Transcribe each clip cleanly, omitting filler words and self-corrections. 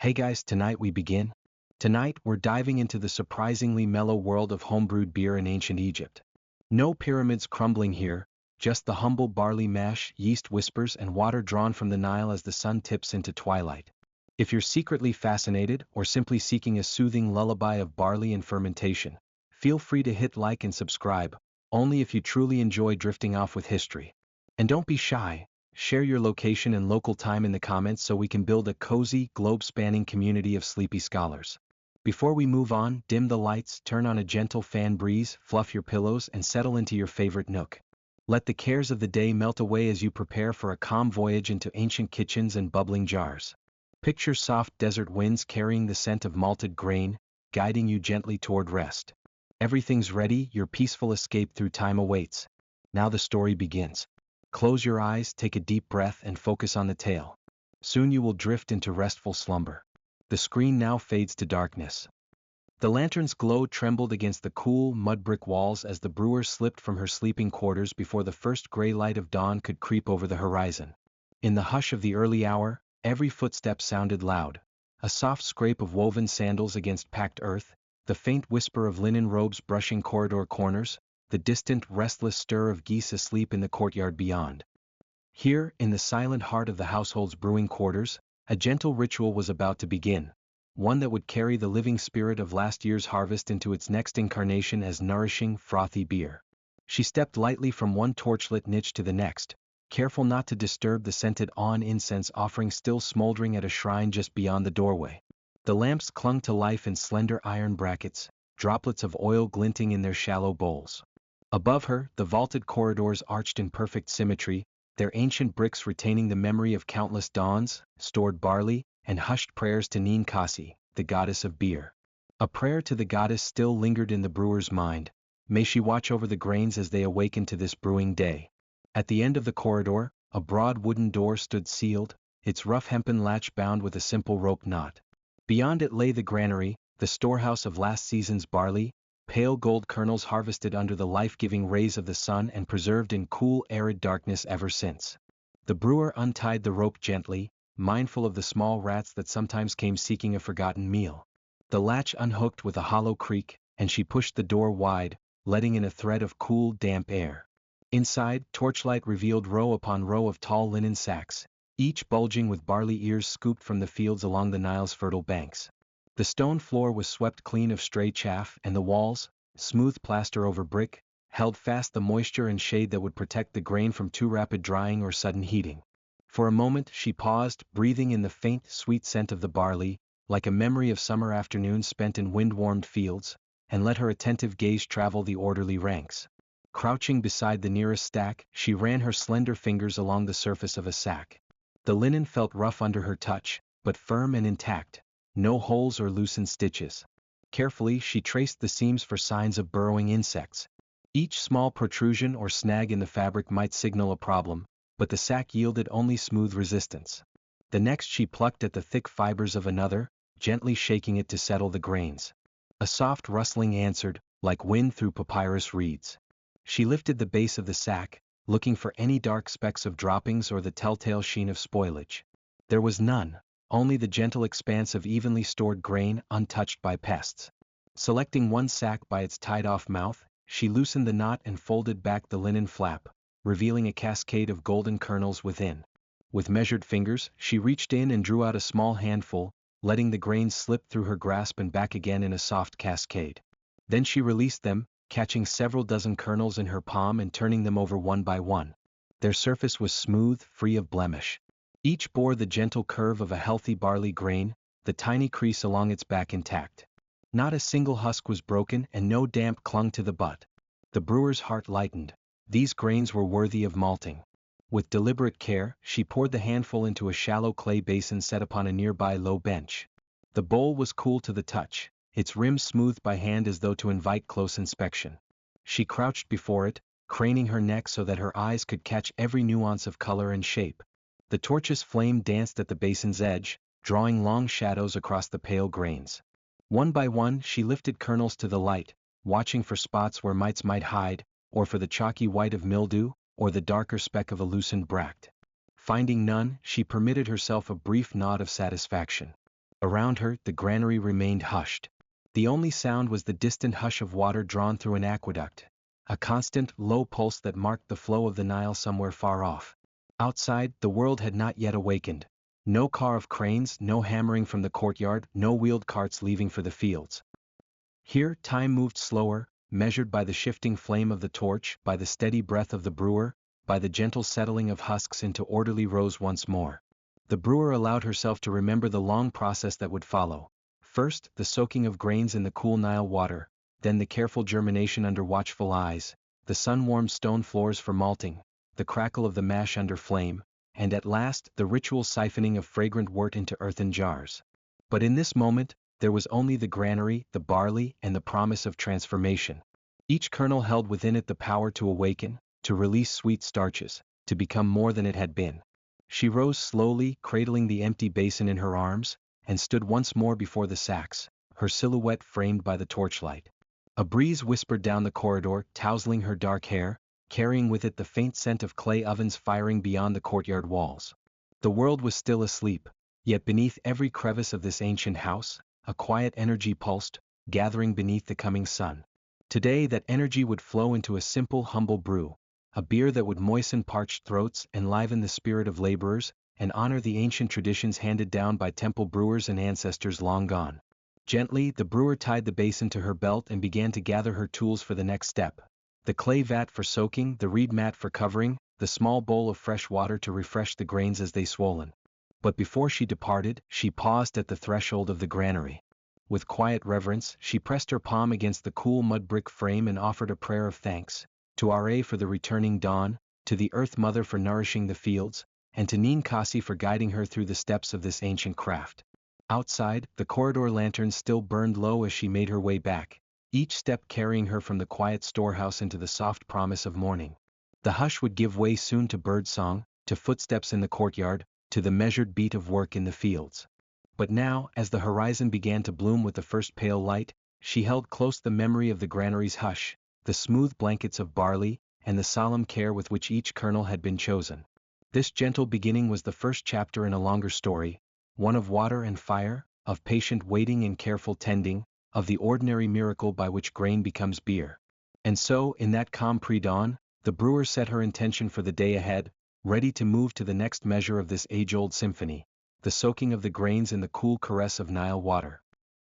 Hey guys, tonight we begin. Tonight we're diving into the surprisingly mellow world of homebrewed beer in ancient Egypt. No pyramids crumbling here, just the humble barley mash, yeast whispers, and water drawn from the Nile as the sun tips into twilight. If you're secretly fascinated or simply seeking a soothing lullaby of barley and fermentation, feel free to hit like and subscribe, only if you truly enjoy drifting off with history. And don't be shy. Share your location and local time in the comments so we can build a cozy, globe-spanning community of sleepy scholars. Before we move on, dim the lights, turn on a gentle fan breeze, fluff your pillows, and settle into your favorite nook. Let the cares of the day melt away as you prepare for a calm voyage into ancient kitchens and bubbling jars. Picture soft desert winds carrying the scent of malted grain, guiding you gently toward rest. Everything's ready, your peaceful escape through time awaits. Now the story begins. Close your eyes, take a deep breath, and focus on the tale. Soon you will drift into restful slumber. The screen now fades to darkness. The lantern's glow trembled against the cool, mud-brick walls as the brewer slipped from her sleeping quarters before the first gray light of dawn could creep over the horizon. In the hush of the early hour, every footstep sounded loud. A soft scrape of woven sandals against packed earth, the faint whisper of linen robes brushing corridor corners, the distant, restless stir of geese asleep in the courtyard beyond. Here, in the silent heart of the household's brewing quarters, a gentle ritual was about to begin, one that would carry the living spirit of last year's harvest into its next incarnation as nourishing, frothy beer. She stepped lightly from one torchlit niche to the next, careful not to disturb the scented awn incense offering still smoldering at a shrine just beyond the doorway. The lamps clung to life in slender iron brackets, droplets of oil glinting in their shallow bowls. Above her, the vaulted corridors arched in perfect symmetry, their ancient bricks retaining the memory of countless dawns, stored barley, and hushed prayers to Ninkasi, the goddess of beer. A prayer to the goddess still lingered in the brewer's mind. May she watch over the grains as they awaken to this brewing day. At the end of the corridor, a broad wooden door stood sealed, its rough hempen latch bound with a simple rope knot. Beyond it lay the granary, the storehouse of last season's barley, pale gold kernels harvested under the life-giving rays of the sun and preserved in cool, arid darkness ever since. The brewer untied the rope gently, mindful of the small rats that sometimes came seeking a forgotten meal. The latch unhooked with a hollow creak, and she pushed the door wide, letting in a thread of cool, damp air. Inside, torchlight revealed row upon row of tall linen sacks, each bulging with barley ears scooped from the fields along the Nile's fertile banks. The stone floor was swept clean of stray chaff, and the walls, smooth plaster over brick, held fast the moisture and shade that would protect the grain from too rapid drying or sudden heating. For a moment she paused, breathing in the faint, sweet scent of the barley, like a memory of summer afternoons spent in wind-warmed fields, and let her attentive gaze travel the orderly ranks. Crouching beside the nearest stack, she ran her slender fingers along the surface of a sack. The linen felt rough under her touch, but firm and intact. No holes or loosened stitches. Carefully, she traced the seams for signs of burrowing insects. Each small protrusion or snag in the fabric might signal a problem, but the sack yielded only smooth resistance. The next she plucked at the thick fibers of another, gently shaking it to settle the grains. A soft rustling answered, like wind through papyrus reeds. She lifted the base of the sack, looking for any dark specks of droppings or the telltale sheen of spoilage. There was none. Only the gentle expanse of evenly stored grain, untouched by pests. Selecting one sack by its tied-off mouth, she loosened the knot and folded back the linen flap, revealing a cascade of golden kernels within. With measured fingers, she reached in and drew out a small handful, letting the grains slip through her grasp and back again in a soft cascade. Then she released them, catching several dozen kernels in her palm and turning them over one by one. Their surface was smooth, free of blemish. Each bore the gentle curve of a healthy barley grain, the tiny crease along its back intact. Not a single husk was broken and no damp clung to the butt. The brewer's heart lightened. These grains were worthy of malting. With deliberate care, she poured the handful into a shallow clay basin set upon a nearby low bench. The bowl was cool to the touch, its rim smoothed by hand as though to invite close inspection. She crouched before it, craning her neck so that her eyes could catch every nuance of color and shape. The torch's flame danced at the basin's edge, drawing long shadows across the pale grains. One by one she lifted kernels to the light, watching for spots where mites might hide, or for the chalky white of mildew, or the darker speck of a loosened bract. Finding none, she permitted herself a brief nod of satisfaction. Around her, the granary remained hushed. The only sound was the distant hush of water drawn through an aqueduct, a constant, low pulse that marked the flow of the Nile somewhere far off. Outside, the world had not yet awakened. No car of cranes, no hammering from the courtyard, no wheeled carts leaving for the fields. Here, time moved slower, measured by the shifting flame of the torch, by the steady breath of the brewer, by the gentle settling of husks into orderly rows once more. The brewer allowed herself to remember the long process that would follow. First, the soaking of grains in the cool Nile water, then the careful germination under watchful eyes, the sun-warmed stone floors for malting, the crackle of the mash under flame, and at last the ritual siphoning of fragrant wort into earthen jars. But in this moment, there was only the granary, the barley, and the promise of transformation. Each kernel held within it the power to awaken, to release sweet starches, to become more than it had been. She rose slowly, cradling the empty basin in her arms, and stood once more before the sacks, her silhouette framed by the torchlight. A breeze whispered down the corridor, tousling her dark hair, carrying with it the faint scent of clay ovens firing beyond the courtyard walls. The world was still asleep, yet beneath every crevice of this ancient house, a quiet energy pulsed, gathering beneath the coming sun. Today that energy would flow into a simple, humble brew, a beer that would moisten parched throats, enliven the spirit of laborers, and honor the ancient traditions handed down by temple brewers and ancestors long gone. Gently, the brewer tied the basin to her belt and began to gather her tools for the next step. The clay vat for soaking, the reed mat for covering, the small bowl of fresh water to refresh the grains as they swollen. But before she departed, she paused at the threshold of the granary. With quiet reverence, she pressed her palm against the cool mud brick frame and offered a prayer of thanks, to Ra for the returning dawn, to the Earth Mother for nourishing the fields, and to Ninkasi for guiding her through the steps of this ancient craft. Outside, the corridor lanterns still burned low as she made her way back, each step carrying her from the quiet storehouse into the soft promise of morning. The hush would give way soon to birdsong, to footsteps in the courtyard, to the measured beat of work in the fields. But now, as the horizon began to bloom with the first pale light, she held close the memory of the granary's hush, the smooth blankets of barley, and the solemn care with which each kernel had been chosen. This gentle beginning was the first chapter in a longer story, one of water and fire, of patient waiting and careful tending, of the ordinary miracle by which grain becomes beer. And so, in that calm pre-dawn, the brewer set her intention for the day ahead, ready to move to the next measure of this age-old symphony, the soaking of the grains in the cool caress of Nile water.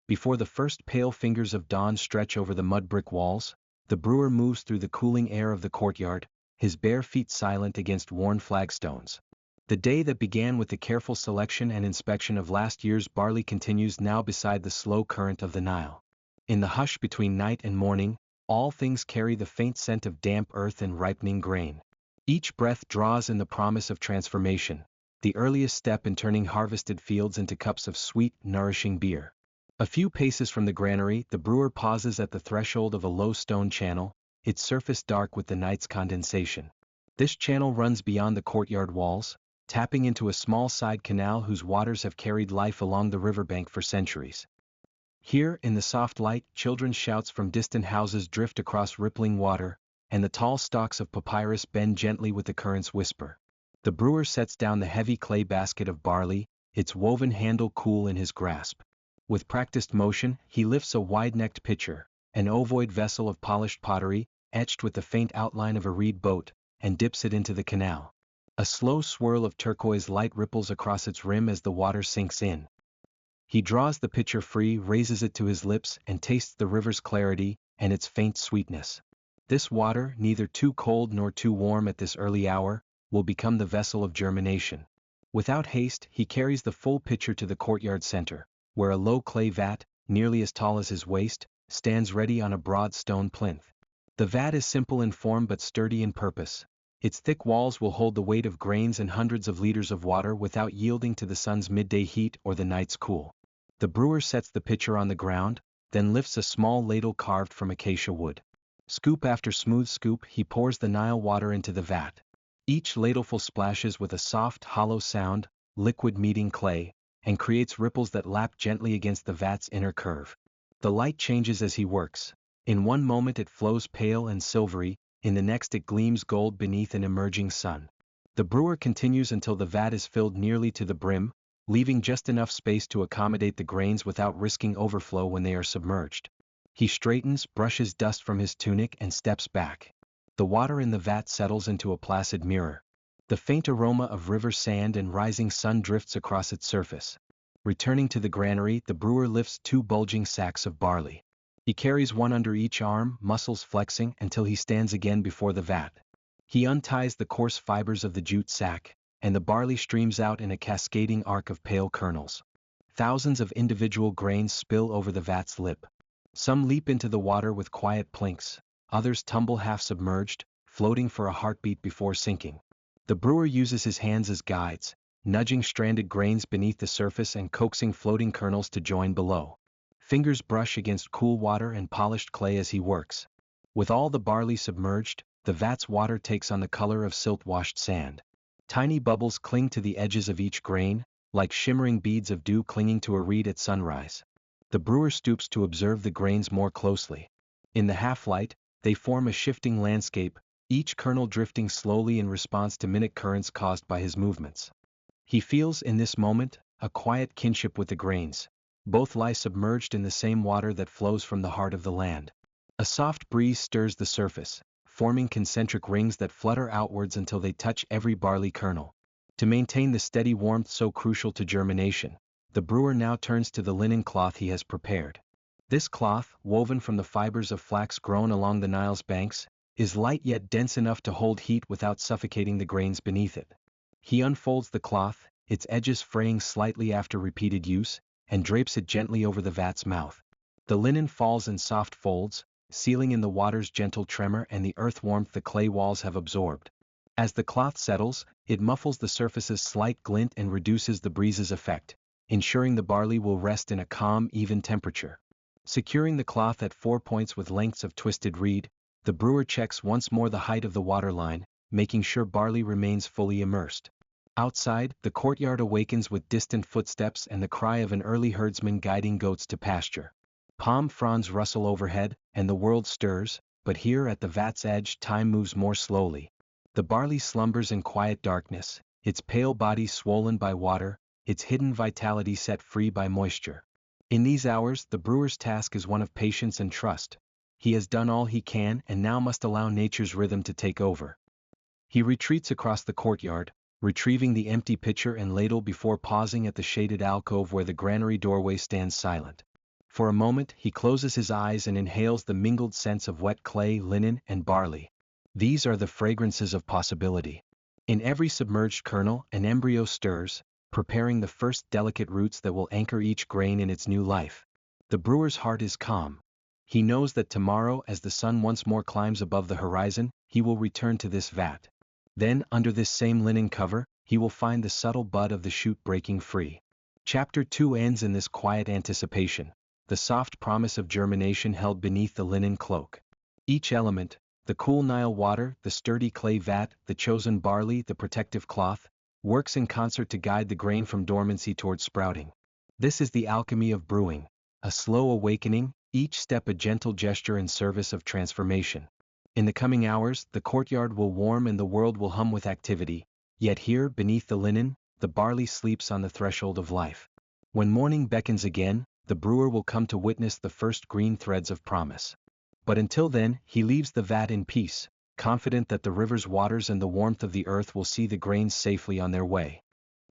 Before the first pale fingers of dawn stretch over the mud brick walls, the brewer moves through the cooling air of the courtyard, his bare feet silent against worn flagstones. The day that began with the careful selection and inspection of last year's barley continues now beside the slow current of the Nile. In the hush between night and morning, all things carry the faint scent of damp earth and ripening grain. Each breath draws in the promise of transformation, the earliest step in turning harvested fields into cups of sweet, nourishing beer. A few paces from the granary, the brewer pauses at the threshold of a low stone channel, its surface dark with the night's condensation. This channel runs beyond the courtyard walls, tapping into a small side canal whose waters have carried life along the riverbank for centuries. Here, in the soft light, children's shouts from distant houses drift across rippling water, and the tall stalks of papyrus bend gently with the current's whisper. The brewer sets down the heavy clay basket of barley, its woven handle cool in his grasp. With practiced motion, he lifts a wide-necked pitcher, an ovoid vessel of polished pottery, etched with the faint outline of a reed boat, and dips it into the canal. A slow swirl of turquoise light ripples across its rim as the water sinks in. He draws the pitcher free, raises it to his lips, and tastes the river's clarity and its faint sweetness. This water, neither too cold nor too warm at this early hour, will become the vessel of germination. Without haste, he carries the full pitcher to the courtyard center, where a low clay vat, nearly as tall as his waist, stands ready on a broad stone plinth. The vat is simple in form but sturdy in purpose. Its thick walls will hold the weight of grains and hundreds of liters of water without yielding to the sun's midday heat or the night's cool. The brewer sets the pitcher on the ground, then lifts a small ladle carved from acacia wood. Scoop after smooth scoop, he pours the Nile water into the vat. Each ladleful splashes with a soft, hollow sound, liquid meeting clay, and creates ripples that lap gently against the vat's inner curve. The light changes as he works. In one moment it flows pale and silvery, in the next it gleams gold beneath an emerging sun. The brewer continues until the vat is filled nearly to the brim, leaving just enough space to accommodate the grains without risking overflow when they are submerged. He straightens, brushes dust from his tunic and steps back. The water in the vat settles into a placid mirror. The faint aroma of river sand and rising sun drifts across its surface. Returning to the granary, the brewer lifts 2 bulging sacks of barley. He carries one under each arm, muscles flexing, until he stands again before the vat. He unties the coarse fibers of the jute sack, and the barley streams out in a cascading arc of pale kernels. Thousands of individual grains spill over the vat's lip. Some leap into the water with quiet plinks, others tumble half-submerged, floating for a heartbeat before sinking. The brewer uses his hands as guides, nudging stranded grains beneath the surface and coaxing floating kernels to join below. Fingers brush against cool water and polished clay as he works. With all the barley submerged, the vat's water takes on the color of silt-washed sand. Tiny bubbles cling to the edges of each grain, like shimmering beads of dew clinging to a reed at sunrise. The brewer stoops to observe the grains more closely. In the half-light, they form a shifting landscape, each kernel drifting slowly in response to minute currents caused by his movements. He feels in this moment a quiet kinship with the grains. Both lie submerged in the same water that flows from the heart of the land. A soft breeze stirs the surface, forming concentric rings that flutter outwards until they touch every barley kernel. To maintain the steady warmth so crucial to germination, the brewer now turns to the linen cloth he has prepared. This cloth, woven from the fibers of flax grown along the Nile's banks, is light yet dense enough to hold heat without suffocating the grains beneath it. He unfolds the cloth, its edges fraying slightly after repeated use, and drapes it gently over the vat's mouth. The linen falls in soft folds, sealing in the water's gentle tremor and the earth warmth the clay walls have absorbed. As the cloth settles, it muffles the surface's slight glint and reduces the breeze's effect, ensuring the barley will rest in a calm, even temperature. Securing the cloth at 4 points with lengths of twisted reed, the brewer checks once more the height of the waterline, making sure barley remains fully immersed. Outside, the courtyard awakens with distant footsteps and the cry of an early herdsman guiding goats to pasture. Palm fronds rustle overhead, and the world stirs, but here at the vat's edge time moves more slowly. The barley slumbers in quiet darkness, its pale body swollen by water, its hidden vitality set free by moisture. In these hours, the brewer's task is one of patience and trust. He has done all he can and now must allow nature's rhythm to take over. He retreats across the courtyard, retrieving the empty pitcher and ladle before pausing at the shaded alcove where the granary doorway stands silent. For a moment, he closes his eyes and inhales the mingled scents of wet clay, linen, and barley. These are the fragrances of possibility. In every submerged kernel, an embryo stirs, preparing the first delicate roots that will anchor each grain in its new life. The brewer's heart is calm. He knows that tomorrow, as the sun once more climbs above the horizon, he will return to this vat. Then, under this same linen cover, he will find the subtle bud of the shoot breaking free. Chapter 2 ends in this quiet anticipation, the soft promise of germination held beneath the linen cloak. Each element, the cool Nile water, the sturdy clay vat, the chosen barley, the protective cloth, works in concert to guide the grain from dormancy toward sprouting. This is the alchemy of brewing, a slow awakening, each step a gentle gesture in service of transformation. In the coming hours, the courtyard will warm and the world will hum with activity, yet here, beneath the linen, the barley sleeps on the threshold of life. When morning beckons again, the brewer will come to witness the first green threads of promise. But until then, he leaves the vat in peace, confident that the river's waters and the warmth of the earth will see the grains safely on their way.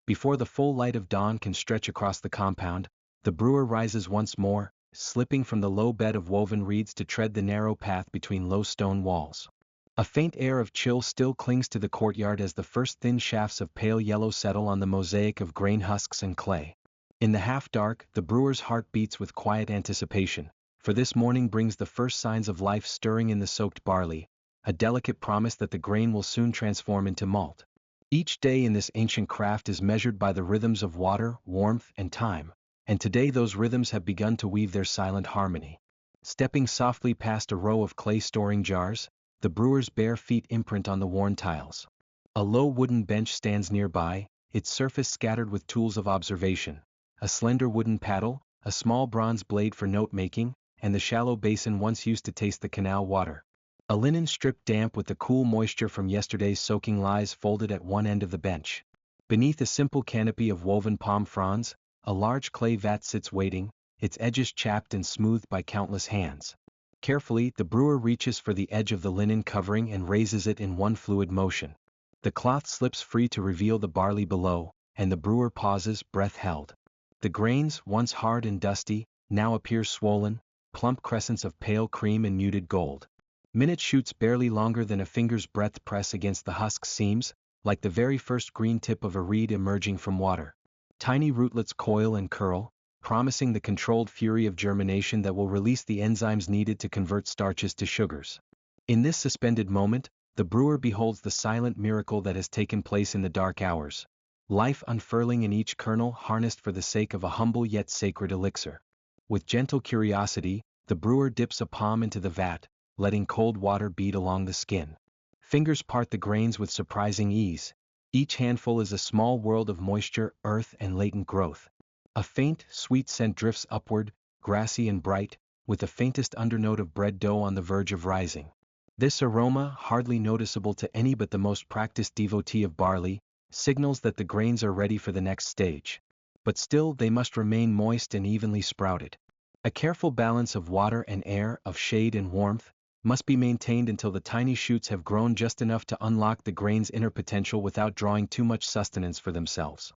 Before the full light of dawn can stretch across the compound, the brewer rises once more, slipping from the low bed of woven reeds to tread the narrow path between low stone walls. A faint air of chill still clings to the courtyard as the first thin shafts of pale yellow settle on the mosaic of grain husks and clay. In the half-dark, the brewer's heart beats with quiet anticipation, for this morning brings the first signs of life stirring in the soaked barley, a delicate promise that the grain will soon transform into malt. Each day in this ancient craft is measured by the rhythms of water, warmth, and time, and today those rhythms have begun to weave their silent harmony. Stepping softly past a row of clay storing jars, the brewer's bare feet imprint on the worn tiles. A low wooden bench stands nearby, its surface scattered with tools of observation, a slender wooden paddle, a small bronze blade for note-making, and the shallow basin once used to taste the canal water. A linen strip damp with the cool moisture from yesterday's soaking lies folded at one end of the bench. Beneath a simple canopy of woven palm fronds, a large clay vat sits waiting, its edges chapped and smoothed by countless hands. Carefully, the brewer reaches for the edge of the linen covering and raises it in one fluid motion. The cloth slips free to reveal the barley below, and the brewer pauses, breath held. The grains, once hard and dusty, now appear swollen, plump crescents of pale cream and muted gold. Minute shoots barely longer than a finger's breadth press against the husk seams, like the very first green tip of a reed emerging from water. Tiny rootlets coil and curl, promising the controlled fury of germination that will release the enzymes needed to convert starches to sugars. In this suspended moment, the brewer beholds the silent miracle that has taken place in the dark hours. Life unfurling in each kernel harnessed for the sake of a humble yet sacred elixir. With gentle curiosity, the brewer dips a palm into the vat, letting cold water bead along the skin. Fingers part the grains with surprising ease. Each handful is a small world of moisture, earth, and latent growth. A faint, sweet scent drifts upward, grassy and bright, with the faintest undernote of bread dough on the verge of rising. This aroma, hardly noticeable to any but the most practiced devotee of barley, signals that the grains are ready for the next stage. But still they must remain moist and evenly sprouted. A careful balance of water and air, of shade and warmth, must be maintained until the tiny shoots have grown just enough to unlock the grain's inner potential without drawing too much sustenance for themselves.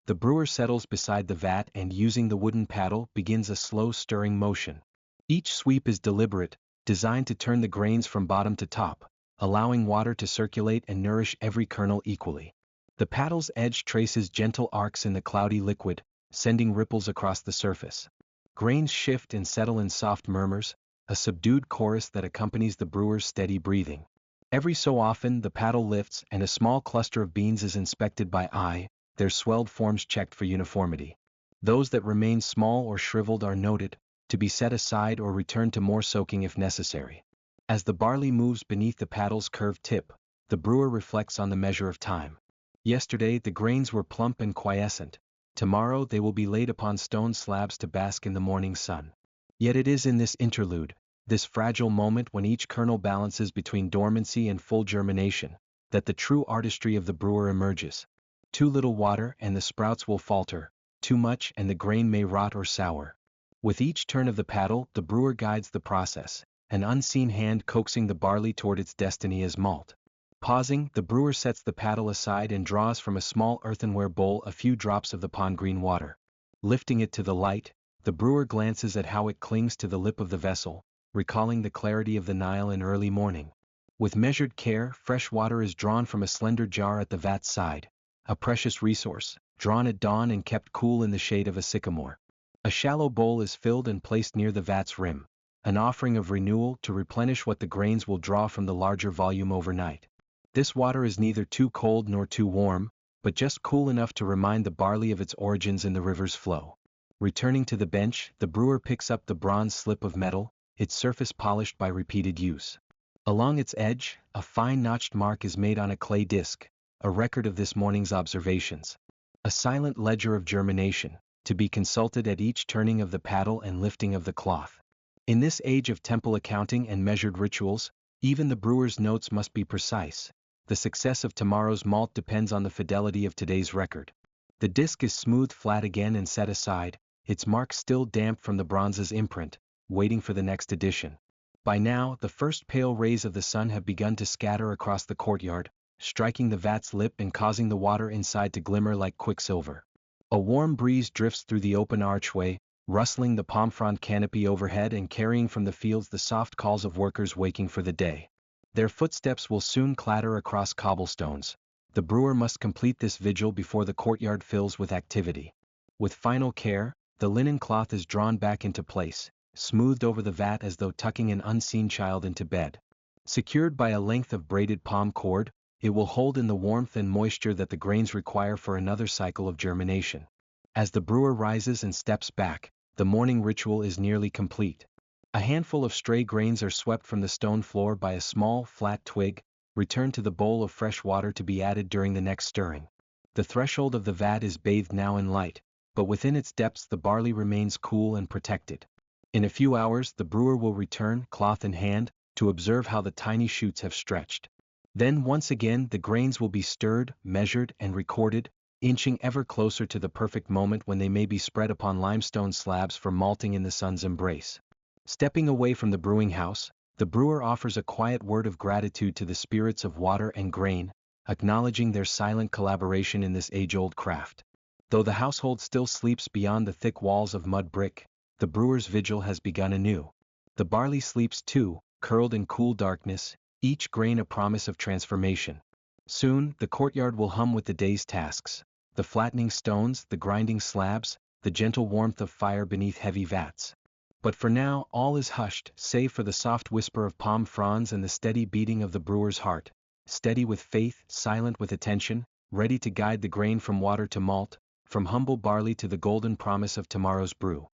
The brewer settles beside the vat and, using the wooden paddle, begins a slow stirring motion. Each sweep is deliberate, designed to turn the grains from bottom to top, allowing water to circulate and nourish every kernel equally. The paddle's edge traces gentle arcs in the cloudy liquid, sending ripples across the surface. Grains shift and settle in soft murmurs, a subdued chorus that accompanies the brewer's steady breathing. Every so often the paddle lifts and a small cluster of beans is inspected by eye, their swelled forms checked for uniformity. Those that remain small or shriveled are noted, to be set aside or returned to more soaking if necessary. As the barley moves beneath the paddle's curved tip, the brewer reflects on the measure of time. Yesterday the grains were plump and quiescent. Tomorrow they will be laid upon stone slabs to bask in the morning sun. Yet it is in this interlude, this fragile moment when each kernel balances between dormancy and full germination, that the true artistry of the brewer emerges. Too little water and the sprouts will falter, too much and the grain may rot or sour. With each turn of the paddle, the brewer guides the process, an unseen hand coaxing the barley toward its destiny as malt. Pausing, the brewer sets the paddle aside and draws from a small earthenware bowl a few drops of the pond green water. Lifting it to the light, the brewer glances at how it clings to the lip of the vessel, recalling the clarity of the Nile in early morning. With measured care, fresh water is drawn from a slender jar at the vat's side, a precious resource, drawn at dawn and kept cool in the shade of a sycamore. A shallow bowl is filled and placed near the vat's rim, an offering of renewal to replenish what the grains will draw from the larger volume overnight. This water is neither too cold nor too warm, but just cool enough to remind the barley of its origins in the river's flow. Returning to the bench, the brewer picks up the bronze slip of metal, its surface polished by repeated use. Along its edge, a fine notched mark is made on a clay disc, a record of this morning's observations. A silent ledger of germination, to be consulted at each turning of the paddle and lifting of the cloth. In this age of temple accounting and measured rituals, even the brewer's notes must be precise. The success of tomorrow's malt depends on the fidelity of today's record. The disc is smoothed flat again and set aside, its mark still damp from the bronze's imprint, waiting for the next edition. By now, the first pale rays of the sun have begun to scatter across the courtyard, striking the vat's lip and causing the water inside to glimmer like quicksilver. A warm breeze drifts through the open archway, rustling the palm frond canopy overhead and carrying from the fields the soft calls of workers waking for the day. Their footsteps will soon clatter across cobblestones. The brewer must complete this vigil before the courtyard fills with activity. With final care, the linen cloth is drawn back into place, smoothed over the vat as though tucking an unseen child into bed. Secured by a length of braided palm cord, it will hold in the warmth and moisture that the grains require for another cycle of germination. As the brewer rises and steps back, the morning ritual is nearly complete. A handful of stray grains are swept from the stone floor by a small, flat twig, returned to the bowl of fresh water to be added during the next stirring. The threshold of the vat is bathed now in light, but within its depths the barley remains cool and protected. In a few hours the brewer will return, cloth in hand, to observe how the tiny shoots have stretched. Then once again the grains will be stirred, measured, and recorded, inching ever closer to the perfect moment when they may be spread upon limestone slabs for malting in the sun's embrace. Stepping away from the brewing house, the brewer offers a quiet word of gratitude to the spirits of water and grain, acknowledging their silent collaboration in this age-old craft. Though the household still sleeps beyond the thick walls of mud brick, the brewer's vigil has begun anew. The barley sleeps too, curled in cool darkness, each grain a promise of transformation. Soon, the courtyard will hum with the day's tasks, the flattening stones, the grinding slabs, the gentle warmth of fire beneath heavy vats. But for now, all is hushed, save for the soft whisper of palm fronds and the steady beating of the brewer's heart, steady with faith, silent with attention, ready to guide the grain from water to malt, from humble barley to the golden promise of tomorrow's brew.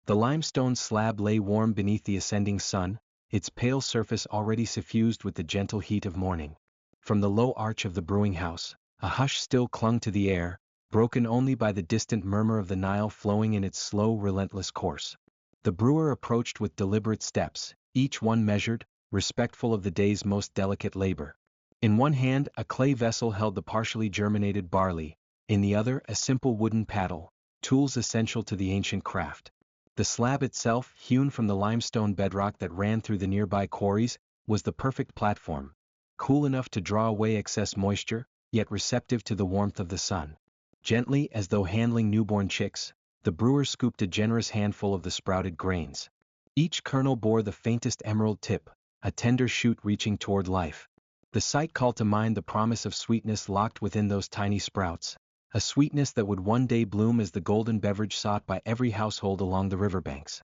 The limestone slab lay warm beneath the ascending sun, its pale surface already suffused with the gentle heat of morning. From the low arch of the brewing house, a hush still clung to the air, broken only by the distant murmur of the Nile flowing in its slow, relentless course. The brewer approached with deliberate steps, each one measured, respectful of the day's most delicate labor. In one hand, a clay vessel held the partially germinated barley, in the other, a simple wooden paddle, tools essential to the ancient craft. The slab itself, hewn from the limestone bedrock that ran through the nearby quarries, was the perfect platform, cool enough to draw away excess moisture, yet receptive to the warmth of the sun. Gently, as though handling newborn chicks, the brewer scooped a generous handful of the sprouted grains. Each kernel bore the faintest emerald tip, a tender shoot reaching toward life. The sight called to mind the promise of sweetness locked within those tiny sprouts, a sweetness that would one day bloom as the golden beverage sought by every household along the riverbanks.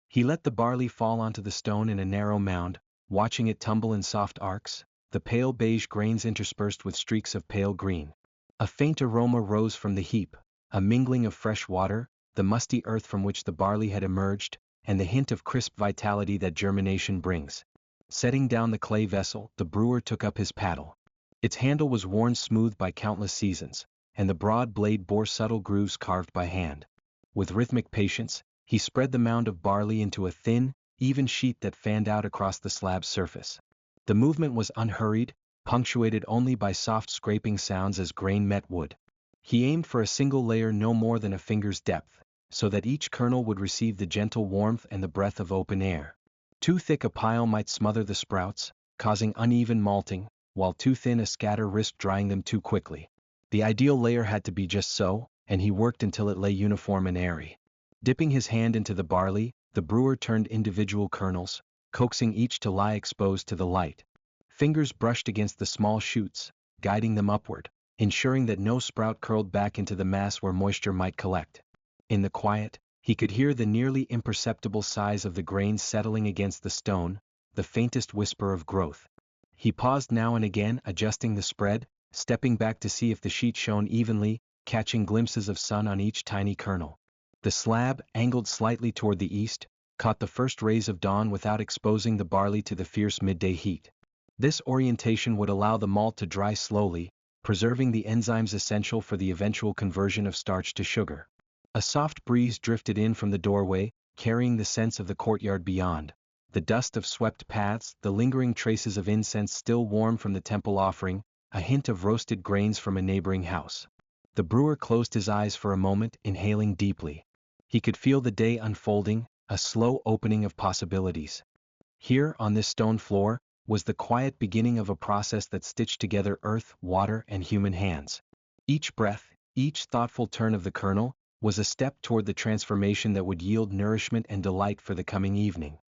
He let the barley fall onto the stone in a narrow mound, watching it tumble in soft arcs, the pale beige grains interspersed with streaks of pale green. A faint aroma rose from the heap, a mingling of fresh water, the musty earth from which the barley had emerged, and the hint of crisp vitality that germination brings. Setting down the clay vessel, the brewer took up his paddle. Its handle was worn smooth by countless seasons, and the broad blade bore subtle grooves carved by hand. With rhythmic patience, he spread the mound of barley into a thin, even sheet that fanned out across the slab's surface. The movement was unhurried, punctuated only by soft scraping sounds as grain met wood. He aimed for a single layer no more than a finger's depth, so that each kernel would receive the gentle warmth and the breath of open air. Too thick a pile might smother the sprouts, causing uneven malting, while too thin a scatter risked drying them too quickly. The ideal layer had to be just so, and he worked until it lay uniform and airy. Dipping his hand into the barley, the brewer turned individual kernels, coaxing each to lie exposed to the light. Fingers brushed against the small shoots, guiding them upward, ensuring that no sprout curled back into the mass where moisture might collect. In the quiet, he could hear the nearly imperceptible sighs of the grains settling against the stone, the faintest whisper of growth. He paused now and again, adjusting the spread, stepping back to see if the sheet shone evenly, catching glimpses of sun on each tiny kernel. The slab, angled slightly toward the east, caught the first rays of dawn without exposing the barley to the fierce midday heat. This orientation would allow the malt to dry slowly, preserving the enzymes essential for the eventual conversion of starch to sugar. A soft breeze drifted in from the doorway, carrying the scents of the courtyard beyond, the dust of swept paths, the lingering traces of incense still warm from the temple offering, a hint of roasted grains from a neighboring house. The brewer closed his eyes for a moment, inhaling deeply. He could feel the day unfolding, a slow opening of possibilities. Here, on this stone floor, was the quiet beginning of a process that stitched together earth, water, and human hands. Each breath, each thoughtful turn of the kernel, was a step toward the transformation that would yield nourishment and delight for the coming evening.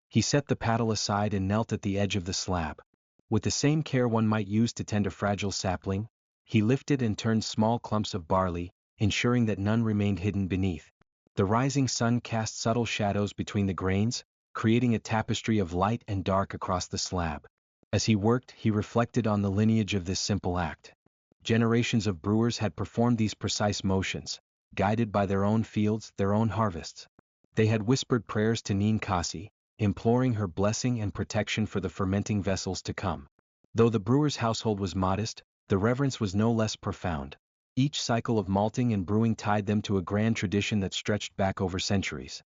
He set the paddle aside and knelt at the edge of the slab. With the same care one might use to tend a fragile sapling, he lifted and turned small clumps of barley, ensuring that none remained hidden beneath. The rising sun cast subtle shadows between the grains, creating a tapestry of light and dark across the slab. As he worked, he reflected on the lineage of this simple act. Generations of brewers had performed these precise motions, guided by their own fields, their own harvests. They had whispered prayers to Ninkasi, imploring her blessing and protection for the fermenting vessels to come. Though the brewer's household was modest, the reverence was no less profound. Each cycle of malting and brewing tied them to a grand tradition that stretched back over centuries.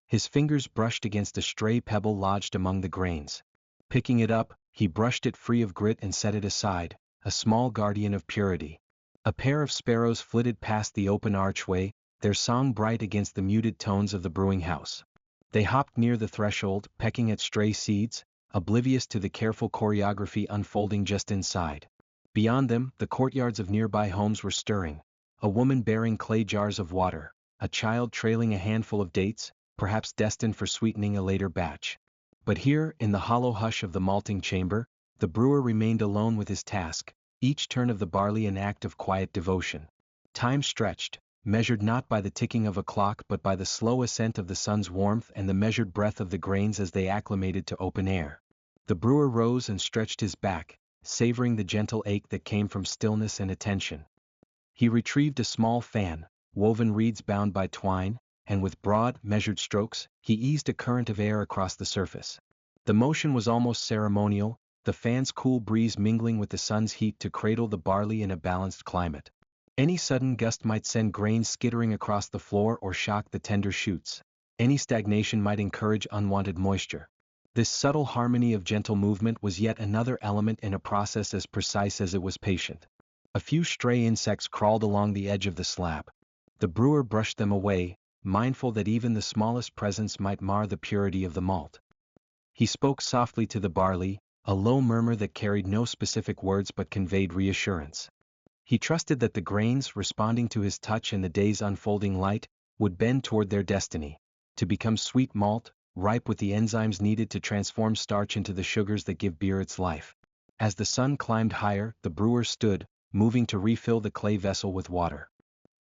His fingers brushed against a stray pebble lodged among the grains. Picking it up, he brushed it free of grit and set it aside, a small guardian of purity. A pair of sparrows flitted past the open archway, their song bright against the muted tones of the brewing house. They hopped near the threshold, pecking at stray seeds, oblivious to the careful choreography unfolding just inside. Beyond them, the courtyards of nearby homes were stirring. A woman bearing clay jars of water, a child trailing a handful of dates, perhaps destined for sweetening a later batch. But here, in the hollow hush of the malting chamber, the brewer remained alone with his task, each turn of the barley an act of quiet devotion. Time stretched, measured not by the ticking of a clock but by the slow ascent of the sun's warmth and the measured breath of the grains as they acclimated to open air. The brewer rose and stretched his back, savoring the gentle ache that came from stillness and attention. He retrieved a small fan, woven reeds bound by twine, and with broad, measured strokes, he eased a current of air across the surface. The motion was almost ceremonial, the fan's cool breeze mingling with the sun's heat to cradle the barley in a balanced climate. Any sudden gust might send grains skittering across the floor or shock the tender shoots. Any stagnation might encourage unwanted moisture. This subtle harmony of gentle movement was yet another element in a process as precise as it was patient. A few stray insects crawled along the edge of the slab. The brewer brushed them away, mindful that even the smallest presence might mar the purity of the malt. He spoke softly to the barley, a low murmur that carried no specific words but conveyed reassurance. He trusted that the grains, responding to his touch and the day's unfolding light, would bend toward their destiny, to become sweet malt, ripe with the enzymes needed to transform starch into the sugars that give beer its life. As the sun climbed higher, the brewer stood, moving to refill the clay vessel with water.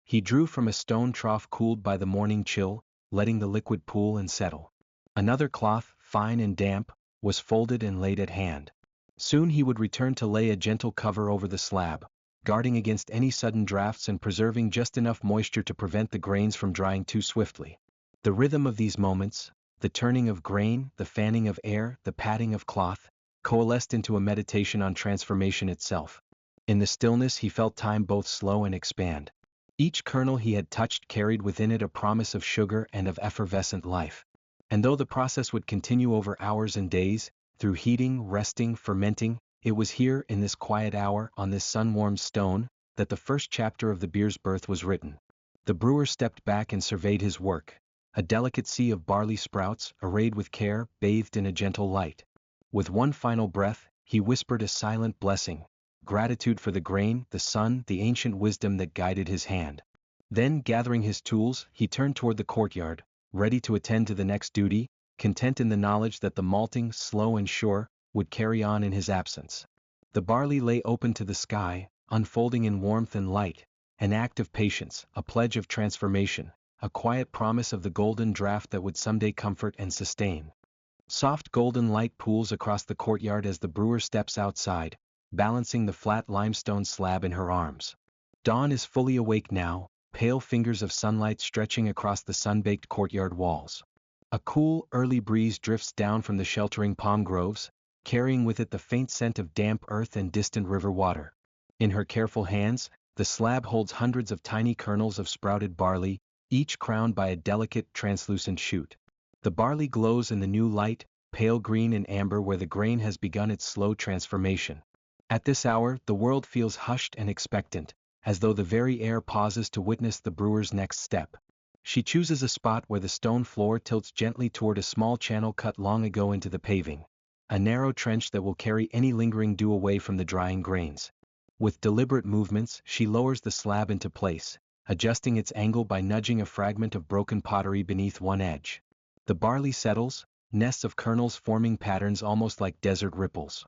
He drew from a stone trough cooled by the morning chill, letting the liquid pool and settle. Another cloth, fine and damp, was folded and laid at hand. Soon he would return to lay a gentle cover over the slab, guarding against any sudden drafts and preserving just enough moisture to prevent the grains from drying too swiftly. The rhythm of these moments, the turning of grain, the fanning of air, the patting of cloth, coalesced into a meditation on transformation itself. In the stillness he felt time both slow and expand. Each kernel he had touched carried within it a promise of sugar and of effervescent life. And though the process would continue over hours and days, through heating, resting, fermenting, it was here, in this quiet hour, on this sun-warmed stone, that the first chapter of the beer's birth was written. The brewer stepped back and surveyed his work, a delicate sea of barley sprouts, arrayed with care, bathed in a gentle light. With one final breath, he whispered a silent blessing, gratitude for the grain, the sun, the ancient wisdom that guided his hand. Then, gathering his tools, he turned toward the courtyard, ready to attend to the next duty, content in the knowledge that the malting, slow and sure, would carry on in his absence. The barley lay open to the sky, unfolding in warmth and light, an act of patience, a pledge of transformation, a quiet promise of the golden draught that would someday comfort and sustain. Soft golden light pools across the courtyard as the brewer steps outside, balancing the flat limestone slab in her arms. Dawn is fully awake now, pale fingers of sunlight stretching across the sun-baked courtyard walls. A cool, early breeze drifts down from the sheltering palm groves, carrying with it the faint scent of damp earth and distant river water. In her careful hands, the slab holds hundreds of tiny kernels of sprouted barley, each crowned by a delicate, translucent shoot. The barley glows in the new light, pale green and amber where the grain has begun its slow transformation. At this hour, the world feels hushed and expectant, as though the very air pauses to witness the brewer's next step. She chooses a spot where the stone floor tilts gently toward a small channel cut long ago into the paving, a narrow trench that will carry any lingering dew away from the drying grains. With deliberate movements, she lowers the slab into place, adjusting its angle by nudging a fragment of broken pottery beneath one edge. The barley settles, nests of kernels forming patterns almost like desert ripples.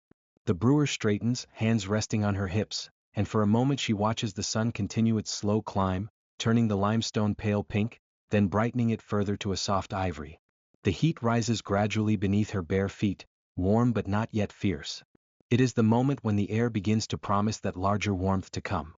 The brewer straightens, hands resting on her hips, and for a moment she watches the sun continue its slow climb, turning the limestone pale pink, then brightening it further to a soft ivory. The heat rises gradually beneath her bare feet, warm but not yet fierce. It is the moment when the air begins to promise that larger warmth to come.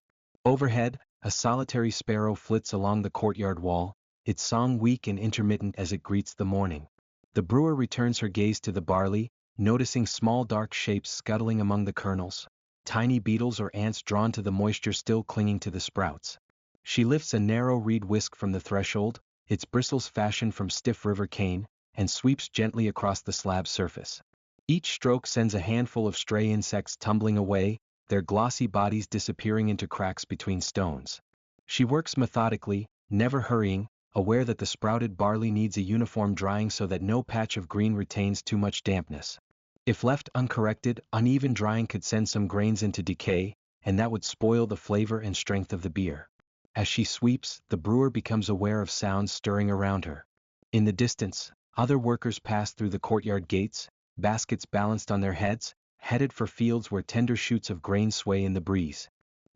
Overhead, a solitary sparrow flits along the courtyard wall, its song weak and intermittent as it greets the morning. The brewer returns her gaze to the barley, noticing small dark shapes scuttling among the kernels, tiny beetles or ants drawn to the moisture still clinging to the sprouts. She lifts a narrow reed whisk from the threshold, its bristles fashioned from stiff river cane, and sweeps gently across the slab's surface. Each stroke sends a handful of stray insects tumbling away, their glossy bodies disappearing into cracks between stones. She works methodically, never hurrying, aware that the sprouted barley needs a uniform drying so that no patch of green retains too much dampness. If left uncorrected, uneven drying could send some grains into decay, and that would spoil the flavor and strength of the beer. As she sweeps, the brewer becomes aware of sounds stirring around her. In the distance, other workers pass through the courtyard gates, baskets balanced on their heads, headed for fields where tender shoots of grain sway in the breeze.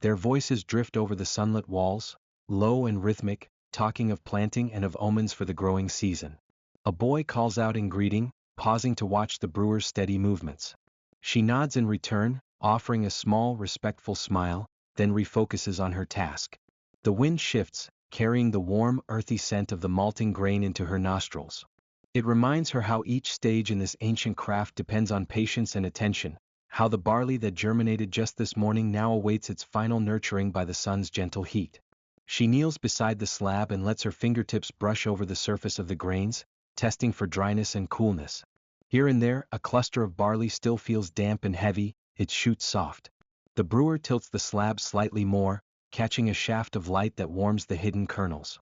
Their voices drift over the sunlit walls, low and rhythmic, talking of planting and of omens for the growing season. A boy calls out in greeting, pausing to watch the brewer's steady movements. She nods in return, offering a small, respectful smile, then refocuses on her task. The wind shifts, carrying the warm, earthy scent of the malting grain into her nostrils. It reminds her how each stage in this ancient craft depends on patience and attention, how the barley that germinated just this morning now awaits its final nurturing by the sun's gentle heat. She kneels beside the slab and lets her fingertips brush over the surface of the grains, testing for dryness and coolness. Here and there, a cluster of barley still feels damp and heavy, its shoots soft. The brewer tilts the slab slightly more, catching a shaft of light that warms the hidden kernels.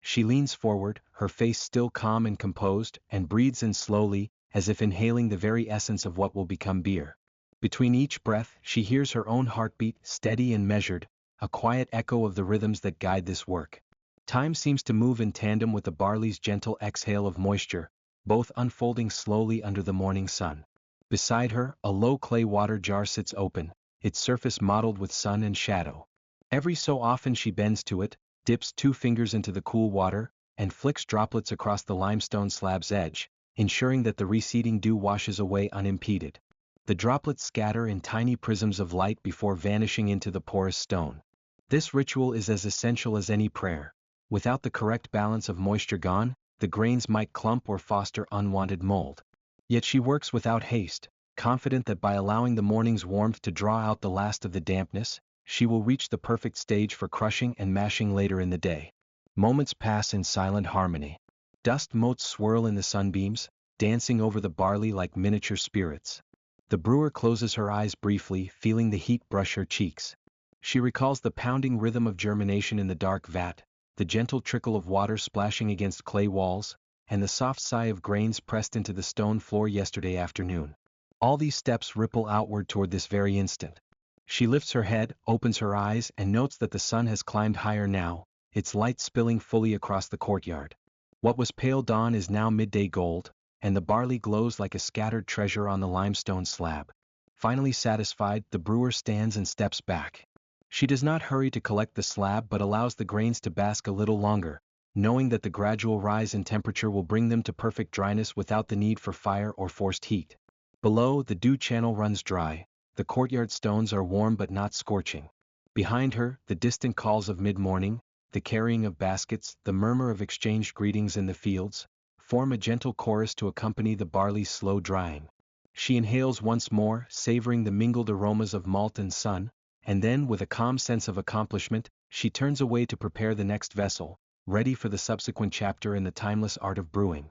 She leans forward, her face still calm and composed, and breathes in slowly, as if inhaling the very essence of what will become beer. Between each breath, she hears her own heartbeat, steady and measured, a quiet echo of the rhythms that guide this work. Time seems to move in tandem with the barley's gentle exhale of moisture, both unfolding slowly under the morning sun. Beside her, a low clay water jar sits open, its surface mottled with sun and shadow. Every so often she bends to it, dips 2 fingers into the cool water, and flicks droplets across the limestone slab's edge, ensuring that the receding dew washes away unimpeded. The droplets scatter in tiny prisms of light before vanishing into the porous stone. This ritual is as essential as any prayer. Without the correct balance of moisture gone, the grains might clump or foster unwanted mold. Yet she works without haste, confident that by allowing the morning's warmth to draw out the last of the dampness, she will reach the perfect stage for crushing and mashing later in the day. Moments pass in silent harmony. Dust motes swirl in the sunbeams, dancing over the barley like miniature spirits. The brewer closes her eyes briefly, feeling the heat brush her cheeks. She recalls the pounding rhythm of germination in the dark vat, the gentle trickle of water splashing against clay walls, and the soft sigh of grains pressed into the stone floor yesterday afternoon. All these steps ripple outward toward this very instant. She lifts her head, opens her eyes, and notes that the sun has climbed higher now, its light spilling fully across the courtyard. What was pale dawn is now midday gold, and the barley glows like a scattered treasure on the limestone slab. Finally satisfied, the brewer stands and steps back. She does not hurry to collect the slab but allows the grains to bask a little longer, knowing that the gradual rise in temperature will bring them to perfect dryness without the need for fire or forced heat. Below, the dew channel runs dry. The courtyard stones are warm but not scorching. Behind her, the distant calls of mid-morning, the carrying of baskets, the murmur of exchanged greetings in the fields, form a gentle chorus to accompany the barley's slow drying. She inhales once more, savoring the mingled aromas of malt and sun, and then, with a calm sense of accomplishment, she turns away to prepare the next vessel, ready for the subsequent chapter in the timeless art of brewing.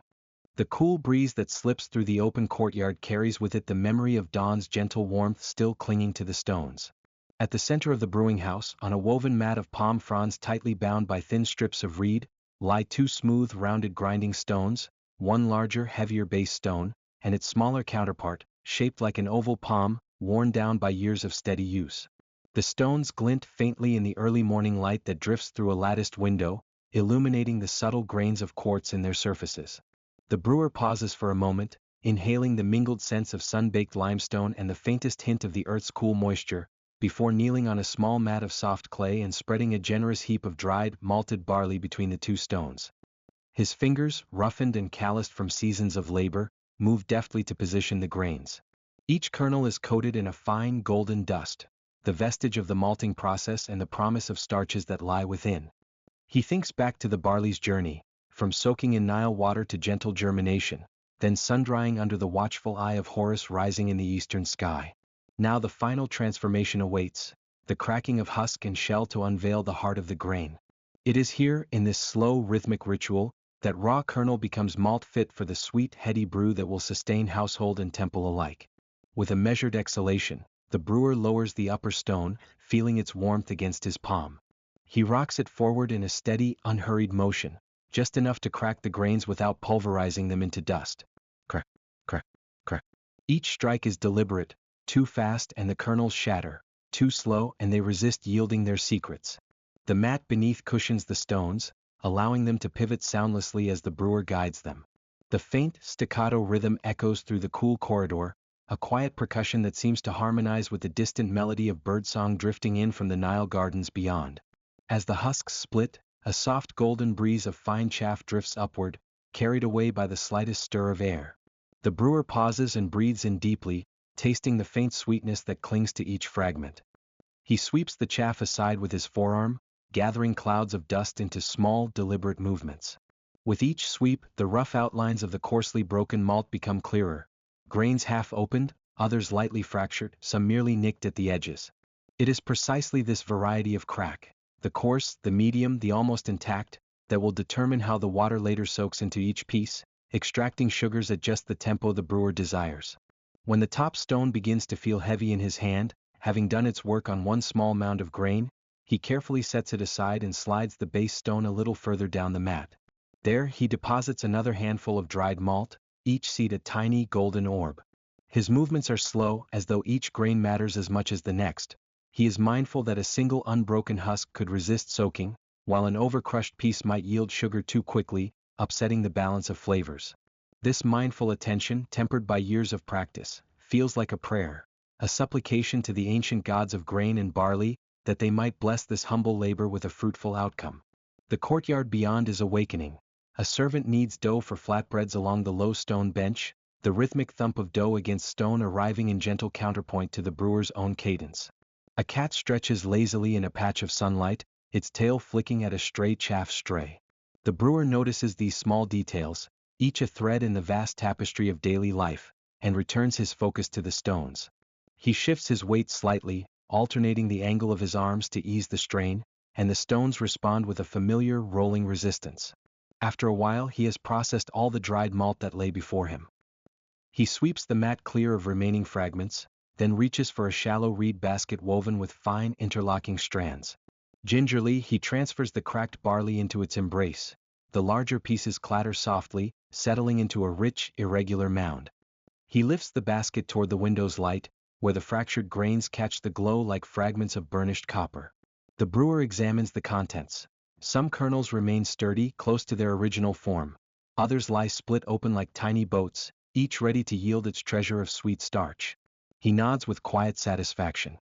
The cool breeze that slips through the open courtyard carries with it the memory of dawn's gentle warmth still clinging to the stones. At the center of the brewing house, on a woven mat of palm fronds tightly bound by thin strips of reed, lie 2 smooth, rounded grinding stones, one larger, heavier base stone, and its smaller counterpart, shaped like an oval palm, worn down by years of steady use. The stones glint faintly in the early morning light that drifts through a latticed window, illuminating the subtle grains of quartz in their surfaces. The brewer pauses for a moment, inhaling the mingled scents of sun-baked limestone and the faintest hint of the earth's cool moisture, before kneeling on a small mat of soft clay and spreading a generous heap of dried, malted barley between the 2 stones. His fingers, roughened and calloused from seasons of labor, move deftly to position the grains. Each kernel is coated in a fine golden dust, the vestige of the malting process and the promise of starches that lie within. He thinks back to the barley's journey, from soaking in Nile water to gentle germination, then sun-drying under the watchful eye of Horus rising in the eastern sky. Now the final transformation awaits, the cracking of husk and shell to unveil the heart of the grain. It is here, in this slow rhythmic ritual, that raw kernel becomes malt fit for the sweet, heady brew that will sustain household and temple alike. With a measured exhalation, The brewer lowers the upper stone, feeling its warmth against his palm. He rocks it forward in a steady, unhurried motion, just enough to crack the grains without pulverizing them into dust. Crack, crack, crack. Each strike is deliberate, too fast and the kernels shatter, too slow and they resist yielding their secrets. The mat beneath cushions the stones, allowing them to pivot soundlessly as the brewer guides them. The faint, staccato rhythm echoes through the cool corridor, a quiet percussion that seems to harmonize with the distant melody of birdsong drifting in from the Nile gardens beyond. As the husks split, a soft golden breeze of fine chaff drifts upward, carried away by the slightest stir of air. The brewer pauses and breathes in deeply, tasting the faint sweetness that clings to each fragment. He sweeps the chaff aside with his forearm, gathering clouds of dust into small, deliberate movements. With each sweep, the rough outlines of the coarsely broken malt become clearer, grains half opened, others lightly fractured, some merely nicked at the edges. It is precisely this variety of crack, the coarse, the medium, the almost intact, that will determine how the water later soaks into each piece, extracting sugars at just the tempo the brewer desires. When the top stone begins to feel heavy in his hand, having done its work on one small mound of grain, he carefully sets it aside and slides the base stone a little further down the mat. There he deposits another handful of dried malt, each seed a tiny golden orb. His movements are slow, as though each grain matters as much as the next. He is mindful that a single unbroken husk could resist soaking, while an overcrushed piece might yield sugar too quickly, upsetting the balance of flavors. This mindful attention, tempered by years of practice, feels like a prayer, a supplication to the ancient gods of grain and barley, that they might bless this humble labor with a fruitful outcome. The courtyard beyond is awakening. A servant kneads dough for flatbreads along the low stone bench, the rhythmic thump of dough against stone arriving in gentle counterpoint to the brewer's own cadence. A cat stretches lazily in a patch of sunlight, its tail flicking at a stray chaff stray. The brewer notices these small details, each a thread in the vast tapestry of daily life, and returns his focus to the stones. He shifts his weight slightly, alternating the angle of his arms to ease the strain, and the stones respond with a familiar rolling resistance. After a while he has processed all the dried malt that lay before him. He sweeps the mat clear of remaining fragments, then reaches for a shallow reed basket woven with fine interlocking strands. Gingerly he transfers the cracked barley into its embrace. The larger pieces clatter softly, settling into a rich, irregular mound. He lifts the basket toward the window's light, where the fractured grains catch the glow like fragments of burnished copper. The brewer examines the contents. Some kernels remain sturdy, close to their original form. Others lie split open like tiny boats, each ready to yield its treasure of sweet starch. He nods with quiet satisfaction.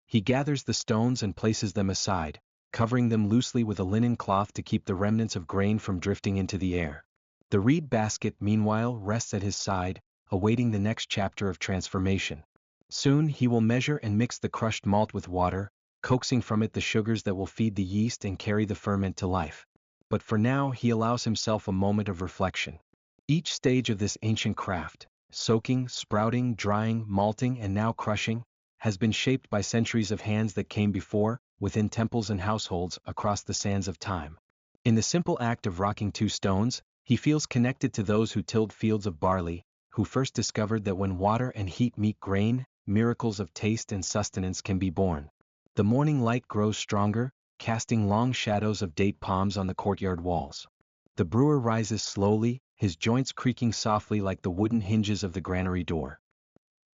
He gathers the stones and places them aside, covering them loosely with a linen cloth to keep the remnants of grain from drifting into the air. The reed basket, meanwhile, rests at his side, awaiting the next chapter of transformation. Soon he will measure and mix the crushed malt with water, coaxing from it the sugars that will feed the yeast and carry the ferment to life. But for now he allows himself a moment of reflection. Each stage of this ancient craft, soaking, sprouting, drying, malting, and now crushing, has been shaped by centuries of hands that came before, within temples and households, across the sands of time. In the simple act of rocking two stones, he feels connected to those who tilled fields of barley, who first discovered that when water and heat meet grain, miracles of taste and sustenance can be born. The morning light grows stronger, casting long shadows of date palms on the courtyard walls. The brewer rises slowly, his joints creaking softly like the wooden hinges of the granary door.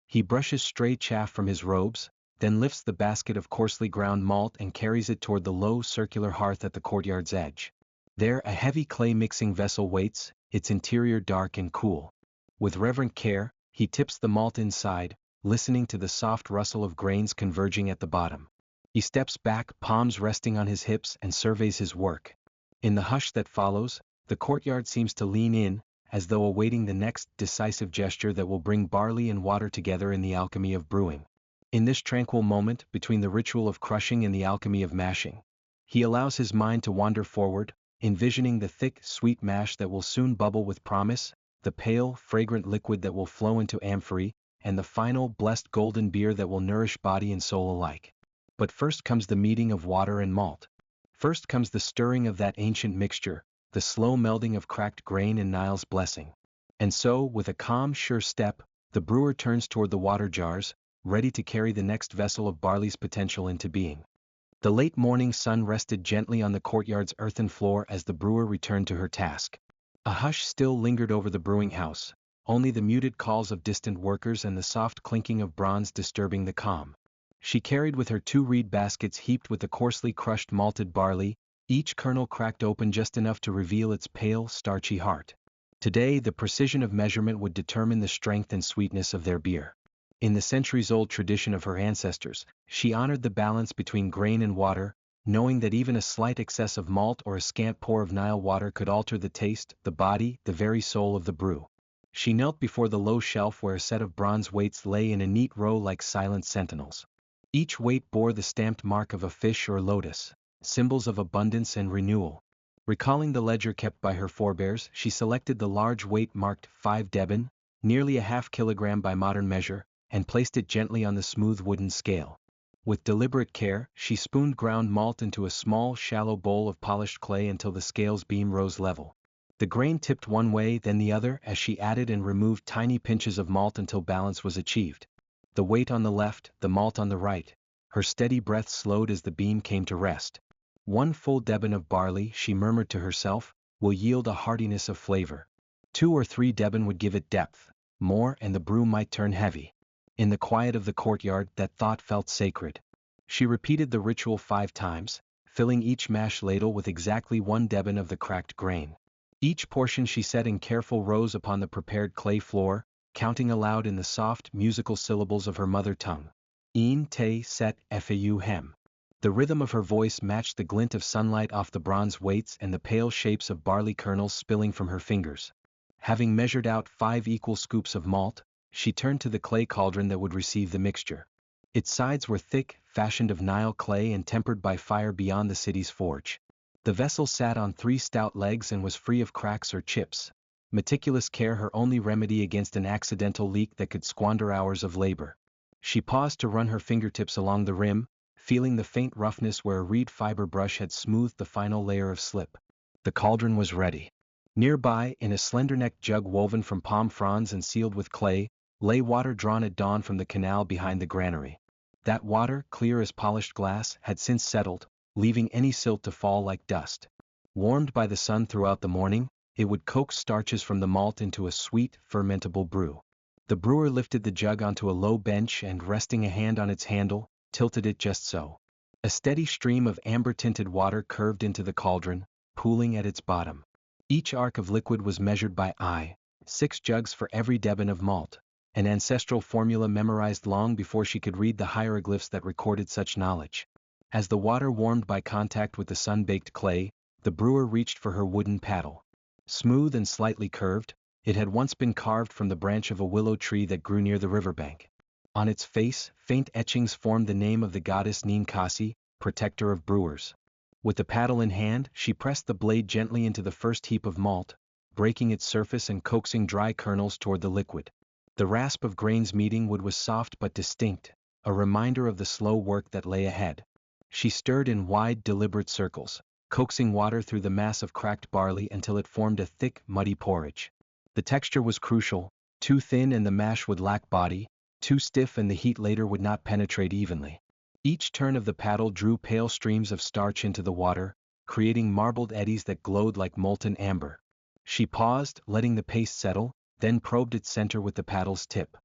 He brushes stray chaff from his robes, then lifts the basket of coarsely ground malt and carries it toward the low circular hearth at the courtyard's edge. There a heavy clay mixing vessel waits, its interior dark and cool. With reverent care, he tips the malt inside, listening to the soft rustle of grains converging at the bottom. He steps back, palms resting on his hips, and surveys his work. In the hush that follows, the courtyard seems to lean in, as though awaiting the next decisive gesture that will bring barley and water together in the alchemy of brewing. In this tranquil moment, between the ritual of crushing and the alchemy of mashing, he allows his mind to wander forward, envisioning the thick, sweet mash that will soon bubble with promise, the pale, fragrant liquid that will flow into amphory, and the final, blessed golden beer that will nourish body and soul alike. But first comes the meeting of water and malt. First comes the stirring of that ancient mixture, the slow melding of cracked grain and Nile's blessing. And so, with a calm, sure step, the brewer turns toward the water jars, ready to carry the next vessel of barley's potential into being. The late morning sun rested gently on the courtyard's earthen floor as the brewer returned to her task. A hush still lingered over the brewing house, only the muted calls of distant workers and the soft clinking of bronze disturbing the calm. She carried with her 2 reed baskets heaped with the coarsely crushed malted barley, each kernel cracked open just enough to reveal its pale, starchy heart. Today the precision of measurement would determine the strength and sweetness of their beer. In the centuries-old tradition of her ancestors, she honored the balance between grain and water, knowing that even a slight excess of malt or a scant pour of Nile water could alter the taste, the body, the very soul of the brew. She knelt before the low shelf where a set of bronze weights lay in a neat row like silent sentinels. Each weight bore the stamped mark of a fish or lotus, symbols of abundance and renewal. Recalling the ledger kept by her forebears, she selected the large weight marked 5 deben, nearly a half kilogram by modern measure, and placed it gently on the smooth wooden scale. With deliberate care, she spooned ground malt into a small, shallow bowl of polished clay until the scale's beam rose level. The grain tipped one way, then the other, as she added and removed tiny pinches of malt until balance was achieved. The weight on the left, the malt on the right. Her steady breath slowed as the beam came to rest. 1 full deben of barley, she murmured to herself, will yield a heartiness of flavor. 2 or 3 deben would give it depth. More and the brew might turn heavy. In the quiet of the courtyard, that thought felt sacred. She repeated the ritual 5 times, filling each mash ladle with exactly 1 deben of the cracked grain. Each portion she set in careful rows upon the prepared clay floor, counting aloud in the soft, musical syllables of her mother tongue. Een, te, set, fau, hem. The rhythm of her voice matched the glint of sunlight off the bronze weights and the pale shapes of barley kernels spilling from her fingers. Having measured out 5 equal scoops of malt, she turned to the clay cauldron that would receive the mixture. Its sides were thick, fashioned of Nile clay and tempered by fire beyond the city's forge. The vessel sat on 3 stout legs and was free of cracks or chips. Meticulous care her only remedy against an accidental leak that could squander hours of labor. She paused to run her fingertips along the rim, feeling the faint roughness where a reed fiber brush had smoothed the final layer of slip. The cauldron was ready. Nearby, in a slender-necked jug woven from palm fronds and sealed with clay, lay water drawn at dawn from the canal behind the granary. That water, clear as polished glass, had since settled, leaving any silt to fall like dust. Warmed by the sun throughout the morning, it would coax starches from the malt into a sweet, fermentable brew. The brewer lifted the jug onto a low bench and, resting a hand on its handle, tilted it just so. A steady stream of amber-tinted water curved into the cauldron, pooling at its bottom. Each arc of liquid was measured by eye, 6 jugs for every deben of malt. An ancestral formula memorized long before she could read the hieroglyphs that recorded such knowledge. As the water warmed by contact with the sun-baked clay, the brewer reached for her wooden paddle. Smooth and slightly curved, it had once been carved from the branch of a willow tree that grew near the riverbank. On its face, faint etchings formed the name of the goddess Ninkasi, protector of brewers. With the paddle in hand, she pressed the blade gently into the first heap of malt, breaking its surface and coaxing dry kernels toward the liquid. The rasp of grains meeting wood was soft but distinct, a reminder of the slow work that lay ahead. She stirred in wide, deliberate circles, coaxing water through the mass of cracked barley until it formed a thick, muddy porridge. The texture was crucial: too thin and the mash would lack body, too stiff and the heat later would not penetrate evenly. Each turn of the paddle drew pale streams of starch into the water, creating marbled eddies that glowed like molten amber. She paused, letting the paste settle, then probed its center with the paddle's tip.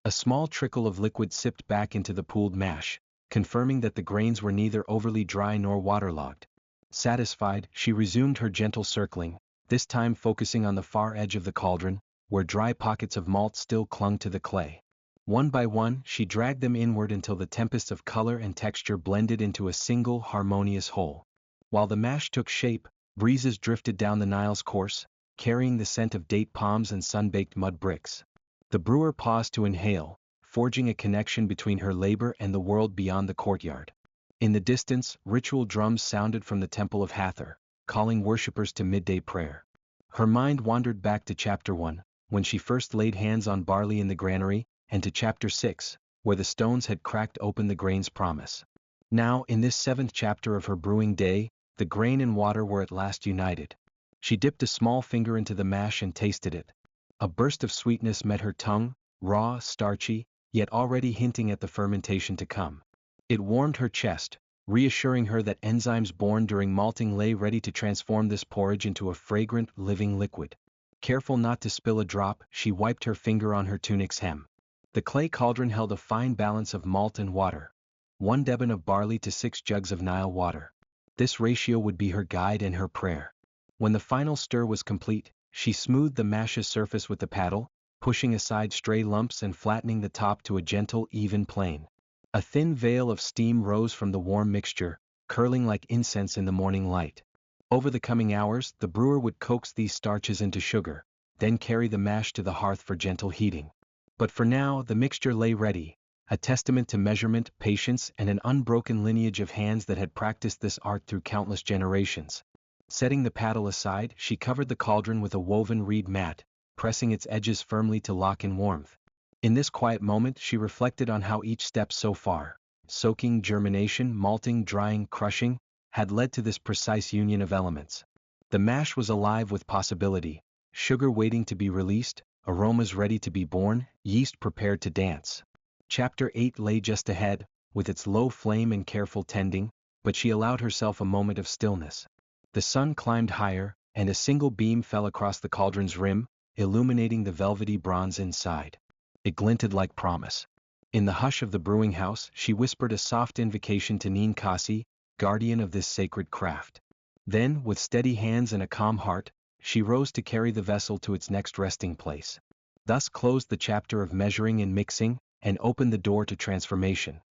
A small trickle of liquid sipped back into the pooled mash, confirming that the grains were neither overly dry nor waterlogged. Satisfied, she resumed her gentle circling, this time focusing on the far edge of the cauldron, where dry pockets of malt still clung to the clay. One by one, she dragged them inward until the tempest of color and texture blended into a single, harmonious whole. While the mash took shape, breezes drifted down the Nile's course, carrying the scent of date palms and sun-baked mud bricks. The brewer paused to inhale, forging a connection between her labor and the world beyond the courtyard. In the distance, ritual drums sounded from the Temple of Hathor, calling worshippers to midday prayer. Her mind wandered back to Chapter 1, when she first laid hands on barley in the granary, and to Chapter 6, where the stones had cracked open the grain's promise. Now, in this 7th chapter of her brewing day, the grain and water were at last united. She dipped a small finger into the mash and tasted it. A burst of sweetness met her tongue, raw, starchy, yet already hinting at the fermentation to come. It warmed her chest, reassuring her that enzymes born during malting lay ready to transform this porridge into a fragrant, living liquid. Careful not to spill a drop, she wiped her finger on her tunic's hem. The clay cauldron held a fine balance of malt and water. 1 debbin of barley to 6 jugs of Nile water. This ratio would be her guide and her prayer. When the final stir was complete, she smoothed the mash's surface with the paddle, pushing aside stray lumps and flattening the top to a gentle, even plane. A thin veil of steam rose from the warm mixture, curling like incense in the morning light. Over the coming hours, the brewer would coax these starches into sugar, then carry the mash to the hearth for gentle heating. But for now, the mixture lay ready, a testament to measurement, patience, and an unbroken lineage of hands that had practiced this art through countless generations. Setting the paddle aside, she covered the cauldron with a woven reed mat, pressing its edges firmly to lock in warmth. In this quiet moment, she reflected on how each step so far, soaking, germination, malting, drying, crushing, had led to this precise union of elements. The mash was alive with possibility, sugar waiting to be released, aromas ready to be born, yeast prepared to dance. Chapter 8 lay just ahead, with its low flame and careful tending, but she allowed herself a moment of stillness. The sun climbed higher, and a single beam fell across the cauldron's rim, illuminating the velvety bronze inside. It glinted like promise. In the hush of the brewing house, she whispered a soft invocation to Ninkasi, guardian of this sacred craft. Then, with steady hands and a calm heart, she rose to carry the vessel to its next resting place. Thus closed the chapter of measuring and mixing, and opened the door to transformation.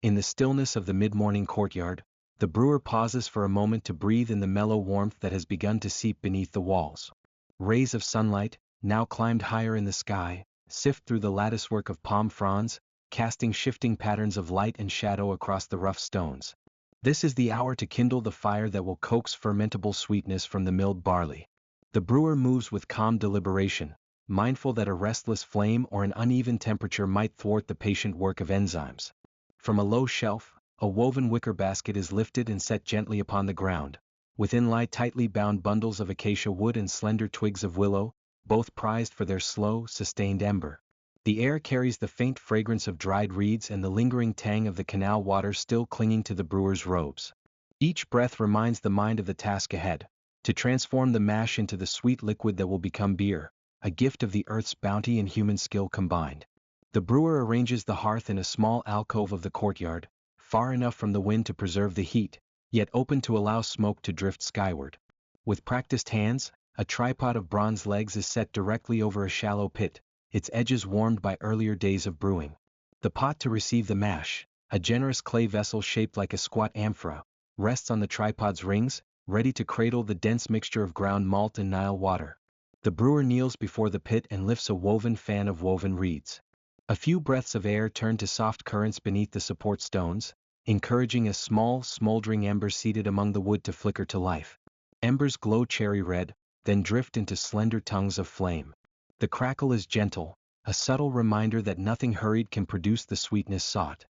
In the stillness of the mid-morning courtyard, the brewer pauses for a moment to breathe in the mellow warmth that has begun to seep beneath the walls. Rays of sunlight, now climbed higher in the sky, sift through the latticework of palm fronds, casting shifting patterns of light and shadow across the rough stones. This is the hour to kindle the fire that will coax fermentable sweetness from the milled barley. The brewer moves with calm deliberation, mindful that a restless flame or an uneven temperature might thwart the patient work of enzymes. From a low shelf, a woven wicker basket is lifted and set gently upon the ground. Within lie tightly bound bundles of acacia wood and slender twigs of willow, both prized for their slow, sustained ember. The air carries the faint fragrance of dried reeds and the lingering tang of the canal water still clinging to the brewer's robes. Each breath reminds the mind of the task ahead, to transform the mash into the sweet liquid that will become beer, a gift of the earth's bounty and human skill combined. The brewer arranges the hearth in a small alcove of the courtyard, far enough from the wind to preserve the heat, yet open to allow smoke to drift skyward. With practiced hands, a tripod of bronze legs is set directly over a shallow pit, its edges warmed by earlier days of brewing. The pot to receive the mash, a generous clay vessel shaped like a squat amphora, rests on the tripod's rings, ready to cradle the dense mixture of ground malt and Nile water. The brewer kneels before the pit and lifts a woven fan of woven reeds. A few breaths of air turn to soft currents beneath the support stones, encouraging a small, smoldering ember seated among the wood to flicker to life. Embers glow cherry red, then drift into slender tongues of flame. The crackle is gentle, a subtle reminder that nothing hurried can produce the sweetness sought.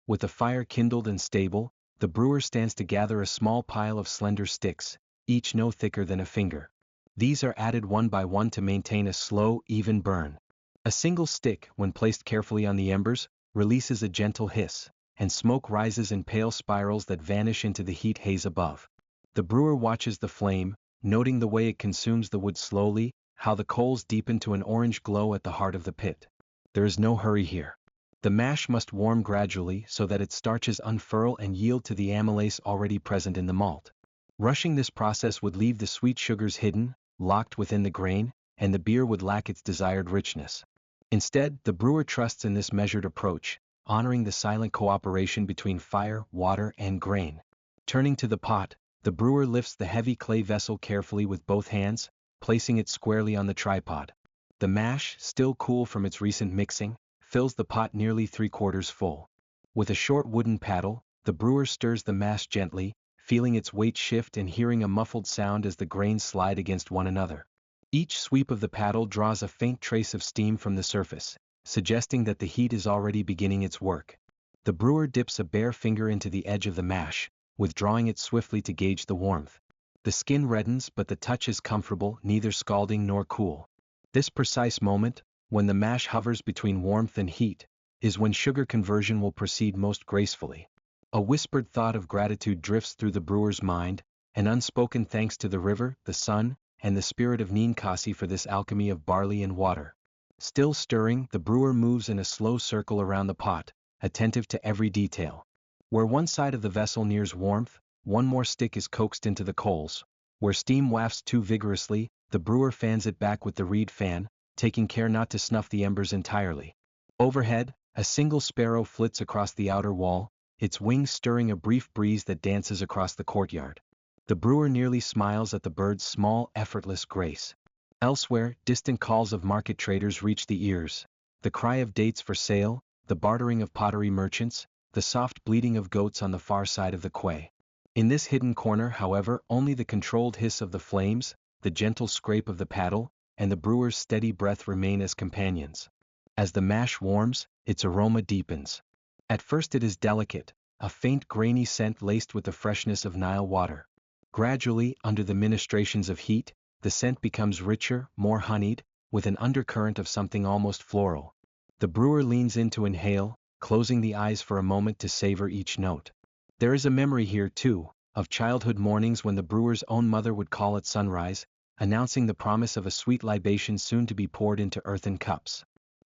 With the fire kindled and stable, the brewer stands to gather a small pile of slender sticks, each no thicker than a finger. These are added one by one to maintain a slow, even burn. A single stick, when placed carefully on the embers, releases a gentle hiss, and smoke rises in pale spirals that vanish into the heat haze above. The brewer watches the flame, noting the way it consumes the wood slowly, how the coals deepen to an orange glow at the heart of the pit. There is no hurry here. The mash must warm gradually so that its starches unfurl and yield to the amylase already present in the malt. Rushing this process would leave the sweet sugars hidden, locked within the grain, and the beer would lack its desired richness. Instead, the brewer trusts in this measured approach, honoring the silent cooperation between fire, water, and grain. Turning to the pot, the brewer lifts the heavy clay vessel carefully with both hands, placing it squarely on the tripod. The mash, still cool from its recent mixing, fills the pot nearly 3/4 full. With a short wooden paddle, the brewer stirs the mass gently, feeling its weight shift and hearing a muffled sound as the grains slide against one another. Each sweep of the paddle draws a faint trace of steam from the surface, suggesting that the heat is already beginning its work. The brewer dips a bare finger into the edge of the mash, withdrawing it swiftly to gauge the warmth. The skin reddens, but the touch is comfortable, neither scalding nor cool. This precise moment, when the mash hovers between warmth and heat, is when sugar conversion will proceed most gracefully. A whispered thought of gratitude drifts through the brewer's mind, an unspoken thanks to the river, the sun, and the spirit of Ninkasi for this alchemy of barley and water. Still stirring, the brewer moves in a slow circle around the pot, attentive to every detail. Where one side of the vessel nears warmth, one more stick is coaxed into the coals. Where steam wafts too vigorously, the brewer fans it back with the reed fan, taking care not to snuff the embers entirely. Overhead, a single sparrow flits across the outer wall, its wings stirring a brief breeze that dances across the courtyard. The brewer nearly smiles at the bird's small, effortless grace. Elsewhere, distant calls of market traders reach the ears. The cry of dates for sale, the bartering of pottery merchants, the soft bleating of goats on the far side of the quay. In this hidden corner, however, only the controlled hiss of the flames, the gentle scrape of the paddle, and the brewer's steady breath remain as companions. As the mash warms, its aroma deepens. At first it is delicate, a faint grainy scent laced with the freshness of Nile water. Gradually, under the ministrations of heat, the scent becomes richer, more honeyed, with an undercurrent of something almost floral. The brewer leans in to inhale, closing the eyes for a moment to savor each note. There is a memory here, too, of childhood mornings when the brewer's own mother would call at sunrise, announcing the promise of a sweet libation soon to be poured into earthen cups.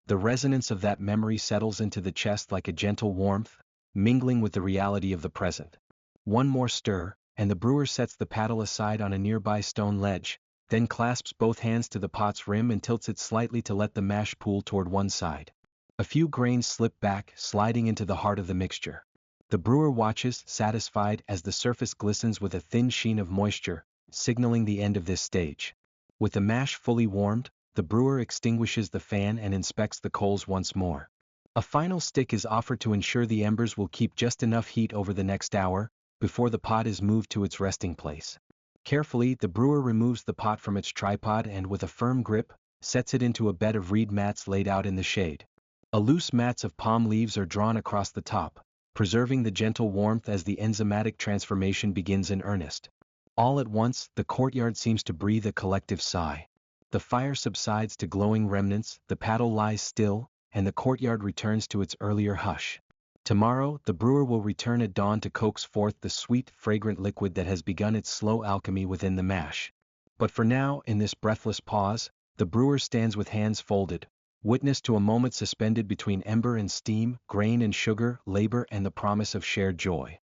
The resonance of that memory settles into the chest like a gentle warmth, mingling with the reality of the present. One more stir, and the brewer sets the paddle aside on a nearby stone ledge, then clasps both hands to the pot's rim and tilts it slightly to let the mash pool toward one side. A few grains slip back, sliding into the heart of the mixture. The brewer watches, satisfied, as the surface glistens with a thin sheen of moisture, signaling the end of this stage. With the mash fully warmed, the brewer extinguishes the fan and inspects the coals once more. A final stick is offered to ensure the embers will keep just enough heat over the next hour, before the pot is moved to its resting place. Carefully, the brewer removes the pot from its tripod and, with a firm grip, sets it into a bed of reed mats laid out in the shade. A loose mats of palm leaves are drawn across the top, preserving the gentle warmth as the enzymatic transformation begins in earnest. All at once, the courtyard seems to breathe a collective sigh. The fire subsides to glowing remnants, the paddle lies still, and the courtyard returns to its earlier hush. Tomorrow, the brewer will return at dawn to coax forth the sweet, fragrant liquid that has begun its slow alchemy within the mash. But for now, in this breathless pause, the brewer stands with hands folded, witness to a moment suspended between ember and steam, grain and sugar, labor and the promise of shared joy.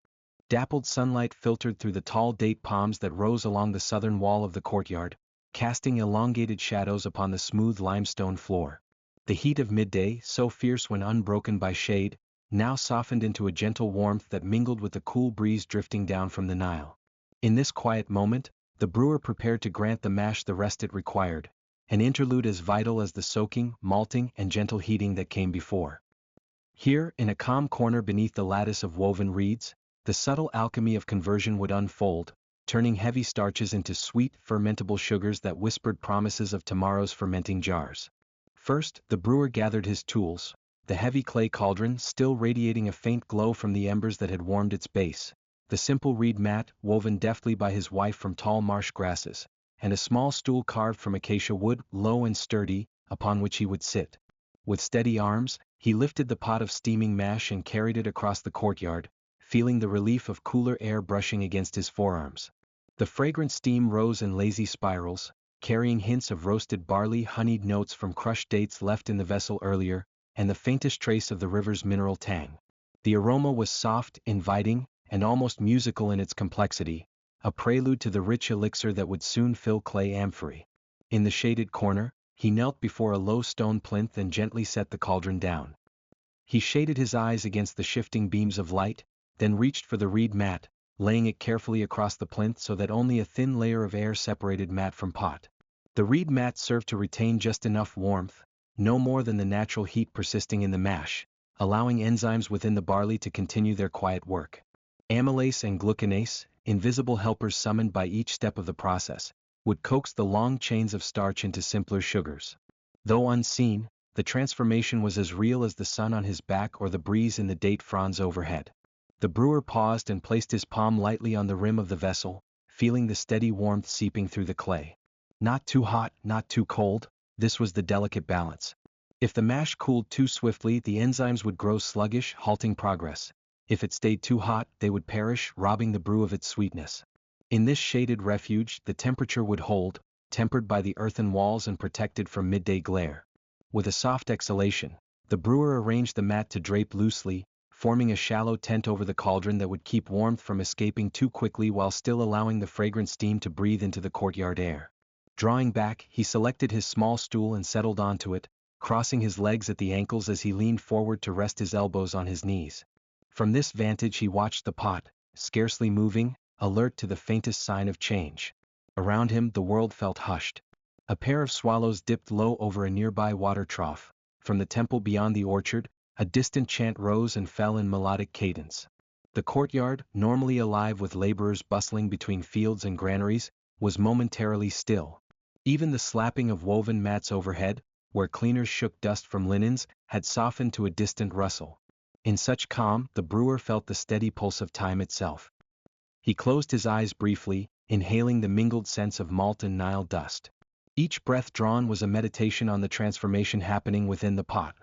Dappled sunlight filtered through the tall date palms that rose along the southern wall of the courtyard, casting elongated shadows upon the smooth limestone floor. The heat of midday, so fierce when unbroken by shade, now softened into a gentle warmth that mingled with the cool breeze drifting down from the Nile. In this quiet moment, the brewer prepared to grant the mash the rest it required, an interlude as vital as the soaking, malting, and gentle heating that came before. Here, in a calm corner beneath the lattice of woven reeds, the subtle alchemy of conversion would unfold, turning heavy starches into sweet, fermentable sugars that whispered promises of tomorrow's fermenting jars. First, the brewer gathered his tools, the heavy clay cauldron still radiating a faint glow from the embers that had warmed its base, the simple reed mat woven deftly by his wife from tall marsh grasses, and a small stool carved from acacia wood, low and sturdy, upon which he would sit. With steady arms, he lifted the pot of steaming mash and carried it across the courtyard, feeling the relief of cooler air brushing against his forearms. The fragrant steam rose in lazy spirals, carrying hints of roasted barley, honeyed notes from crushed dates left in the vessel earlier, and the faintest trace of the river's mineral tang. The aroma was soft, inviting, and almost musical in its complexity, a prelude to the rich elixir that would soon fill clay amphorae. In the shaded corner, he knelt before a low stone plinth and gently set the cauldron down. He shaded his eyes against the shifting beams of light, then reached for the reed mat, laying it carefully across the plinth so that only a thin layer of air separated mat from pot. The reed mat served to retain just enough warmth, no more than the natural heat persisting in the mash, allowing enzymes within the barley to continue their quiet work. Amylase and glucanase, invisible helpers summoned by each step of the process, would coax the long chains of starch into simpler sugars. Though unseen, the transformation was as real as the sun on his back or the breeze in the date fronds overhead. The brewer paused and placed his palm lightly on the rim of the vessel, feeling the steady warmth seeping through the clay. Not too hot, not too cold, this was the delicate balance. If the mash cooled too swiftly, the enzymes would grow sluggish, halting progress. If it stayed too hot, they would perish, robbing the brew of its sweetness. In this shaded refuge, the temperature would hold, tempered by the earthen walls and protected from midday glare. With a soft exhalation, the brewer arranged the mat to drape loosely, forming a shallow tent over the cauldron that would keep warmth from escaping too quickly while still allowing the fragrant steam to breathe into the courtyard air. Drawing back, he selected his small stool and settled onto it, crossing his legs at the ankles as he leaned forward to rest his elbows on his knees. From this vantage he watched the pot, scarcely moving, alert to the faintest sign of change. Around him the world felt hushed. A pair of swallows dipped low over a nearby water trough. From the temple beyond the orchard, a distant chant rose and fell in melodic cadence. The courtyard, normally alive with laborers bustling between fields and granaries, was momentarily still. Even the slapping of woven mats overhead, where cleaners shook dust from linens, had softened to a distant rustle. In such calm, the brewer felt the steady pulse of time itself. He closed his eyes briefly, inhaling the mingled scents of malt and Nile dust. Each breath drawn was a meditation on the transformation happening within the pot.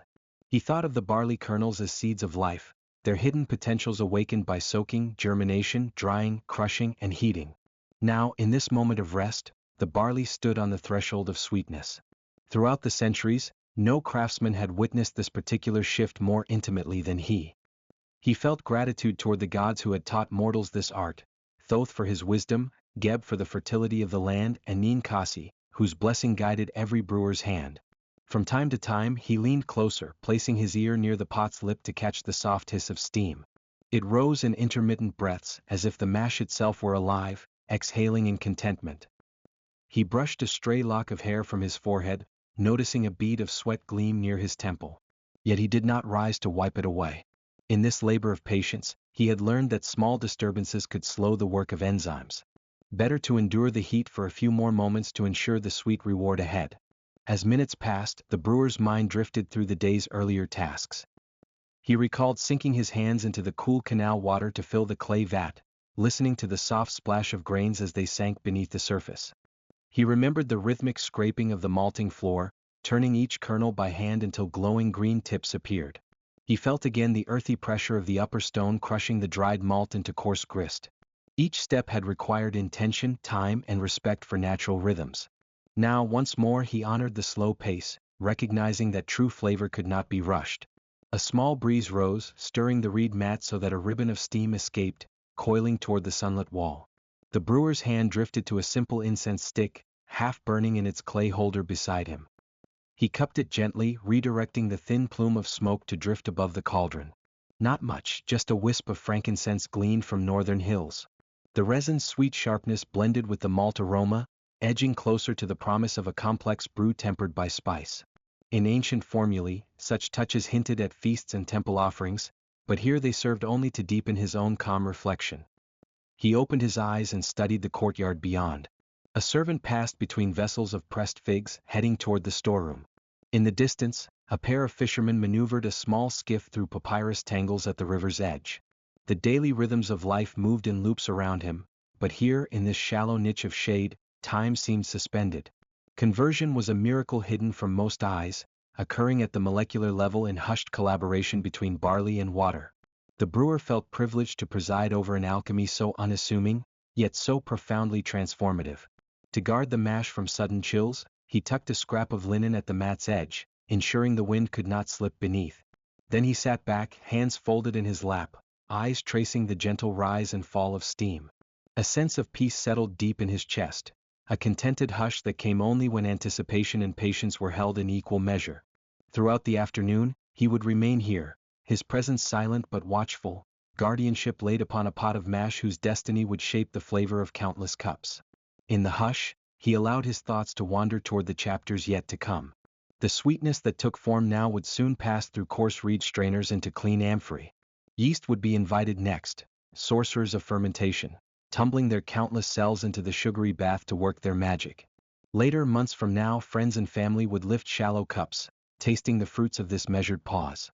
He thought of the barley kernels as seeds of life, their hidden potentials awakened by soaking, germination, drying, crushing, and heating. Now, in this moment of rest, the barley stood on the threshold of sweetness. Throughout the centuries, no craftsman had witnessed this particular shift more intimately than he. He felt gratitude toward the gods who had taught mortals this art, Thoth for his wisdom, Geb for the fertility of the land, and Ninkasi, whose blessing guided every brewer's hand. From time to time he leaned closer, placing his ear near the pot's lip to catch the soft hiss of steam. It rose in intermittent breaths, as if the mash itself were alive, exhaling in contentment. He brushed a stray lock of hair from his forehead, noticing a bead of sweat gleam near his temple. Yet he did not rise to wipe it away. In this labor of patience, he had learned that small disturbances could slow the work of enzymes. Better to endure the heat for a few more moments to ensure the sweet reward ahead. As minutes passed, the brewer's mind drifted through the day's earlier tasks. He recalled sinking his hands into the cool canal water to fill the clay vat, listening to the soft splash of grains as they sank beneath the surface. He remembered the rhythmic scraping of the malting floor, turning each kernel by hand until glowing green tips appeared. He felt again the earthy pressure of the upper stone crushing the dried malt into coarse grist. Each step had required intention, time, and respect for natural rhythms. Now, once more, he honored the slow pace, recognizing that true flavor could not be rushed. A small breeze rose, stirring the reed mat so that a ribbon of steam escaped, coiling toward the sunlit wall. The brewer's hand drifted to a simple incense stick, half burning in its clay holder beside him. He cupped it gently, redirecting the thin plume of smoke to drift above the cauldron. Not much, just a wisp of frankincense gleaned from northern hills. The resin's sweet sharpness blended with the malt aroma, edging closer to the promise of a complex brew tempered by spice. In ancient formulae, such touches hinted at feasts and temple offerings, but here they served only to deepen his own calm reflection. He opened his eyes and studied the courtyard beyond. A servant passed between vessels of pressed figs, heading toward the storeroom. In the distance, a pair of fishermen maneuvered a small skiff through papyrus tangles at the river's edge. The daily rhythms of life moved in loops around him, but here, in this shallow niche of shade, time seemed suspended. Conversion was a miracle hidden from most eyes, occurring at the molecular level in hushed collaboration between barley and water. The brewer felt privileged to preside over an alchemy so unassuming, yet so profoundly transformative. To guard the mash from sudden chills, he tucked a scrap of linen at the mat's edge, ensuring the wind could not slip beneath. Then he sat back, hands folded in his lap, eyes tracing the gentle rise and fall of steam. A sense of peace settled deep in his chest, a contented hush that came only when anticipation and patience were held in equal measure. Throughout the afternoon, he would remain here, his presence silent but watchful, guardianship laid upon a pot of mash whose destiny would shape the flavor of countless cups. In the hush, he allowed his thoughts to wander toward the chapters yet to come. The sweetness that took form now would soon pass through coarse reed strainers into clean amphorae. Yeast would be invited next, sorcerers of fermentation, tumbling their countless cells into the sugary bath to work their magic. Later, months from now, friends and family would lift shallow cups, tasting the fruits of this measured pause.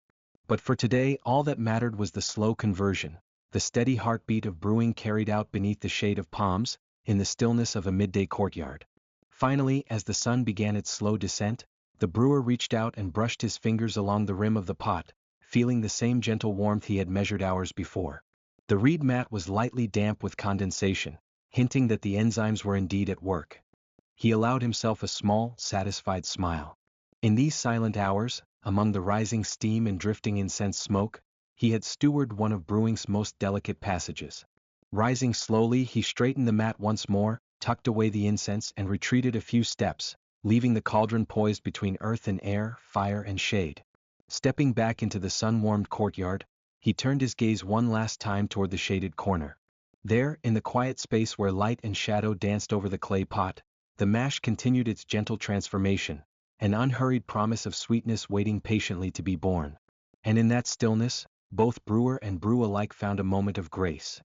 But for today, all that mattered was the slow conversion, the steady heartbeat of brewing carried out beneath the shade of palms, in the stillness of a midday courtyard. Finally, as the sun began its slow descent, The brewer reached out and brushed his fingers along the rim of the pot, feeling the same gentle warmth he had measured hours before. The reed mat was lightly damp with condensation, hinting that the enzymes were indeed at work. He allowed himself a small, satisfied smile. In these silent hours, among the rising steam and drifting incense smoke, he had stewarded one of brewing's most delicate passages. Rising slowly, he straightened the mat once more, tucked away the incense and retreated a few steps, leaving the cauldron poised between earth and air, fire and shade. Stepping back into the sun-warmed courtyard, he turned his gaze one last time toward the shaded corner. There, in the quiet space where light and shadow danced over the clay pot, the mash continued its gentle transformation, an unhurried promise of sweetness waiting patiently to be born. And in that stillness, both brewer and brew alike found a moment of grace.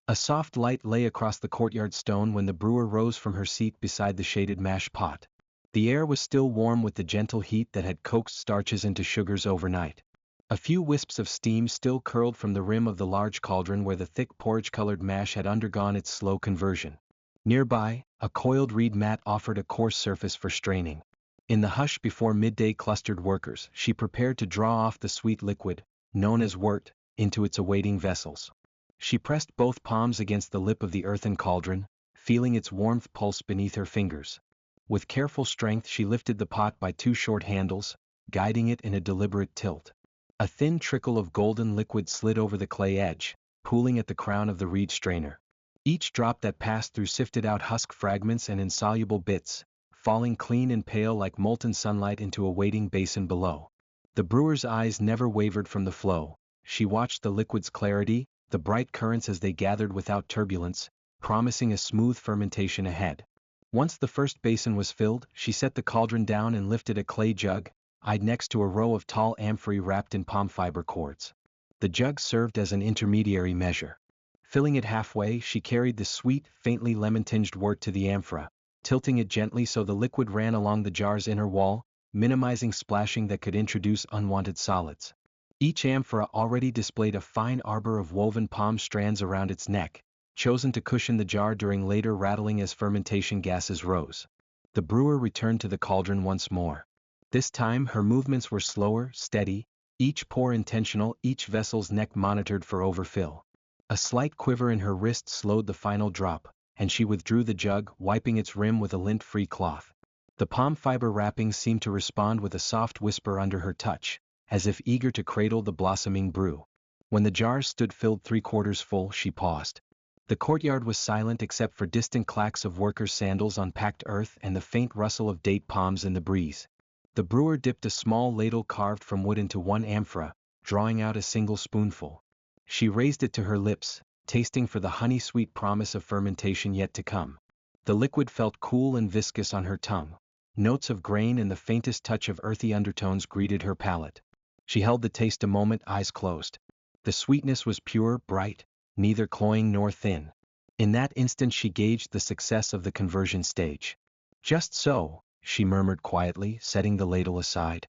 A soft light lay across the courtyard stone when the brewer rose from her seat beside the shaded mash pot. The air was still warm with the gentle heat that had coaxed starches into sugars overnight. A few wisps of steam still curled from the rim of the large cauldron where the thick porridge-colored mash had undergone its slow conversion. Nearby, a coiled reed mat offered a coarse surface for straining. In the hush before midday clustered workers, she prepared to draw off the sweet liquid, known as wort, into its awaiting vessels. She pressed both palms against the lip of the earthen cauldron, feeling its warmth pulse beneath her fingers. With careful strength she lifted the pot by two short handles, guiding it in a deliberate tilt. A thin trickle of golden liquid slid over the clay edge, pooling at the crown of the reed strainer. Each drop that passed through sifted out husk fragments and insoluble bits, falling clean and pale like molten sunlight into a waiting basin below. The brewer's eyes never wavered from the flow. She watched the liquid's clarity, the bright currents as they gathered without turbulence, promising a smooth fermentation ahead. Once the first basin was filled, she set the cauldron down and lifted a clay jug, eyed next to a row of tall amphorae wrapped in palm fiber cords. The jug served as an intermediary measure. Filling it halfway, she carried the sweet, faintly lemon-tinged wort to the amphora, tilting it gently so the liquid ran along the jar's inner wall, minimizing splashing that could introduce unwanted solids. Each amphora already displayed a fine arbor of woven palm strands around its neck, chosen to cushion the jar during later rattling as fermentation gases rose. The brewer returned to the cauldron once more. This time her movements were slower, steady, each pour intentional, each vessel's neck monitored for overfill. A slight quiver in her wrist slowed the final drop, and she withdrew the jug, wiping its rim with a lint-free cloth. The palm fiber wrapping seemed to respond with a soft whisper under her touch, as if eager to cradle the blossoming brew. When the jars stood filled 3/4 full, she paused. The courtyard was silent except for distant clacks of workers' sandals on packed earth and the faint rustle of date palms in the breeze. The brewer dipped a small ladle carved from wood into one amphora, drawing out a single spoonful. She raised it to her lips, tasting for the honey-sweet promise of fermentation yet to come. The liquid felt cool and viscous on her tongue. Notes of grain and the faintest touch of earthy undertones greeted her palate. She held the taste a moment, eyes closed. The sweetness was pure, bright, neither cloying nor thin. In that instant she gauged the success of the conversion stage. "Just so," she murmured quietly, setting the ladle aside.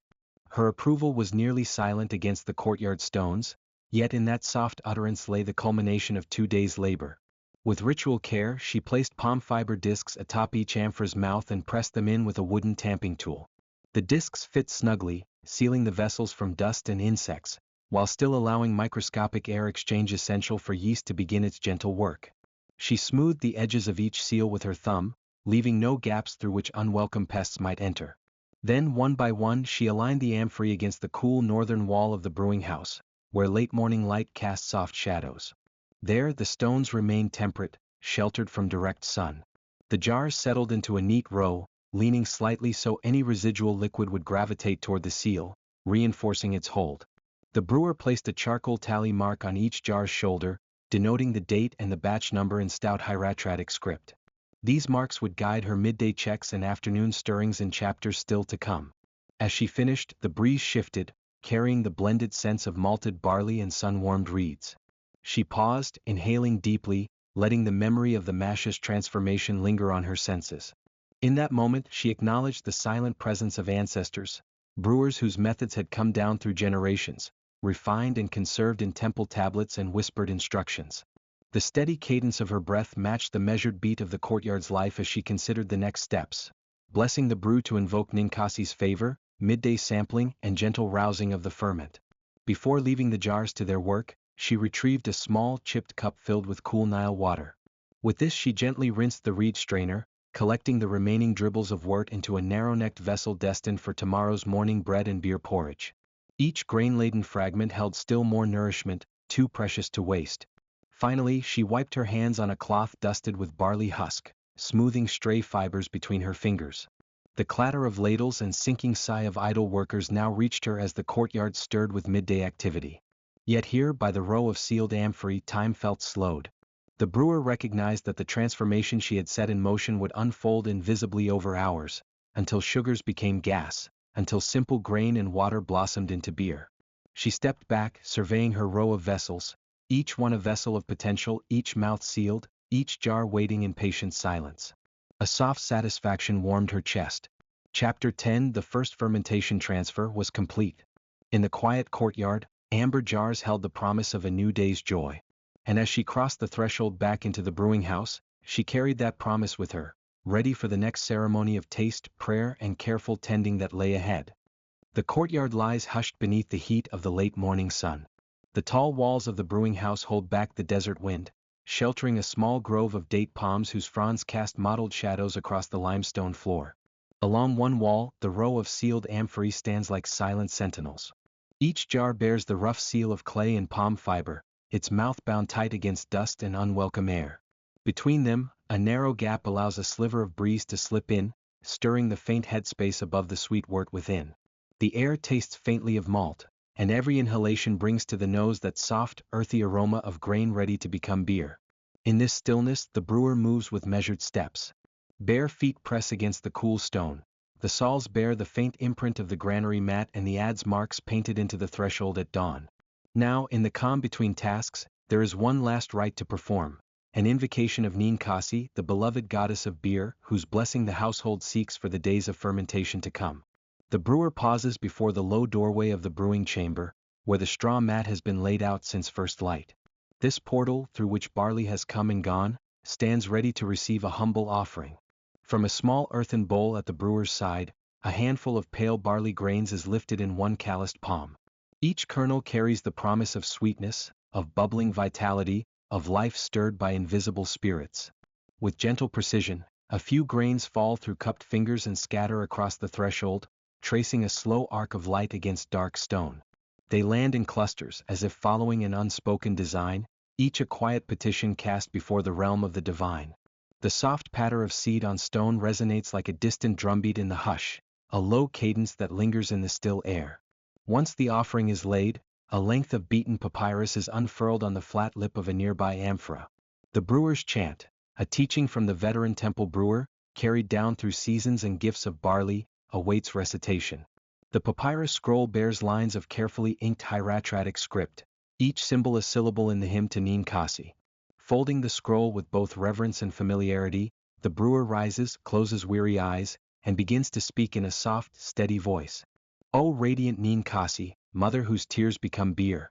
Her approval was nearly silent against the courtyard stones, yet in that soft utterance lay the culmination of 2 days' labor. With ritual care, she placed palm fiber discs atop each amphora's mouth and pressed them in with a wooden tamping tool. The discs fit snugly, sealing the vessels from dust and insects, while still allowing microscopic air exchange essential for yeast to begin its gentle work. She smoothed the edges of each seal with her thumb, leaving no gaps through which unwelcome pests might enter. Then, one by one, she aligned the amphorae against the cool northern wall of the brewing house, where late morning light cast soft shadows. There, the stones remained temperate, sheltered from direct sun. The jars settled into a neat row, leaning slightly so any residual liquid would gravitate toward the seal, reinforcing its hold. The brewer placed a charcoal tally mark on each jar's shoulder, denoting the date and the batch number in stout hieratic script. These marks would guide her midday checks and afternoon stirrings in chapters still to come. As she finished, the breeze shifted, carrying the blended scents of malted barley and sun-warmed reeds. She paused, inhaling deeply, letting the memory of the mash's transformation linger on her senses. In that moment, she acknowledged the silent presence of ancestors, brewers whose methods had come down through generations, refined and conserved in temple tablets and whispered instructions. The steady cadence of her breath matched the measured beat of the courtyard's life as she considered the next steps. Blessing the brew to invoke Ninkasi's favor, midday sampling, and gentle rousing of the ferment. Before leaving the jars to their work, she retrieved a small chipped cup filled with cool Nile water. With this she gently rinsed the reed strainer, collecting the remaining dribbles of wort into a narrow-necked vessel destined for tomorrow's morning bread and beer porridge. Each grain-laden fragment held still more nourishment, too precious to waste. Finally, she wiped her hands on a cloth dusted with barley husk, smoothing stray fibers between her fingers. The clatter of ladles and sinking sigh of idle workers now reached her as the courtyard stirred with midday activity. Yet here, by the row of sealed amphorae, time felt slowed. The brewer recognized that the transformation she had set in motion would unfold invisibly over hours, until sugars became gas, until simple grain and water blossomed into beer. She stepped back, surveying her row of vessels, each one a vessel of potential, each mouth sealed, each jar waiting in patient silence. A soft satisfaction warmed her chest. Chapter 10 The first fermentation transfer was complete. In the quiet courtyard, amber jars held the promise of a new day's joy. And as she crossed the threshold back into the brewing house, she carried that promise with her, ready for the next ceremony of taste, prayer, and careful tending that lay ahead. The courtyard lies hushed beneath the heat of the late morning sun. The tall walls of the brewing house hold back the desert wind, sheltering a small grove of date palms whose fronds cast mottled shadows across the limestone floor. Along one wall, the row of sealed amphorae stands like silent sentinels. Each jar bears the rough seal of clay and palm fiber, its mouth bound tight against dust and unwelcome air. Between them, a narrow gap allows a sliver of breeze to slip in, stirring the faint headspace above the sweet wort within. The air tastes faintly of malt, and every inhalation brings to the nose that soft, earthy aroma of grain ready to become beer. In this stillness, the brewer moves with measured steps. Bare feet press against the cool stone. The soles bear the faint imprint of the granary mat and the adze marks painted into the threshold at dawn. Now, in the calm between tasks, there is one last rite to perform, an invocation of Ninkasi, the beloved goddess of beer, whose blessing the household seeks for the days of fermentation to come. The brewer pauses before the low doorway of the brewing chamber, where the straw mat has been laid out since first light. This portal, through which barley has come and gone, stands ready to receive a humble offering. From a small earthen bowl at the brewer's side, a handful of pale barley grains is lifted in one calloused palm. Each kernel carries the promise of sweetness, of bubbling vitality, of life stirred by invisible spirits. With gentle precision, a few grains fall through cupped fingers and scatter across the threshold, tracing a slow arc of light against dark stone. They land in clusters as if following an unspoken design, each a quiet petition cast before the realm of the divine. The soft patter of seed on stone resonates like a distant drumbeat in the hush, a low cadence that lingers in the still air. Once the offering is laid, a length of beaten papyrus is unfurled on the flat lip of a nearby amphora. The brewer's chant, a teaching from the veteran temple brewer, carried down through seasons and gifts of barley, awaits recitation. The papyrus scroll bears lines of carefully inked hieratic script, each symbol a syllable in the hymn to Ninkasi. Folding the scroll with both reverence and familiarity, the brewer rises, closes weary eyes, and begins to speak in a soft, steady voice. O radiant Ninkasi, mother whose tears become beer.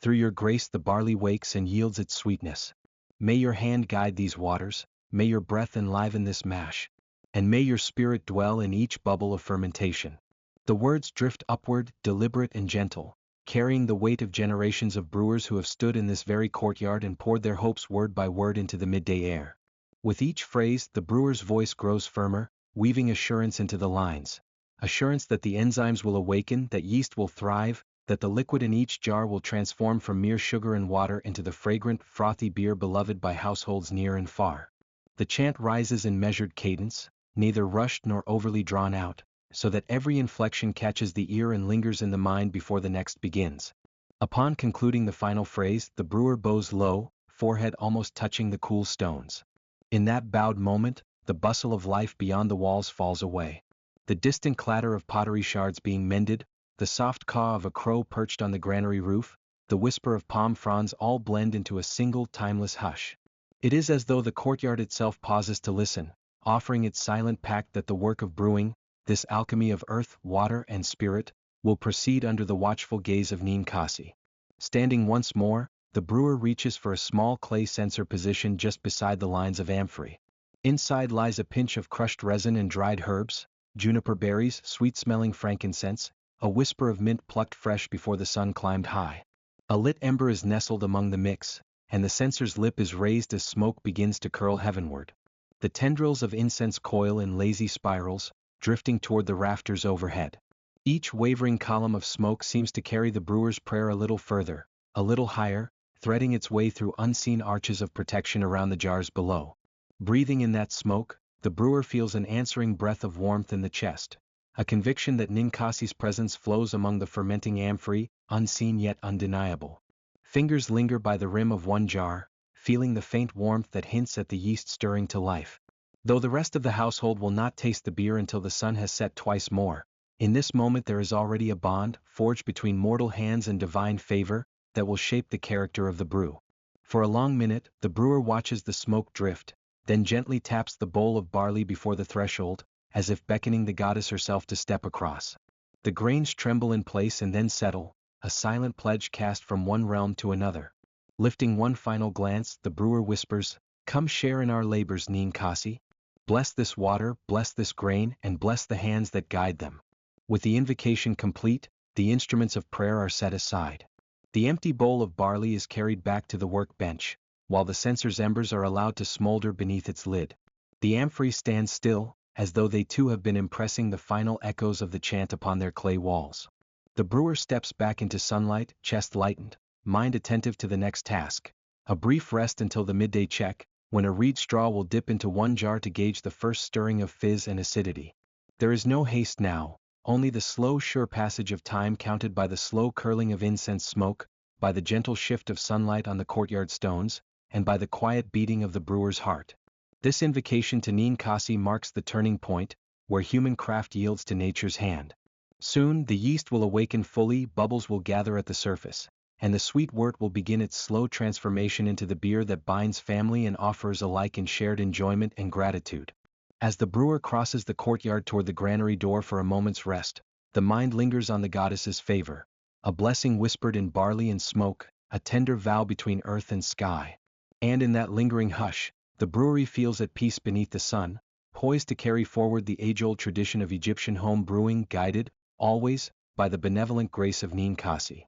Through your grace the barley wakes and yields its sweetness. May your hand guide these waters, may your breath enliven this mash, and may your spirit dwell in each bubble of fermentation. The words drift upward, deliberate and gentle, carrying the weight of generations of brewers who have stood in this very courtyard and poured their hopes word by word into the midday air. With each phrase, the brewer's voice grows firmer, weaving assurance into the lines. Assurance that the enzymes will awaken, that yeast will thrive, that the liquid in each jar will transform from mere sugar and water into the fragrant, frothy beer beloved by households near and far. The chant rises in measured cadence, neither rushed nor overly drawn out, so that every inflection catches the ear and lingers in the mind before the next begins. Upon concluding the final phrase, the brewer bows low, forehead almost touching the cool stones. In that bowed moment, the bustle of life beyond the walls falls away. The distant clatter of pottery shards being mended, the soft caw of a crow perched on the granary roof, the whisper of palm fronds all blend into a single timeless hush. It is as though the courtyard itself pauses to listen, offering its silent pact that the work of brewing, this alchemy of earth, water, and spirit, will proceed under the watchful gaze of Ninkasi. Standing once more, the brewer reaches for a small clay censer positioned just beside the lines of amphorae. Inside lies a pinch of crushed resin and dried herbs, juniper berries, sweet-smelling frankincense, a whisper of mint plucked fresh before the sun climbed high. A lit ember is nestled among the mix, and the censer's lip is raised as smoke begins to curl heavenward. The tendrils of incense coil in lazy spirals, drifting toward the rafters overhead. Each wavering column of smoke seems to carry the brewer's prayer a little further, a little higher, threading its way through unseen arches of protection around the jars below. Breathing in that smoke, the brewer feels an answering breath of warmth in the chest, a conviction that Ninkasi's presence flows among the fermenting amphorae, unseen yet undeniable. Fingers linger by the rim of one jar, feeling the faint warmth that hints at the yeast stirring to life. Though the rest of the household will not taste the beer until the sun has set twice more, in this moment there is already a bond, forged between mortal hands and divine favor, that will shape the character of the brew. For a long minute, the brewer watches the smoke drift, then gently taps the bowl of barley before the threshold, as if beckoning the goddess herself to step across. The grains tremble in place and then settle, a silent pledge cast from one realm to another. Lifting one final glance, the brewer whispers, "Come share in our labors, Ninkasi. Bless this water, bless this grain, and bless the hands that guide them." With the invocation complete, the instruments of prayer are set aside. The empty bowl of barley is carried back to the workbench, while the censer's embers are allowed to smolder beneath its lid. The amphorae stand still, as though they too have been impressing the final echoes of the chant upon their clay walls. The brewer steps back into sunlight, chest lightened, mind attentive to the next task. A brief rest until the midday check, when a reed straw will dip into one jar to gauge the first stirring of fizz and acidity. There is no haste now, only the slow sure passage of time counted by the slow curling of incense smoke, by the gentle shift of sunlight on the courtyard stones, and by the quiet beating of the brewer's heart. This invocation to Ninkasi marks the turning point, where human craft yields to nature's hand. Soon the yeast will awaken fully, bubbles will gather at the surface, and the sweet wort will begin its slow transformation into the beer that binds family and offers alike in shared enjoyment and gratitude. As the brewer crosses the courtyard toward the granary door for a moment's rest, the mind lingers on the goddess's favor, a blessing whispered in barley and smoke, a tender vow between earth and sky. And in that lingering hush, the brewery feels at peace beneath the sun, poised to carry forward the age-old tradition of Egyptian home brewing, guided, always, by the benevolent grace of Ninkasi.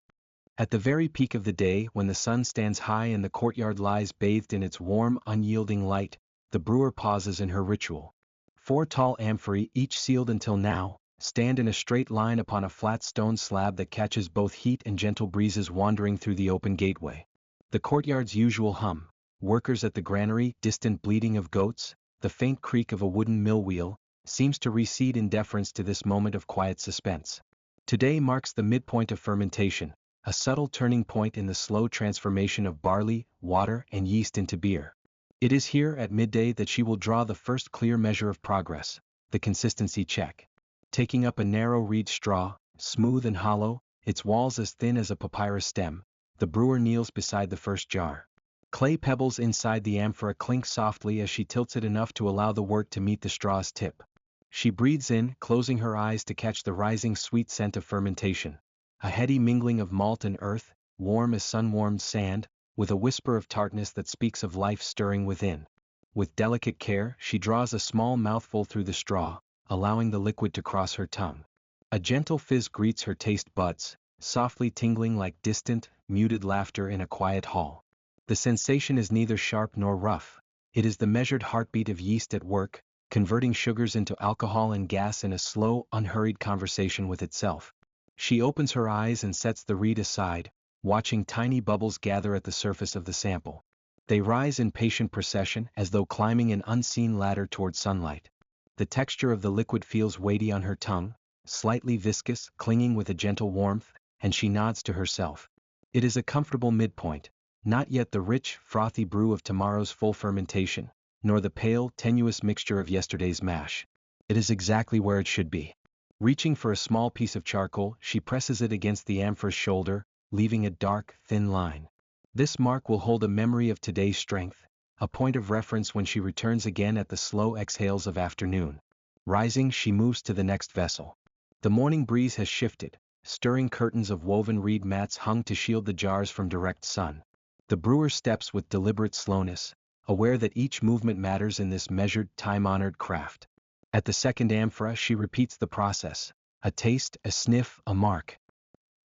At the very peak of the day, when the sun stands high and the courtyard lies bathed in its warm, unyielding light, the brewer pauses in her ritual. 4 tall amphorae, each sealed until now, stand in a straight line upon a flat stone slab that catches both heat and gentle breezes wandering through the open gateway. The courtyard's usual hum, workers at the granary, distant bleating of goats, the faint creak of a wooden mill wheel, seems to recede in deference to this moment of quiet suspense. Today marks the midpoint of fermentation, a subtle turning point in the slow transformation of barley, water, and yeast into beer. It is here at midday that she will draw the first clear measure of progress, the consistency check. Taking up a narrow reed straw, smooth and hollow, its walls as thin as a papyrus stem, the brewer kneels beside the first jar. Clay pebbles inside the amphora clink softly as she tilts it enough to allow the wort to meet the straw's tip. She breathes in, closing her eyes to catch the rising sweet scent of fermentation. A heady mingling of malt and earth, warm as sun-warmed sand, with a whisper of tartness that speaks of life stirring within. With delicate care, she draws a small mouthful through the straw, allowing the liquid to cross her tongue. A gentle fizz greets her taste buds, softly tingling like distant, muted laughter in a quiet hall. The sensation is neither sharp nor rough. It is the measured heartbeat of yeast at work, converting sugars into alcohol and gas in a slow, unhurried conversation with itself. She opens her eyes and sets the reed aside, watching tiny bubbles gather at the surface of the sample. They rise in patient procession as though climbing an unseen ladder toward sunlight. The texture of the liquid feels weighty on her tongue, slightly viscous, clinging with a gentle warmth, and she nods to herself. It is a comfortable midpoint, not yet the rich, frothy brew of tomorrow's full fermentation, nor the pale, tenuous mixture of yesterday's mash. It is exactly where it should be. Reaching for a small piece of charcoal, she presses it against the amphora's shoulder, leaving a dark, thin line. This mark will hold a memory of today's strength, a point of reference when she returns again at the slow exhales of afternoon. Rising, she moves to the next vessel. The morning breeze has shifted, stirring curtains of woven reed mats hung to shield the jars from direct sun. The brewer steps with deliberate slowness, aware that each movement matters in this measured, time-honored craft. At the second amphora she repeats the process, a taste, a sniff, a mark.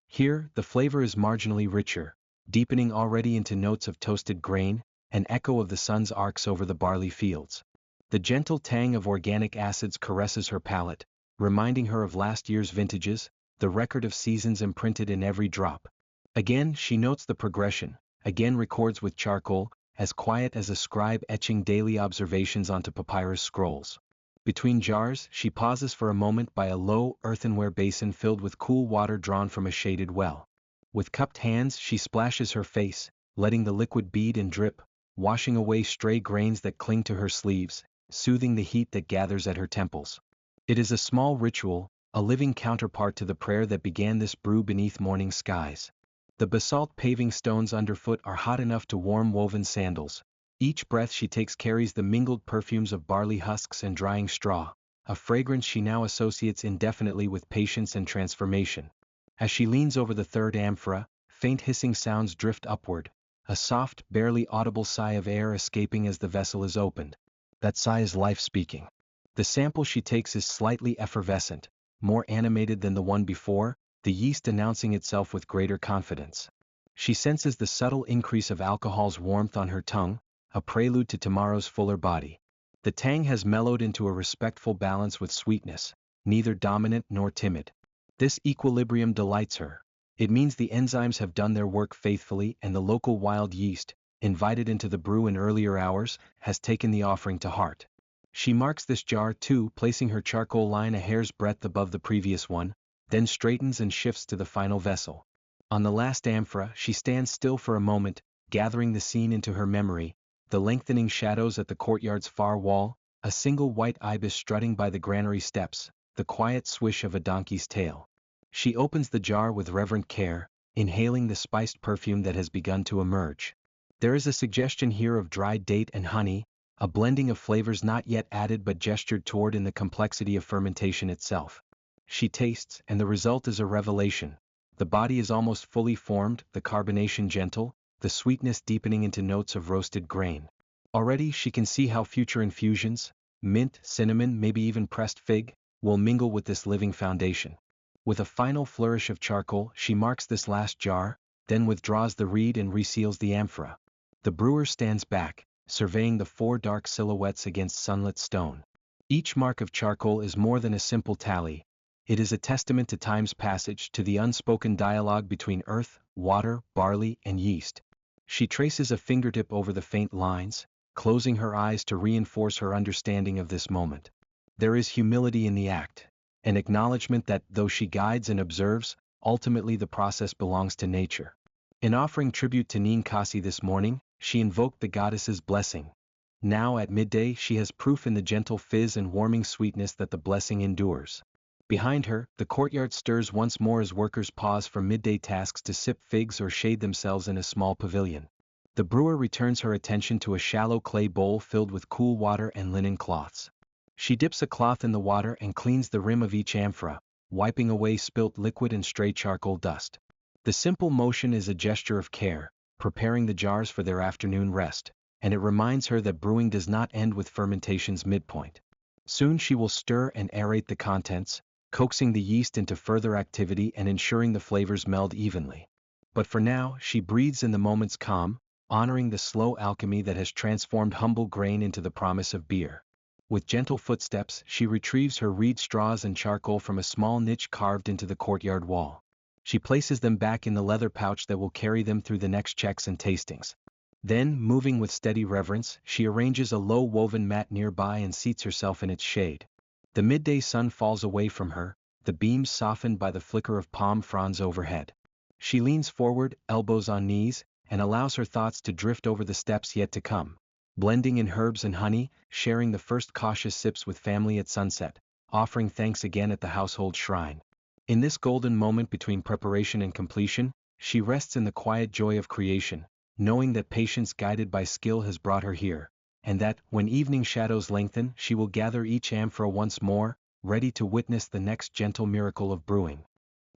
Here, the flavor is marginally richer, deepening already into notes of toasted grain, an echo of the sun's arcs over the barley fields. The gentle tang of organic acids caresses her palate, reminding her of last year's vintages, the record of seasons imprinted in every drop. Again she notes the progression, again records with charcoal, as quiet as a scribe etching daily observations onto papyrus scrolls. Between jars, she pauses for a moment by a low, earthenware basin filled with cool water drawn from a shaded well. With cupped hands she splashes her face, letting the liquid bead and drip, washing away stray grains that cling to her sleeves, soothing the heat that gathers at her temples. It is a small ritual, a living counterpart to the prayer that began this brew beneath morning skies. The basalt paving stones underfoot are hot enough to warm woven sandals. Each breath she takes carries the mingled perfumes of barley husks and drying straw, a fragrance she now associates indefinitely with patience and transformation. As she leans over the third amphora, faint hissing sounds drift upward, a soft, barely audible sigh of air escaping as the vessel is opened. That sigh is life speaking. The sample she takes is slightly effervescent, more animated than the one before, the yeast announcing itself with greater confidence. She senses the subtle increase of alcohol's warmth on her tongue, a prelude to tomorrow's fuller body. The tang has mellowed into a respectful balance with sweetness, neither dominant nor timid. This equilibrium delights her. It means the enzymes have done their work faithfully and the local wild yeast, invited into the brew in earlier hours, has taken the offering to heart. She marks this jar too, placing her charcoal line a hair's breadth above the previous one, then straightens and shifts to the final vessel. On the last amphora she stands still for a moment, gathering the scene into her memory, the lengthening shadows at the courtyard's far wall, a single white ibis strutting by the granary steps, the quiet swish of a donkey's tail. She opens the jar with reverent care, inhaling the spiced perfume that has begun to emerge. There is a suggestion here of dried date and honey, a blending of flavors not yet added but gestured toward in the complexity of fermentation itself. She tastes, and the result is a revelation. The body is almost fully formed, the carbonation gentle, the sweetness deepening into notes of roasted grain. Already she can see how future infusions, mint, cinnamon, maybe even pressed fig, will mingle with this living foundation. With a final flourish of charcoal she marks this last jar, then withdraws the reed and reseals the amphora. The brewer stands back, surveying the four dark silhouettes against sunlit stone. Each mark of charcoal is more than a simple tally. It is a testament to time's passage, to the unspoken dialogue between earth, water, barley, and yeast. She traces a fingertip over the faint lines, closing her eyes to reinforce her understanding of this moment. There is humility in the act, an acknowledgement that, though she guides and observes, ultimately the process belongs to nature. In offering tribute to Ninkasi this morning, she invoked the goddess's blessing. Now at midday she has proof in the gentle fizz and warming sweetness that the blessing endures. Behind her, the courtyard stirs once more as workers pause from midday tasks to sip figs or shade themselves in a small pavilion. The brewer returns her attention to a shallow clay bowl filled with cool water and linen cloths. She dips a cloth in the water and cleans the rim of each amphora, wiping away spilt liquid and stray charcoal dust. The simple motion is a gesture of care, preparing the jars for their afternoon rest, and it reminds her that brewing does not end with fermentation's midpoint. Soon she will stir and aerate the contents, coaxing the yeast into further activity and ensuring the flavors meld evenly. But for now, she breathes in the moment's calm, honoring the slow alchemy that has transformed humble grain into the promise of beer. With gentle footsteps, she retrieves her reed straws and charcoal from a small niche carved into the courtyard wall. She places them back in the leather pouch that will carry them through the next checks and tastings. Then, moving with steady reverence, she arranges a low woven mat nearby and seats herself in its shade. The midday sun falls away from her, the beams softened by the flicker of palm fronds overhead. She leans forward, elbows on knees, and allows her thoughts to drift over the steps yet to come, blending in herbs and honey, sharing the first cautious sips with family at sunset, offering thanks again at the household shrine. In this golden moment between preparation and completion, she rests in the quiet joy of creation, knowing that patience guided by skill has brought her here, and that, when evening shadows lengthen, she will gather each amphora once more, ready to witness the next gentle miracle of brewing.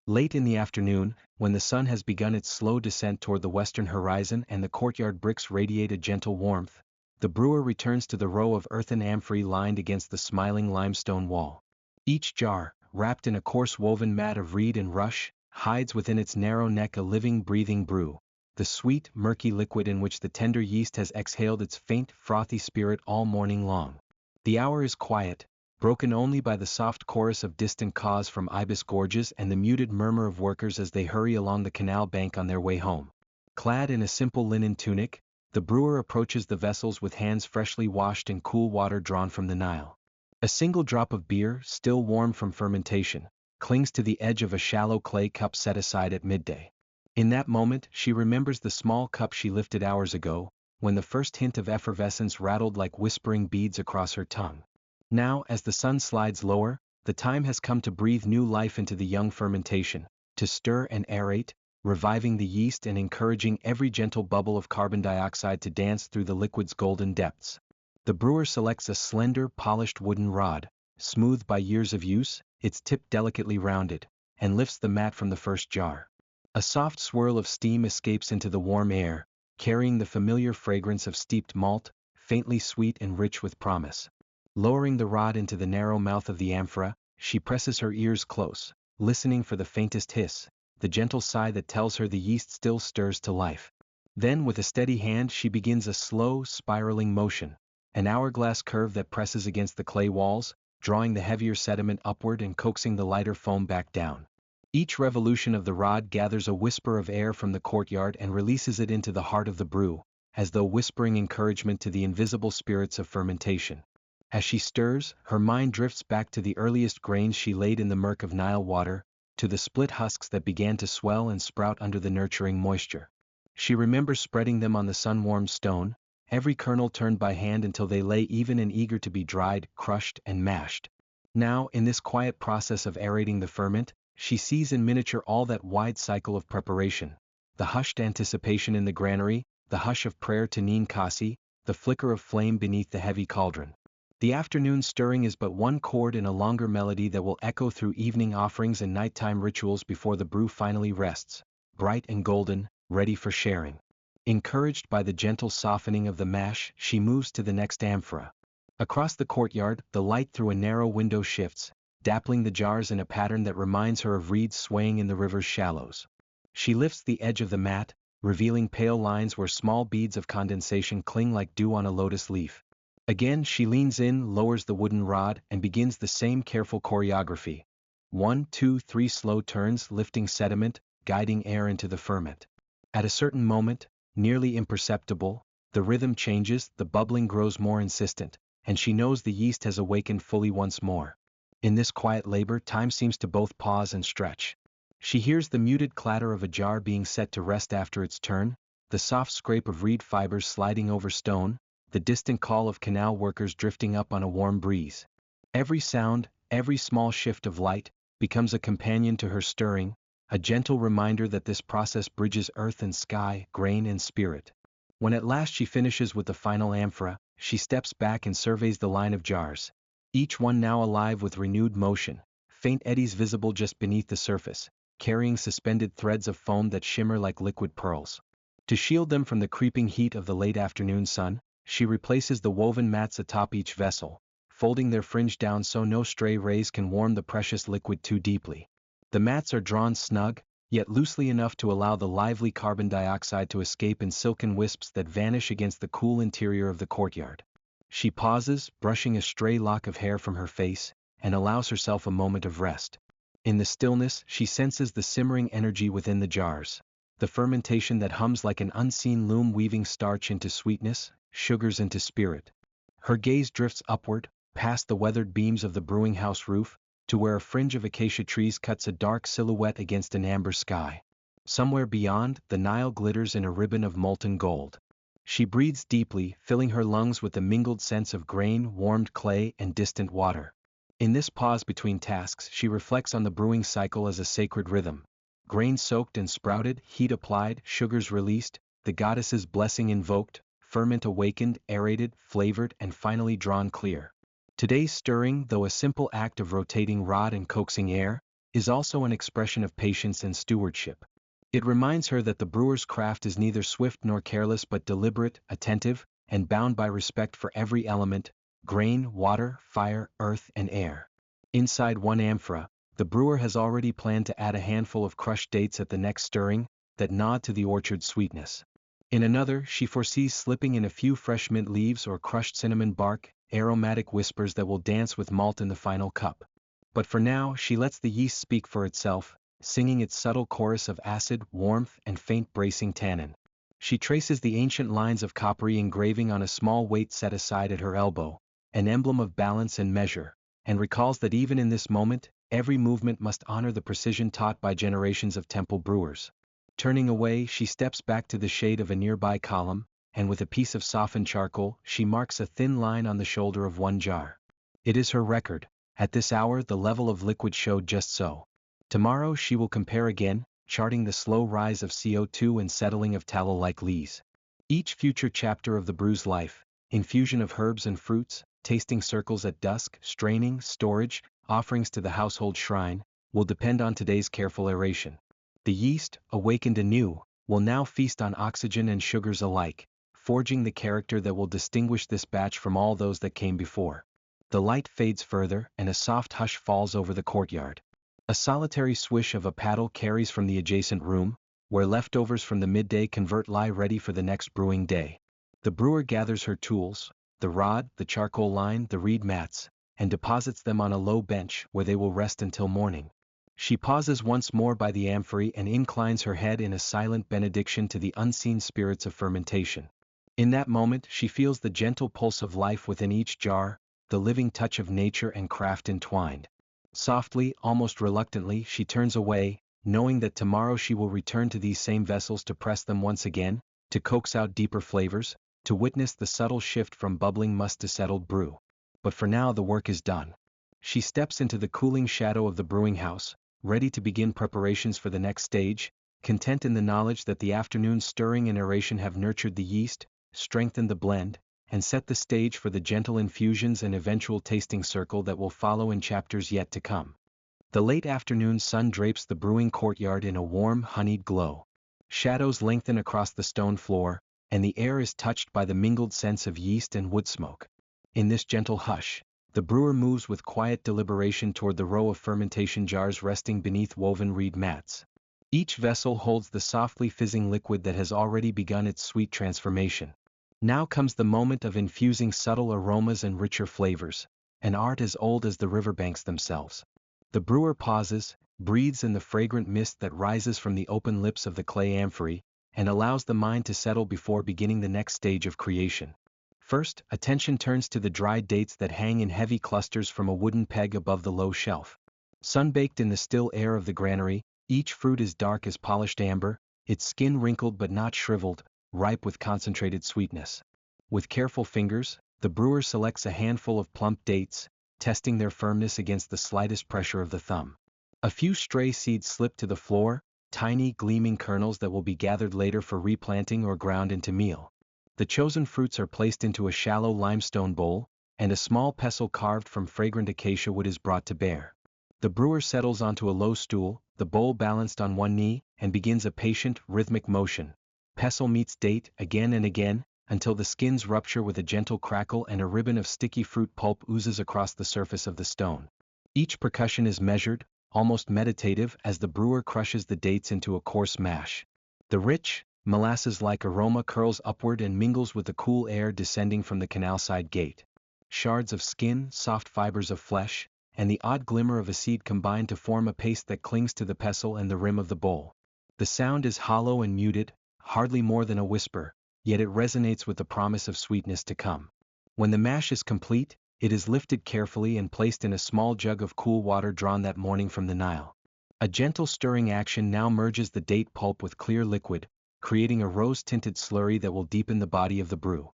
Late in the afternoon, when the sun has begun its slow descent toward the western horizon and the courtyard bricks radiate a gentle warmth, the brewer returns to the row of earthen amphorae lined against the smiling limestone wall. Each jar, wrapped in a coarse woven mat of reed and rush, hides within its narrow neck a living, breathing brew, the sweet, murky liquid in which the tender yeast has exhaled its faint, frothy spirit all morning long. The hour is quiet, broken only by the soft chorus of distant caws from ibis gorges and the muted murmur of workers as they hurry along the canal bank on their way home. Clad in a simple linen tunic, the brewer approaches the vessels with hands freshly washed in cool water drawn from the Nile. A single drop of beer, still warm from fermentation, clings to the edge of a shallow clay cup set aside at midday. In that moment, she remembers the small cup she lifted hours ago, when the first hint of effervescence rattled like whispering beads across her tongue. Now, as the sun slides lower, the time has come to breathe new life into the young fermentation, to stir and aerate, reviving the yeast and encouraging every gentle bubble of carbon dioxide to dance through the liquid's golden depths. The brewer selects a slender, polished wooden rod, smoothed by years of use, its tip delicately rounded, and lifts the mat from the first jar. A soft swirl of steam escapes into the warm air, carrying the familiar fragrance of steeped malt, faintly sweet and rich with promise. Lowering the rod into the narrow mouth of the amphora, she presses her ears close, listening for the faintest hiss, the gentle sigh that tells her the yeast still stirs to life. Then with a steady hand she begins a slow, spiraling motion, an hourglass curve that presses against the clay walls, drawing the heavier sediment upward and coaxing the lighter foam back down. Each revolution of the rod gathers a whisper of air from the courtyard and releases it into the heart of the brew, as though whispering encouragement to the invisible spirits of fermentation. As she stirs, her mind drifts back to the earliest grains she laid in the murk of Nile water, to the split husks that began to swell and sprout under the nurturing moisture. She remembers spreading them on the sun-warmed stone, every kernel turned by hand until they lay even and eager to be dried, crushed, and mashed. Now, in this quiet process of aerating the ferment, she sees in miniature all that wide cycle of preparation, the hushed anticipation in the granary, the hush of prayer to Ninkasi, the flicker of flame beneath the heavy cauldron. The afternoon stirring is but one chord in a longer melody that will echo through evening offerings and nighttime rituals before the brew finally rests, bright and golden, ready for sharing. Encouraged by the gentle softening of the mash, she moves to the next amphora. Across the courtyard, the light through a narrow window shifts, dappling the jars in a pattern that reminds her of reeds swaying in the river's shallows. She lifts the edge of the mat, revealing pale lines where small beads of condensation cling like dew on a lotus leaf. Again she leans in, lowers the wooden rod, and begins the same careful choreography. 1, 2, 3 slow turns, lifting sediment, guiding air into the ferment. At a certain moment, nearly imperceptible, the rhythm changes, the bubbling grows more insistent, and she knows the yeast has awakened fully once more. In this quiet labor, time seems to both pause and stretch. She hears the muted clatter of a jar being set to rest after its turn, the soft scrape of reed fibers sliding over stone, the distant call of canal workers drifting up on a warm breeze. Every sound, every small shift of light, becomes a companion to her stirring, a gentle reminder that this process bridges earth and sky, grain and spirit. When at last she finishes with the final amphora, she steps back and surveys the line of jars, each one now alive with renewed motion, faint eddies visible just beneath the surface, carrying suspended threads of foam that shimmer like liquid pearls. To shield them from the creeping heat of the late afternoon sun, she replaces the woven mats atop each vessel, folding their fringe down so no stray rays can warm the precious liquid too deeply. The mats are drawn snug, yet loosely enough to allow the lively carbon dioxide to escape in silken wisps that vanish against the cool interior of the courtyard. She pauses, brushing a stray lock of hair from her face, and allows herself a moment of rest. In the stillness, she senses the simmering energy within the jars, the fermentation that hums like an unseen loom weaving starch into sweetness, sugars into spirit. Her gaze drifts upward, past the weathered beams of the brewing house roof, to where a fringe of acacia trees cuts a dark silhouette against an amber sky. Somewhere beyond, the Nile glitters in a ribbon of molten gold. She breathes deeply, filling her lungs with the mingled scents of grain, warmed clay, and distant water. In this pause between tasks, she reflects on the brewing cycle as a sacred rhythm. Grain soaked and sprouted, heat applied, sugars released, the goddess's blessing invoked, ferment awakened, aerated, flavored, and finally drawn clear. Today's stirring, though a simple act of rotating rod and coaxing air, is also an expression of patience and stewardship. It reminds her that the brewer's craft is neither swift nor careless but deliberate, attentive, and bound by respect for every element: grain, water, fire, earth, and air. Inside one amphora, the brewer has already planned to add a handful of crushed dates at the next stirring, that nod to the orchard's sweetness. In another, she foresees slipping in a few fresh mint leaves or crushed cinnamon bark, aromatic whispers that will dance with malt in the final cup. But for now, she lets the yeast speak for itself, singing its subtle chorus of acid, warmth, and faint bracing tannin. She traces the ancient lines of coppery engraving on a small weight set aside at her elbow, an emblem of balance and measure, and recalls that even in this moment, every movement must honor the precision taught by generations of temple brewers. Turning away, she steps back to the shade of a nearby column, and with a piece of softened charcoal, she marks a thin line on the shoulder of one jar. It is her record. At this hour, the level of liquid showed just so. Tomorrow she will compare again, charting the slow rise of CO2 and settling of tallow-like lees. Each future chapter of the brew's life, infusion of herbs and fruits, tasting circles at dusk, straining, storage, offerings to the household shrine, will depend on today's careful aeration. The yeast, awakened anew, will now feast on oxygen and sugars alike, forging the character that will distinguish this batch from all those that came before. The light fades further, and a soft hush falls over the courtyard. A solitary swish of a paddle carries from the adjacent room, where leftovers from the midday convert lie ready for the next brewing day. The brewer gathers her tools, the rod, the charcoal line, the reed mats, and deposits them on a low bench where they will rest until morning. She pauses once more by the amphory and inclines her head in a silent benediction to the unseen spirits of fermentation. In that moment, she feels the gentle pulse of life within each jar, the living touch of nature and craft entwined. Softly, almost reluctantly, she turns away, knowing that tomorrow she will return to these same vessels to press them once again, to coax out deeper flavors, to witness the subtle shift from bubbling must to settled brew. But for now the work is done. She steps into the cooling shadow of the brewing house, ready to begin preparations for the next stage, content in the knowledge that the afternoon's stirring and aeration have nurtured the yeast, strengthened the blend, and set the stage for the gentle infusions and eventual tasting circle that will follow in chapters yet to come. The late afternoon sun drapes the brewing courtyard in a warm, honeyed glow. Shadows lengthen across the stone floor, and the air is touched by the mingled scents of yeast and wood smoke. In this gentle hush, the brewer moves with quiet deliberation toward the row of fermentation jars resting beneath woven reed mats. Each vessel holds the softly fizzing liquid that has already begun its sweet transformation. Now comes the moment of infusing subtle aromas and richer flavors, an art as old as the riverbanks themselves. The brewer pauses, breathes in the fragrant mist that rises from the open lips of the clay amphory, and allows the mind to settle before beginning the next stage of creation. First, attention turns to the dried dates that hang in heavy clusters from a wooden peg above the low shelf. Sun-baked in the still air of the granary, each fruit is dark as polished amber, its skin wrinkled but not shriveled, ripe with concentrated sweetness. With careful fingers, the brewer selects a handful of plump dates, testing their firmness against the slightest pressure of the thumb. A few stray seeds slip to the floor, tiny gleaming kernels that will be gathered later for replanting or ground into meal. The chosen fruits are placed into a shallow limestone bowl, and a small pestle carved from fragrant acacia wood is brought to bear. The brewer settles onto a low stool, the bowl balanced on one knee, and begins a patient, rhythmic motion. Pestle meets date again and again, until the skins rupture with a gentle crackle and a ribbon of sticky fruit pulp oozes across the surface of the stone. Each percussion is measured, almost meditative, as the brewer crushes the dates into a coarse mash. The rich, molasses-like aroma curls upward and mingles with the cool air descending from the canal-side gate. Shards of skin, soft fibers of flesh, and the odd glimmer of a seed combine to form a paste that clings to the pestle and the rim of the bowl. The sound is hollow and muted, hardly more than a whisper, yet it resonates with the promise of sweetness to come. When the mash is complete, it is lifted carefully and placed in a small jug of cool water drawn that morning from the Nile. A gentle stirring action now merges the date pulp with clear liquid, creating a rose-tinted slurry that will deepen the body of the brew.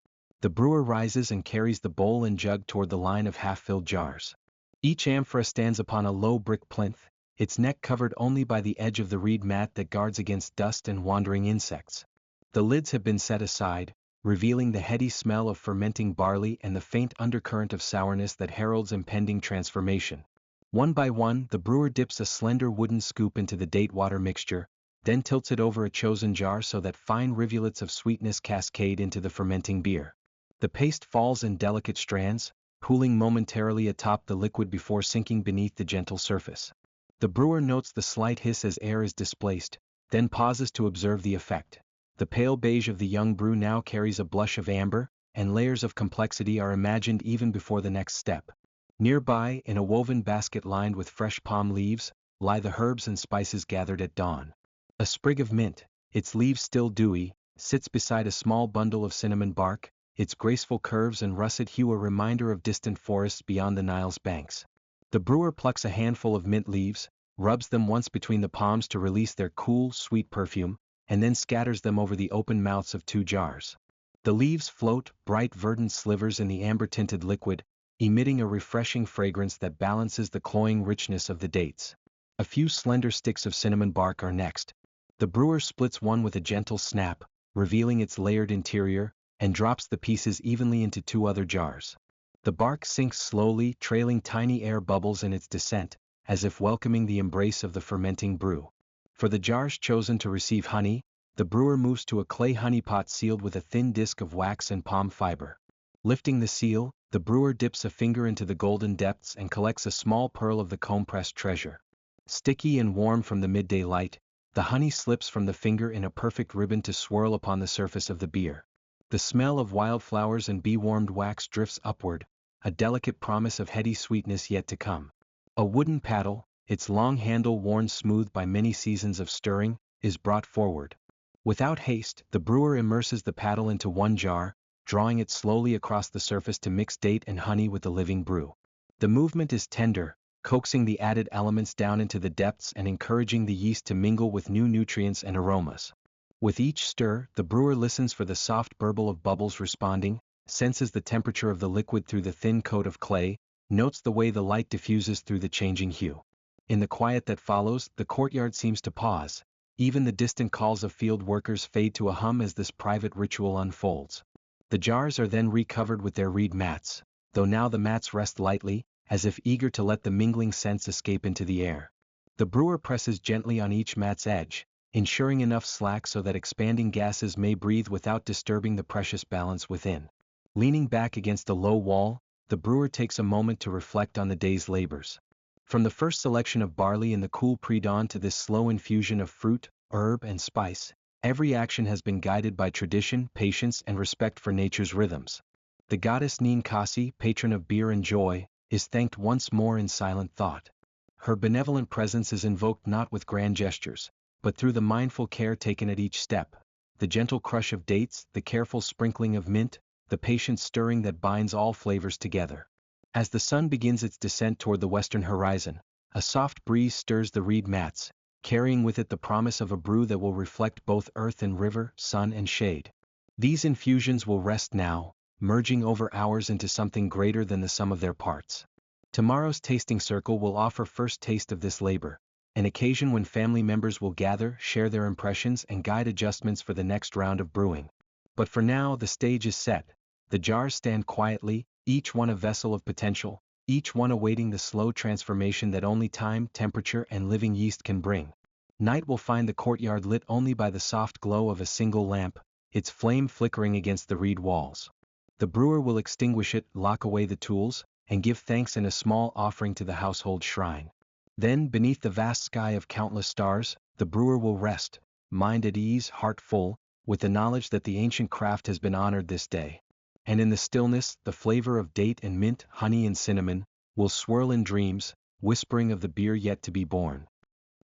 The brewer rises and carries the bowl and jug toward the line of half-filled jars. Each amphora stands upon a low brick plinth, its neck covered only by the edge of the reed mat that guards against dust and wandering insects. The lids have been set aside, revealing the heady smell of fermenting barley and the faint undercurrent of sourness that heralds impending transformation. One by one, the brewer dips a slender wooden scoop into the date water mixture, then tilts it over a chosen jar so that fine rivulets of sweetness cascade into the fermenting beer. The paste falls in delicate strands, pooling momentarily atop the liquid before sinking beneath the gentle surface. The brewer notes the slight hiss as air is displaced, then pauses to observe the effect. The pale beige of the young brew now carries a blush of amber, and layers of complexity are imagined even before the next step. Nearby, in a woven basket lined with fresh palm leaves, lie the herbs and spices gathered at dawn. A sprig of mint, its leaves still dewy, sits beside a small bundle of cinnamon bark, its graceful curves and russet hue a reminder of distant forests beyond the Nile's banks. The brewer plucks a handful of mint leaves, rubs them once between the palms to release their cool, sweet perfume, and then scatters them over the open mouths of 2 jars. The leaves float, bright verdant slivers in the amber-tinted liquid, emitting a refreshing fragrance that balances the cloying richness of the dates. A few slender sticks of cinnamon bark are next. The brewer splits one with a gentle snap, revealing its layered interior, and drops the pieces evenly into 2 other jars. The bark sinks slowly, trailing tiny air bubbles in its descent, as if welcoming the embrace of the fermenting brew. For the jars chosen to receive honey, the brewer moves to a clay honey pot sealed with a thin disc of wax and palm fiber. Lifting the seal, the brewer dips a finger into the golden depths and collects a small pearl of the comb-pressed treasure. Sticky and warm from the midday light, the honey slips from the finger in a perfect ribbon to swirl upon the surface of the beer. The smell of wildflowers and bee-warmed wax drifts upward, a delicate promise of heady sweetness yet to come. A wooden paddle, its long handle worn smooth by many seasons of stirring, is brought forward. Without haste, the brewer immerses the paddle into 1 jar, drawing it slowly across the surface to mix date and honey with the living brew. The movement is tender, coaxing the added elements down into the depths and encouraging the yeast to mingle with new nutrients and aromas. With each stir, the brewer listens for the soft burble of bubbles responding, senses the temperature of the liquid through the thin coat of clay, notes the way the light diffuses through the changing hue. In the quiet that follows, the courtyard seems to pause. Even the distant calls of field workers fade to a hum as this private ritual unfolds. The jars are then recovered with their reed mats, though now the mats rest lightly, as if eager to let the mingling scents escape into the air. The brewer presses gently on each mat's edge, ensuring enough slack so that expanding gases may breathe without disturbing the precious balance within. Leaning back against a low wall, the brewer takes a moment to reflect on the day's labors. From the first selection of barley in the cool pre-dawn to this slow infusion of fruit, herb, and spice, every action has been guided by tradition, patience, and respect for nature's rhythms. The goddess Ninkasi, patron of beer and joy, is thanked once more in silent thought. Her benevolent presence is invoked not with grand gestures, but through the mindful care taken at each step, the gentle crush of dates, the careful sprinkling of mint, the patient stirring that binds all flavors together. As the sun begins its descent toward the western horizon, a soft breeze stirs the reed mats, carrying with it the promise of a brew that will reflect both earth and river, sun and shade. These infusions will rest now, merging over hours into something greater than the sum of their parts. Tomorrow's tasting circle will offer first taste of this labor, an occasion when family members will gather, share their impressions, and guide adjustments for the next round of brewing. But for now, the stage is set. The jars stand quietly, each one a vessel of potential, each one awaiting the slow transformation that only time, temperature, and living yeast can bring. Night will find the courtyard lit only by the soft glow of a single lamp, its flame flickering against the reed walls. The brewer will extinguish it, lock away the tools, and give thanks in a small offering to the household shrine. Then, beneath the vast sky of countless stars, the brewer will rest, mind at ease, heart full, with the knowledge that the ancient craft has been honored this day. And in the stillness, the flavor of date and mint, honey and cinnamon, will swirl in dreams, whispering of the beer yet to be born.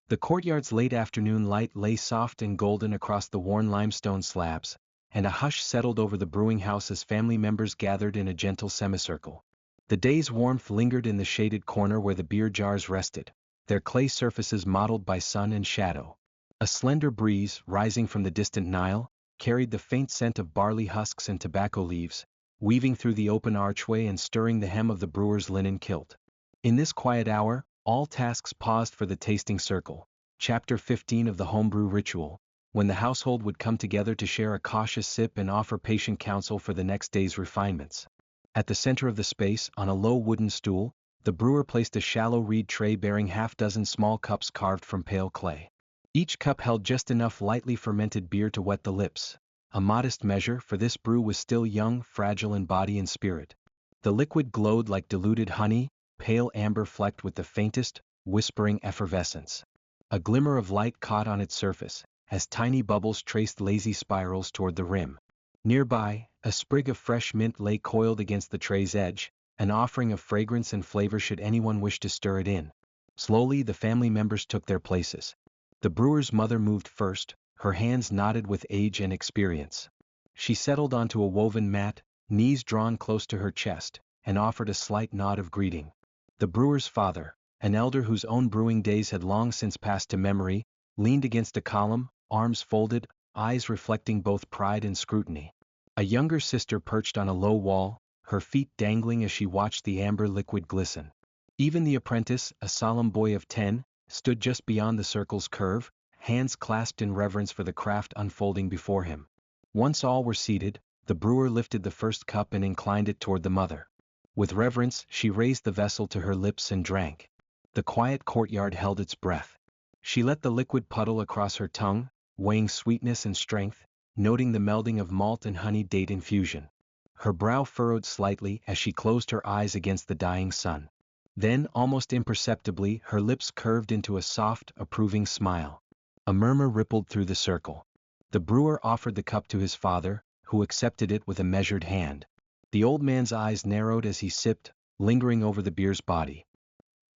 The courtyard's late afternoon light lay soft and golden across the worn limestone slabs, and a hush settled over the brewing house as family members gathered in a gentle semicircle. The day's warmth lingered in the shaded corner where the beer jars rested, their clay surfaces mottled by sun and shadow. A slender breeze, rising from the distant Nile, carried the faint scent of barley husks and tobacco leaves, weaving through the open archway and stirring the hem of the brewer's linen kilt. In this quiet hour, all tasks paused for the tasting circle, Chapter 15 of the homebrew ritual, when the household would come together to share a cautious sip and offer patient counsel for the next day's refinements. At the center of the space, on a low wooden stool, the brewer placed a shallow reed tray bearing half-dozen small cups carved from pale clay. Each cup held just enough lightly fermented beer to wet the lips, a modest measure, for this brew was still young, fragile in body and spirit. The liquid glowed like diluted honey, pale amber flecked with the faintest, whispering effervescence. A glimmer of light caught on its surface, as tiny bubbles traced lazy spirals toward the rim. Nearby, a sprig of fresh mint lay coiled against the tray's edge, an offering of fragrance and flavor should anyone wish to stir it in. Slowly the family members took their places. The brewer's mother moved first, her hands knotted with age and experience. She settled onto a woven mat, knees drawn close to her chest, and offered a slight nod of greeting. The brewer's father, an elder whose own brewing days had long since passed to memory, leaned against a column, arms folded, eyes reflecting both pride and scrutiny. A younger sister perched on a low wall, her feet dangling as she watched the amber liquid glisten. Even the apprentice, a solemn boy of 10, stood just beyond the circle's curve, hands clasped in reverence for the craft unfolding before him. Once all were seated, the brewer lifted the first cup and inclined it toward the mother. With reverence, she raised the vessel to her lips and drank. The quiet courtyard held its breath. She let the liquid puddle across her tongue, weighing sweetness and strength, noting the melding of malt and honey date infusion. Her brow furrowed slightly as she closed her eyes against the dying sun. Then, almost imperceptibly, her lips curved into a soft, approving smile. A murmur rippled through the circle. The brewer offered the cup to his father, who accepted it with a measured hand. The old man's eyes narrowed as he sipped, lingering over the beer's body.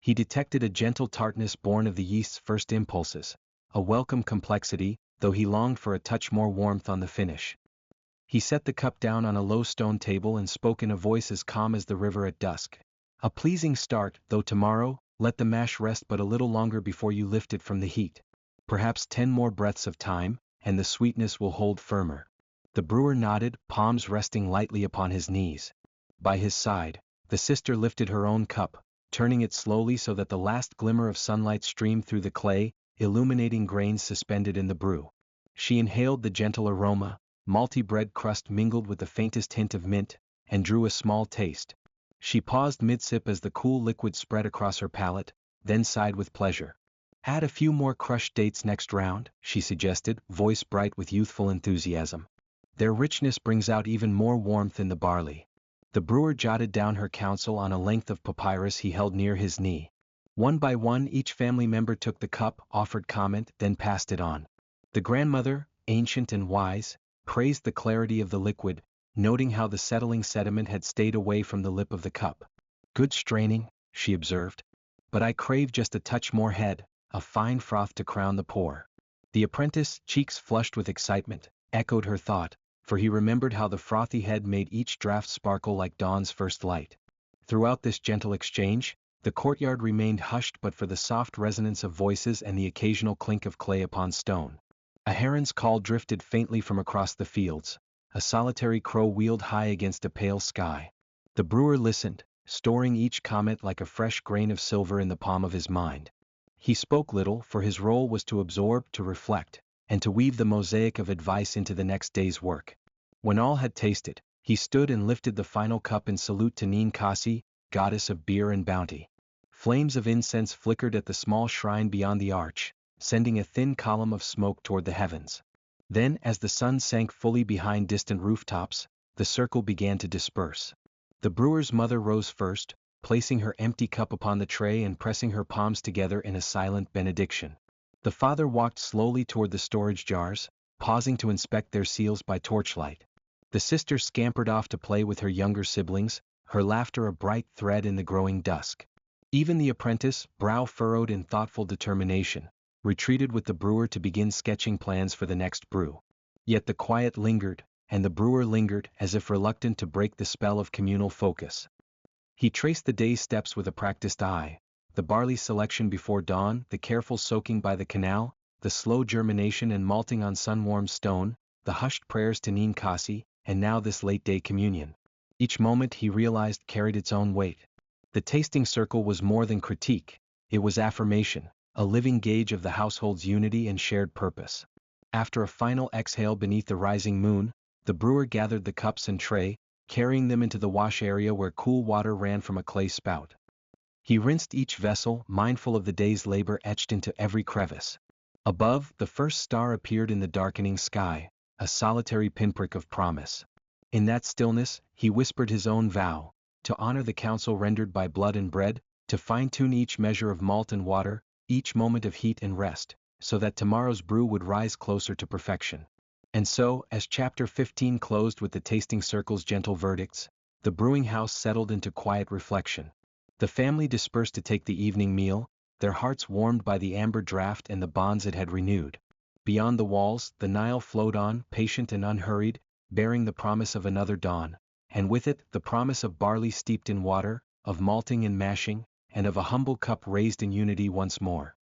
He detected a gentle tartness born of the yeast's first impulses, a welcome complexity, though he longed for a touch more warmth on the finish. He set the cup down on a low stone table and spoke in a voice as calm as the river at dusk. A pleasing start, though tomorrow, let the mash rest but a little longer before you lift it from the heat. Perhaps 10 more breaths of time, and the sweetness will hold firmer. The brewer nodded, palms resting lightly upon his knees. By his side, the sister lifted her own cup, turning it slowly so that the last glimmer of sunlight streamed through the clay, illuminating grains suspended in the brew. She inhaled the gentle aroma, malty bread crust mingled with the faintest hint of mint, and drew a small taste. She paused mid-sip as the cool liquid spread across her palate, then sighed with pleasure. Add a few more crushed dates next round, she suggested, voice bright with youthful enthusiasm. Their richness brings out even more warmth in the barley. The brewer jotted down her counsel on a length of papyrus he held near his knee. One by one each family member took the cup, offered comment, then passed it on. The grandmother, ancient and wise, praised the clarity of the liquid, noting how the settling sediment had stayed away from the lip of the cup. Good straining, she observed. But I crave just a touch more head, a fine froth to crown the pour. The apprentice, cheeks flushed with excitement, echoed her thought, for he remembered how the frothy head made each draught sparkle like dawn's first light. Throughout this gentle exchange, the courtyard remained hushed but for the soft resonance of voices and the occasional clink of clay upon stone. A heron's call drifted faintly from across the fields. A solitary crow wheeled high against a pale sky. The brewer listened, storing each comment like a fresh grain of silver in the palm of his mind. He spoke little, for his role was to absorb, to reflect, and to weave the mosaic of advice into the next day's work. When all had tasted, he stood and lifted the final cup in salute to Ninkasi, goddess of beer and bounty. Flames of incense flickered at the small shrine beyond the arch, sending a thin column of smoke toward the heavens. Then, as the sun sank fully behind distant rooftops, the circle began to disperse. The brewer's mother rose first, placing her empty cup upon the tray and pressing her palms together in a silent benediction. The father walked slowly toward the storage jars, pausing to inspect their seals by torchlight. The sister scampered off to play with her younger siblings, her laughter a bright thread in the growing dusk. Even the apprentice, brow furrowed in thoughtful determination, retreated with the brewer to begin sketching plans for the next brew. Yet the quiet lingered, and the brewer lingered as if reluctant to break the spell of communal focus. He traced the day's steps with a practiced eye, the barley selection before dawn, the careful soaking by the canal, the slow germination and malting on sun-warmed stone, the hushed prayers to Ninkasi, and now this late-day communion. Each moment he realized carried its own weight. The tasting circle was more than critique, it was affirmation, a living gauge of the household's unity and shared purpose. After a final exhale beneath the rising moon, the brewer gathered the cups and tray, carrying them into the wash area where cool water ran from a clay spout. He rinsed each vessel, mindful of the day's labor etched into every crevice. Above, the first star appeared in the darkening sky, a solitary pinprick of promise. In that stillness, he whispered his own vow, to honor the counsel rendered by blood and bread, to fine-tune each measure of malt and water, each moment of heat and rest, so that tomorrow's brew would rise closer to perfection. And so, as chapter 15 closed with the tasting circle's gentle verdicts, the brewing house settled into quiet reflection. The family dispersed to take the evening meal, their hearts warmed by the amber draught and the bonds it had renewed. Beyond the walls, the Nile flowed on, patient and unhurried, bearing the promise of another dawn, and with it the promise of barley steeped in water, of malting and mashing, and of a humble cup raised in unity once more.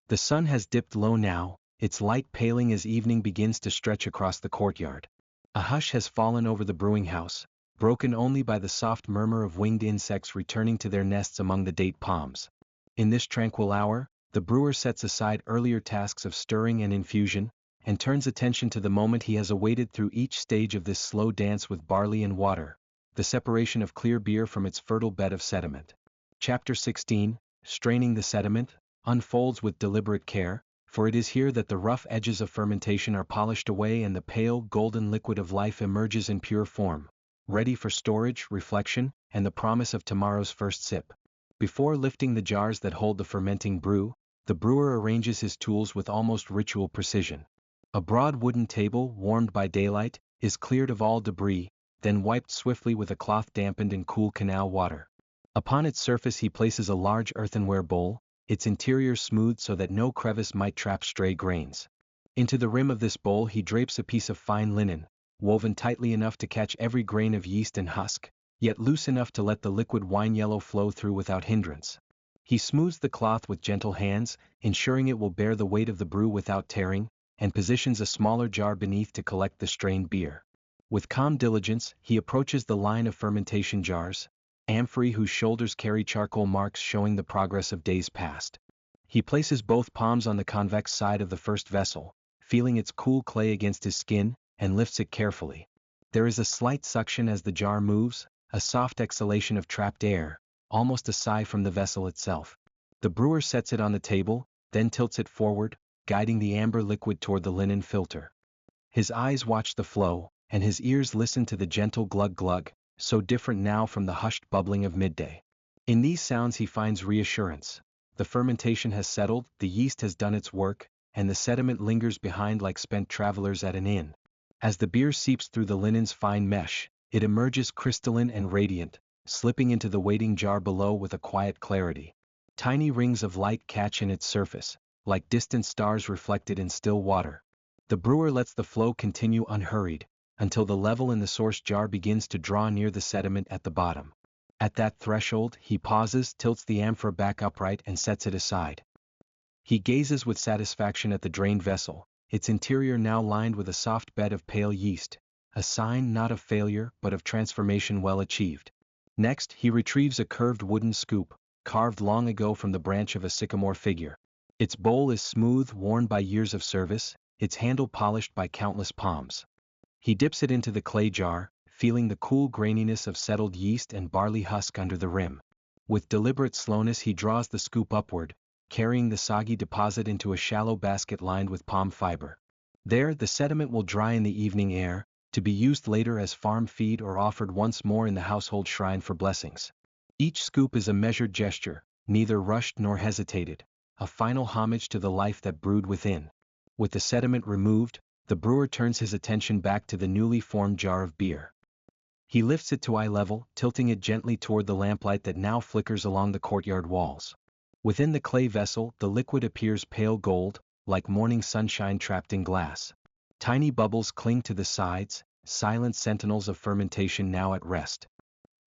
The sun has dipped low now, its light paling as evening begins to stretch across the courtyard. A hush has fallen over the brewing house, broken only by the soft murmur of winged insects returning to their nests among the date palms. In this tranquil hour, the brewer sets aside earlier tasks of stirring and infusion, and turns attention to the moment he has awaited through each stage of this slow dance with barley and water, the separation of clear beer from its fertile bed of sediment. Chapter 16, Straining the Sediment, unfolds with deliberate care, for it is here that the rough edges of fermentation are polished away and the pale, golden liquid of life emerges in pure form, ready for storage, reflection, and the promise of tomorrow's first sip. Before lifting the jars that hold the fermenting brew, the brewer arranges his tools with almost ritual precision. A broad wooden table, warmed by daylight, is cleared of all debris, then wiped swiftly with a cloth dampened in cool canal water. Upon its surface he places a large earthenware bowl, its interior smoothed so that no crevice might trap stray grains. Into the rim of this bowl he drapes a piece of fine linen, woven tightly enough to catch every grain of yeast and husk, yet loose enough to let the liquid wine yellow flow through without hindrance. He smooths the cloth with gentle hands, ensuring it will bear the weight of the brew without tearing, and positions a smaller jar beneath to collect the strained beer. With calm diligence, he approaches the line of fermentation jars, amphorae whose shoulders carry charcoal marks showing the progress of days past. He places both palms on the convex side of the first vessel, feeling its cool clay against his skin, and lifts it carefully. There is a slight suction as the jar moves, a soft exhalation of trapped air, almost a sigh from the vessel itself. The brewer sets it on the table, then tilts it forward, guiding the amber liquid toward the linen filter. His eyes watch the flow, and his ears listen to the gentle glug-glug, so different now from the hushed bubbling of midday. In these sounds he finds reassurance. The fermentation has settled, the yeast has done its work, and the sediment lingers behind like spent travelers at an inn. As the beer seeps through the linen's fine mesh, it emerges crystalline and radiant, slipping into the waiting jar below with a quiet clarity. Tiny rings of light catch in its surface, like distant stars reflected in still water. The brewer lets the flow continue unhurried, until the level in the source jar begins to draw near the sediment at the bottom. At that threshold, he pauses, tilts the amphora back upright and sets it aside. He gazes with satisfaction at the drained vessel, its interior now lined with a soft bed of pale yeast, a sign not of failure but of transformation well achieved. Next, he retrieves a curved wooden scoop, carved long ago from the branch of a sycamore figure. Its bowl is smooth, worn by years of service, its handle polished by countless palms. He dips it into the clay jar, feeling the cool graininess of settled yeast and barley husk under the rim. With deliberate slowness he draws the scoop upward, carrying the soggy deposit into a shallow basket lined with palm fiber. There, the sediment will dry in the evening air, to be used later as farm feed or offered once more in the household shrine for blessings. Each scoop is a measured gesture, neither rushed nor hesitated, a final homage to the life that brewed within. With the sediment removed, the brewer turns his attention back to the newly formed jar of beer. He lifts it to eye level, tilting it gently toward the lamplight that now flickers along the courtyard walls. Within the clay vessel, the liquid appears pale gold, like morning sunshine trapped in glass. Tiny bubbles cling to the sides, silent sentinels of fermentation now at rest.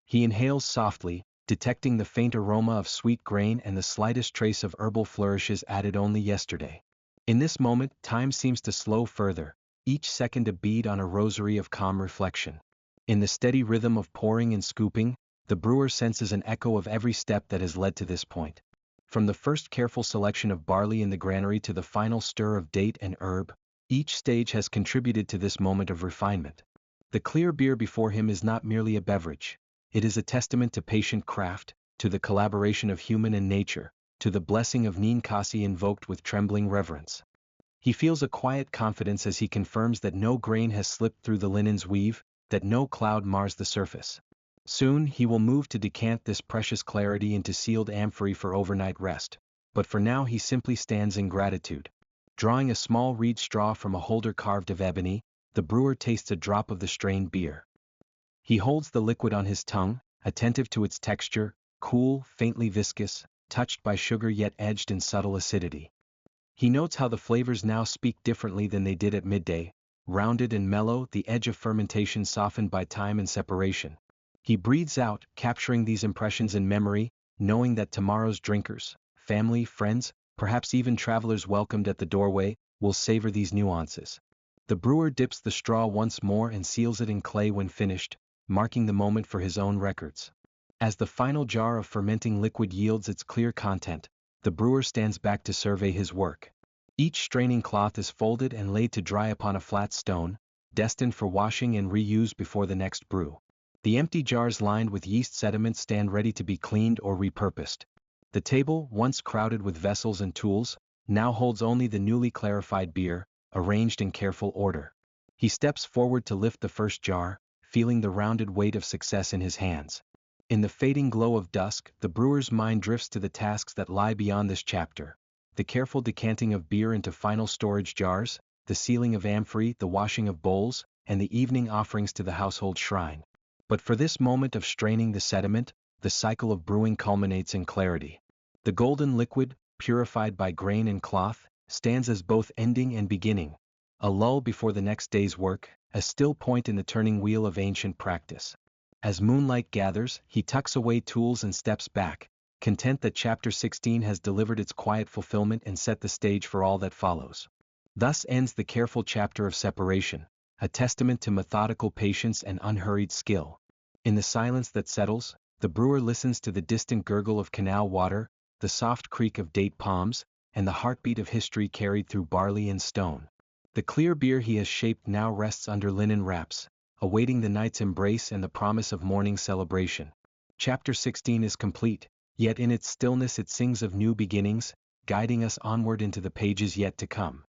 He inhales softly, detecting the faint aroma of sweet grain and the slightest trace of herbal flourishes added only yesterday. In this moment, time seems to slow further, each second a bead on a rosary of calm reflection. In the steady rhythm of pouring and scooping, the brewer senses an echo of every step that has led to this point. From the first careful selection of barley in the granary to the final stir of date and herb, each stage has contributed to this moment of refinement. The clear beer before him is not merely a beverage. It is a testament to patient craft, to the collaboration of human and nature, to the blessing of Ninkasi invoked with trembling reverence. He feels a quiet confidence as he confirms that no grain has slipped through the linen's weave, that no cloud mars the surface. Soon he will move to decant this precious clarity into sealed amphorae for overnight rest, but for now he simply stands in gratitude. Drawing a small reed straw from a holder carved of ebony, the brewer tastes a drop of the strained beer. He holds the liquid on his tongue, attentive to its texture, cool, faintly viscous, touched by sugar yet edged in subtle acidity. He notes how the flavors now speak differently than they did at midday, rounded and mellow, the edge of fermentation softened by time and separation. He breathes out, capturing these impressions in memory, knowing that tomorrow's drinkers, family, friends, perhaps even travelers welcomed at the doorway, will savor these nuances. The brewer dips the straw once more and seals it in clay when finished, marking the moment for his own records. As the final jar of fermenting liquid yields its clear content, the brewer stands back to survey his work. Each straining cloth is folded and laid to dry upon a flat stone, destined for washing and reuse before the next brew. The empty jars lined with yeast sediments stand ready to be cleaned or repurposed. The table, once crowded with vessels and tools, now holds only the newly clarified beer, arranged in careful order. He steps forward to lift the first jar, feeling the rounded weight of success in his hands. In the fading glow of dusk, the brewer's mind drifts to the tasks that lie beyond this chapter. The careful decanting of beer into final storage jars, the sealing of amphorae, the washing of bowls, and the evening offerings to the household shrine. But for this moment of straining the sediment, the cycle of brewing culminates in clarity. The golden liquid, purified by grain and cloth, stands as both ending and beginning, a lull before the next day's work, a still point in the turning wheel of ancient practice. As moonlight gathers, he tucks away tools and steps back, content that chapter 16 has delivered its quiet fulfillment and set the stage for all that follows. Thus ends the careful chapter of separation, a testament to methodical patience and unhurried skill. In the silence that settles, the brewer listens to the distant gurgle of canal water, the soft creak of date palms, and the heartbeat of history carried through barley and stone. The clear beer he has shaped now rests under linen wraps, awaiting the night's embrace and the promise of morning celebration. Chapter 16 is complete, yet in its stillness it sings of new beginnings, guiding us onward into the pages yet to come.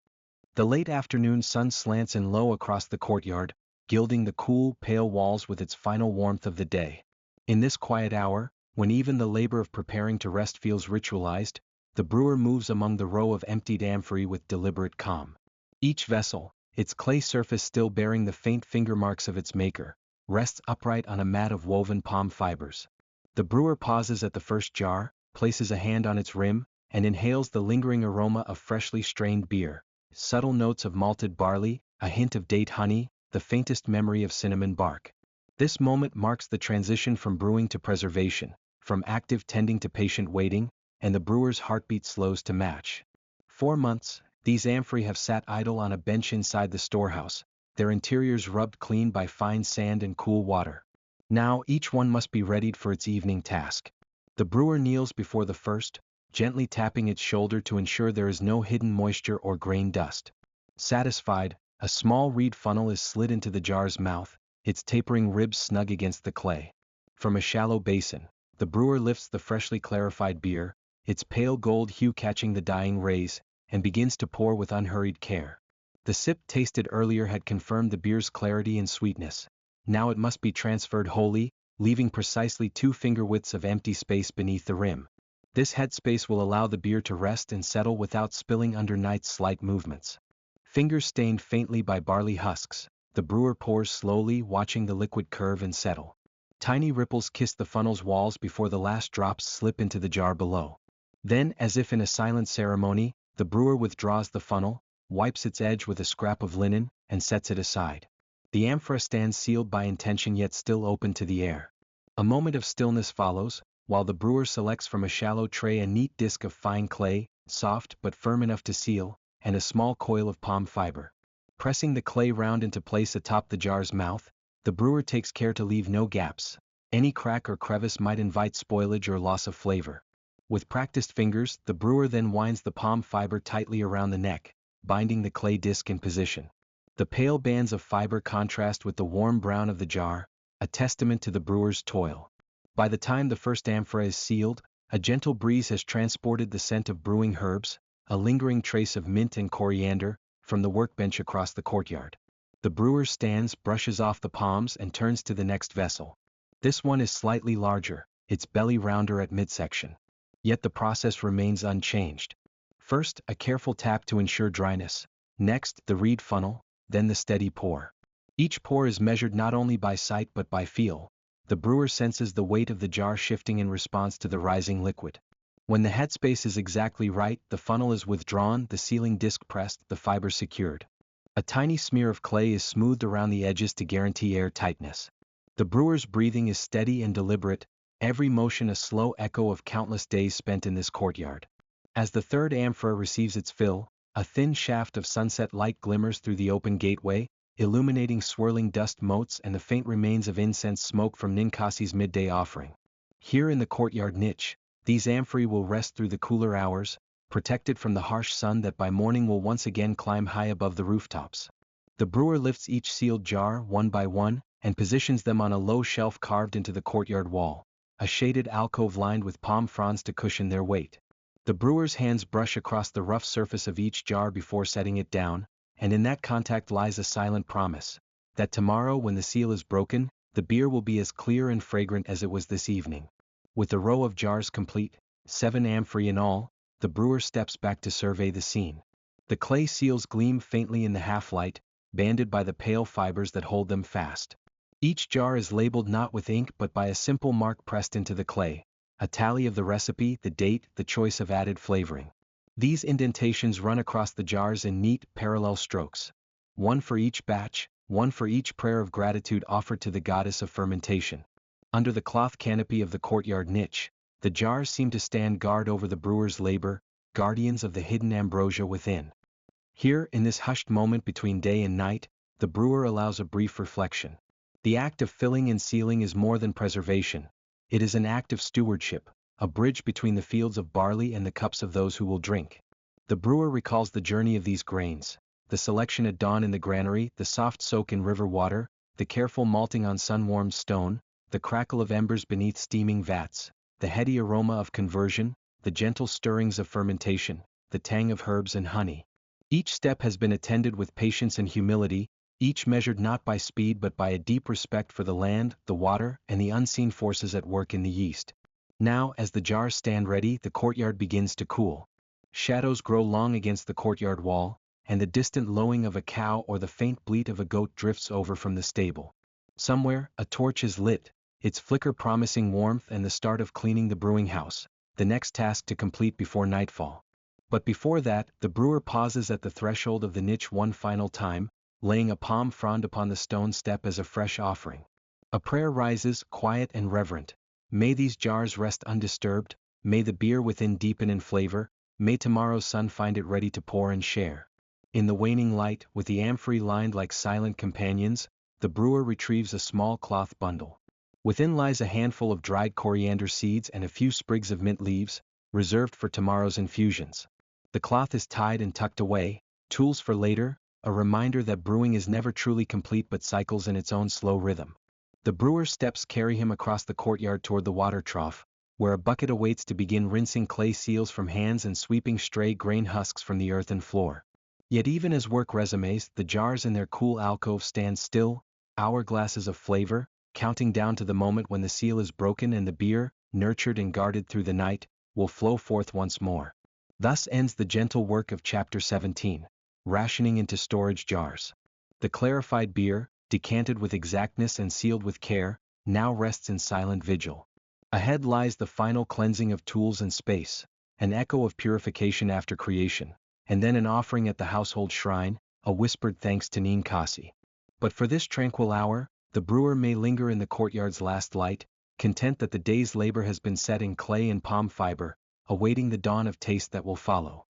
The late afternoon sun slants in low across the courtyard, gilding the cool, pale walls with its final warmth of the day. In this quiet hour, when even the labor of preparing to rest feels ritualized, the brewer moves among the row of emptied amphorae with deliberate calm. Each vessel, its clay surface still bearing the faint finger marks of its maker, rests upright on a mat of woven palm fibers. The brewer pauses at the first jar, places a hand on its rim, and inhales the lingering aroma of freshly strained beer, subtle notes of malted barley, a hint of date honey, the faintest memory of cinnamon bark. This moment marks the transition from brewing to preservation, from active tending to patient waiting, and the brewer's heartbeat slows to match. 4 months, these amphorae have sat idle on a bench inside the storehouse, their interiors rubbed clean by fine sand and cool water. Now each one must be readied for its evening task. The brewer kneels before the first, gently tapping its shoulder to ensure there is no hidden moisture or grain dust. Satisfied, a small reed funnel is slid into the jar's mouth, its tapering ribs snug against the clay. From a shallow basin, the brewer lifts the freshly clarified beer, its pale gold hue catching the dying rays, and begins to pour with unhurried care. The sip tasted earlier had confirmed the beer's clarity and sweetness. Now it must be transferred wholly, leaving precisely 2 finger widths of empty space beneath the rim. This headspace will allow the beer to rest and settle without spilling under night's slight movements. Fingers stained faintly by barley husks, the brewer pours slowly, watching the liquid curve and settle. Tiny ripples kiss the funnel's walls before the last drops slip into the jar below. Then, as if in a silent ceremony, the brewer withdraws the funnel, wipes its edge with a scrap of linen, and sets it aside. The amphora stands sealed by intention yet still open to the air. A moment of stillness follows, while the brewer selects from a shallow tray a neat disc of fine clay, soft but firm enough to seal, and a small coil of palm fiber. Pressing the clay round into place atop the jar's mouth, the brewer takes care to leave no gaps. Any crack or crevice might invite spoilage or loss of flavor. With practiced fingers, the brewer then winds the palm fiber tightly around the neck, binding the clay disc in position. The pale bands of fiber contrast with the warm brown of the jar, a testament to the brewer's toil. By the time the first amphora is sealed, a gentle breeze has transported the scent of brewing herbs, a lingering trace of mint and coriander, from the workbench across the courtyard. The brewer stands, brushes off the palms and turns to the next vessel. This one is slightly larger, its belly rounder at midsection. Yet the process remains unchanged. First, a careful tap to ensure dryness. Next, the reed funnel, then the steady pour. Each pour is measured not only by sight but by feel. The brewer senses the weight of the jar shifting in response to the rising liquid. When the headspace is exactly right, the funnel is withdrawn, the sealing disc pressed, the fiber secured. A tiny smear of clay is smoothed around the edges to guarantee air tightness. The brewer's breathing is steady and deliberate, every motion a slow echo of countless days spent in this courtyard. As the third amphora receives its fill, a thin shaft of sunset light glimmers through the open gateway, illuminating swirling dust motes and the faint remains of incense smoke from Ninkasi's midday offering. Here in the courtyard niche, these amphorae will rest through the cooler hours, protected from the harsh sun that by morning will once again climb high above the rooftops. The brewer lifts each sealed jar one by one and positions them on a low shelf carved into the courtyard wall, a shaded alcove lined with palm fronds to cushion their weight. The brewer's hands brush across the rough surface of each jar before setting it down, and in that contact lies a silent promise that tomorrow, when the seal is broken, the beer will be as clear and fragrant as it was this evening. With the row of jars complete, 7 amphorae in all, the brewer steps back to survey the scene. The clay seals gleam faintly in the half-light, banded by the pale fibers that hold them fast. Each jar is labeled not with ink but by a simple mark pressed into the clay, a tally of the recipe, the date, the choice of added flavoring. These indentations run across the jars in neat, parallel strokes. One for each batch, one for each prayer of gratitude offered to the goddess of fermentation. Under the cloth canopy of the courtyard niche, the jars seem to stand guard over the brewer's labor, guardians of the hidden ambrosia within. Here, in this hushed moment between day and night, the brewer allows a brief reflection. The act of filling and sealing is more than preservation. It is an act of stewardship, a bridge between the fields of barley and the cups of those who will drink. The brewer recalls the journey of these grains, the selection at dawn in the granary, the soft soak in river water, the careful malting on sun-warmed stone, the crackle of embers beneath steaming vats, the heady aroma of conversion, the gentle stirrings of fermentation, the tang of herbs and honey. Each step has been attended with patience and humility, each measured not by speed but by a deep respect for the land, the water, and the unseen forces at work in the yeast. Now, as the jars stand ready, the courtyard begins to cool. Shadows grow long against the courtyard wall, and the distant lowing of a cow or the faint bleat of a goat drifts over from the stable. Somewhere, a torch is lit, its flicker promising warmth and the start of cleaning the brewing house, the next task to complete before nightfall. But before that, the brewer pauses at the threshold of the niche one final time, laying a palm frond upon the stone step as a fresh offering. A prayer rises, quiet and reverent. May these jars rest undisturbed, may the beer within deepen in flavor, may tomorrow's sun find it ready to pour and share. In the waning light, with the amphorae lined like silent companions, the brewer retrieves a small cloth bundle. Within lies a handful of dried coriander seeds and a few sprigs of mint leaves, reserved for tomorrow's infusions. The cloth is tied and tucked away, tools for later, a reminder that brewing is never truly complete but cycles in its own slow rhythm. The brewer's steps carry him across the courtyard toward the water trough, where a bucket awaits to begin rinsing clay seals from hands and sweeping stray grain husks from the earthen floor. Yet even as work resumes, the jars in their cool alcove stand still, hourglasses of flavor, counting down to the moment when the seal is broken and the beer, nurtured and guarded through the night, will flow forth once more. Thus ends the gentle work of Chapter 17. Rationing into storage jars. The clarified beer, decanted with exactness and sealed with care, now rests in silent vigil. Ahead lies the final cleansing of tools and space, an echo of purification after creation, and then an offering at the household shrine, a whispered thanks to Ninkasi. But for this tranquil hour, the brewer may linger in the courtyard's last light, content that the day's labor has been set in clay and palm fiber, awaiting the dawn of taste that will follow.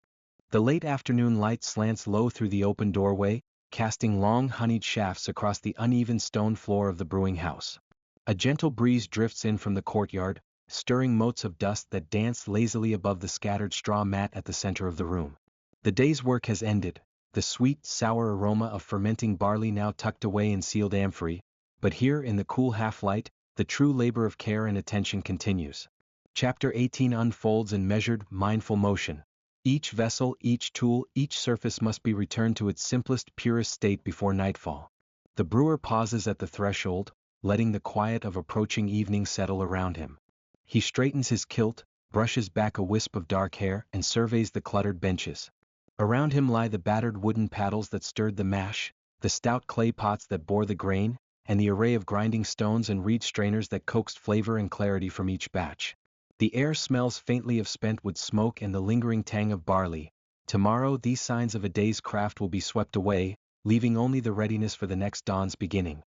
The late afternoon light slants low through the open doorway, casting long honeyed shafts across the uneven stone floor of the brewing house. A gentle breeze drifts in from the courtyard, stirring motes of dust that dance lazily above the scattered straw mat at the center of the room. The day's work has ended, the sweet, sour aroma of fermenting barley now tucked away in sealed amphorae, but here in the cool half-light, the true labor of care and attention continues. Chapter 18 unfolds in measured, mindful motion. Each vessel, each tool, each surface must be returned to its simplest, purest state before nightfall. The brewer pauses at the threshold, letting the quiet of approaching evening settle around him. He straightens his kilt, brushes back a wisp of dark hair, and surveys the cluttered benches. Around him lie the battered wooden paddles that stirred the mash, the stout clay pots that bore the grain, and the array of grinding stones and reed strainers that coaxed flavor and clarity from each batch. The air smells faintly of spent wood smoke and the lingering tang of barley. Tomorrow these signs of a day's craft will be swept away, leaving only the readiness for the next dawn's beginning.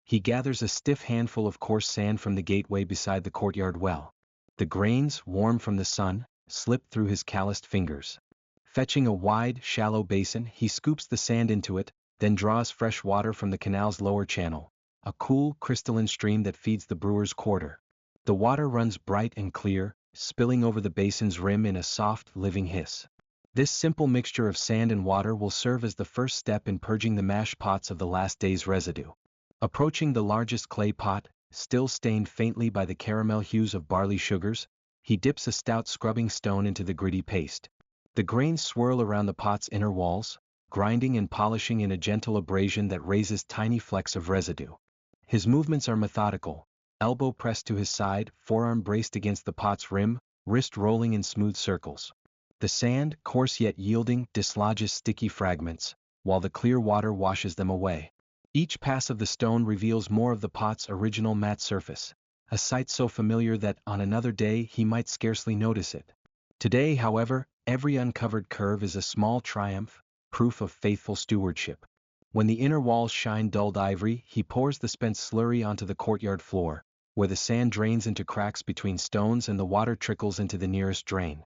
He gathers a stiff handful of coarse sand from the gateway beside the courtyard well. The grains, warm from the sun, slip through his calloused fingers. Fetching a wide, shallow basin, he scoops the sand into it, then draws fresh water from the canal's lower channel, a cool, crystalline stream that feeds the brewer's quarter. The water runs bright and clear, spilling over the basin's rim in a soft, living hiss. This simple mixture of sand and water will serve as the first step in purging the mash pots of the last day's residue. Approaching the largest clay pot, still stained faintly by the caramel hues of barley sugars, he dips a stout scrubbing stone into the gritty paste. The grains swirl around the pot's inner walls, grinding and polishing in a gentle abrasion that raises tiny flecks of residue. His movements are methodical, elbow pressed to his side, forearm braced against the pot's rim, wrist rolling in smooth circles. The sand, coarse yet yielding, dislodges sticky fragments, while the clear water washes them away. Each pass of the stone reveals more of the pot's original matte surface, a sight so familiar that on another day he might scarcely notice it. Today, however, every uncovered curve is a small triumph, proof of faithful stewardship. When the inner walls shine dulled ivory, he pours the spent slurry onto the courtyard floor, where the sand drains into cracks between stones and the water trickles into the nearest drain.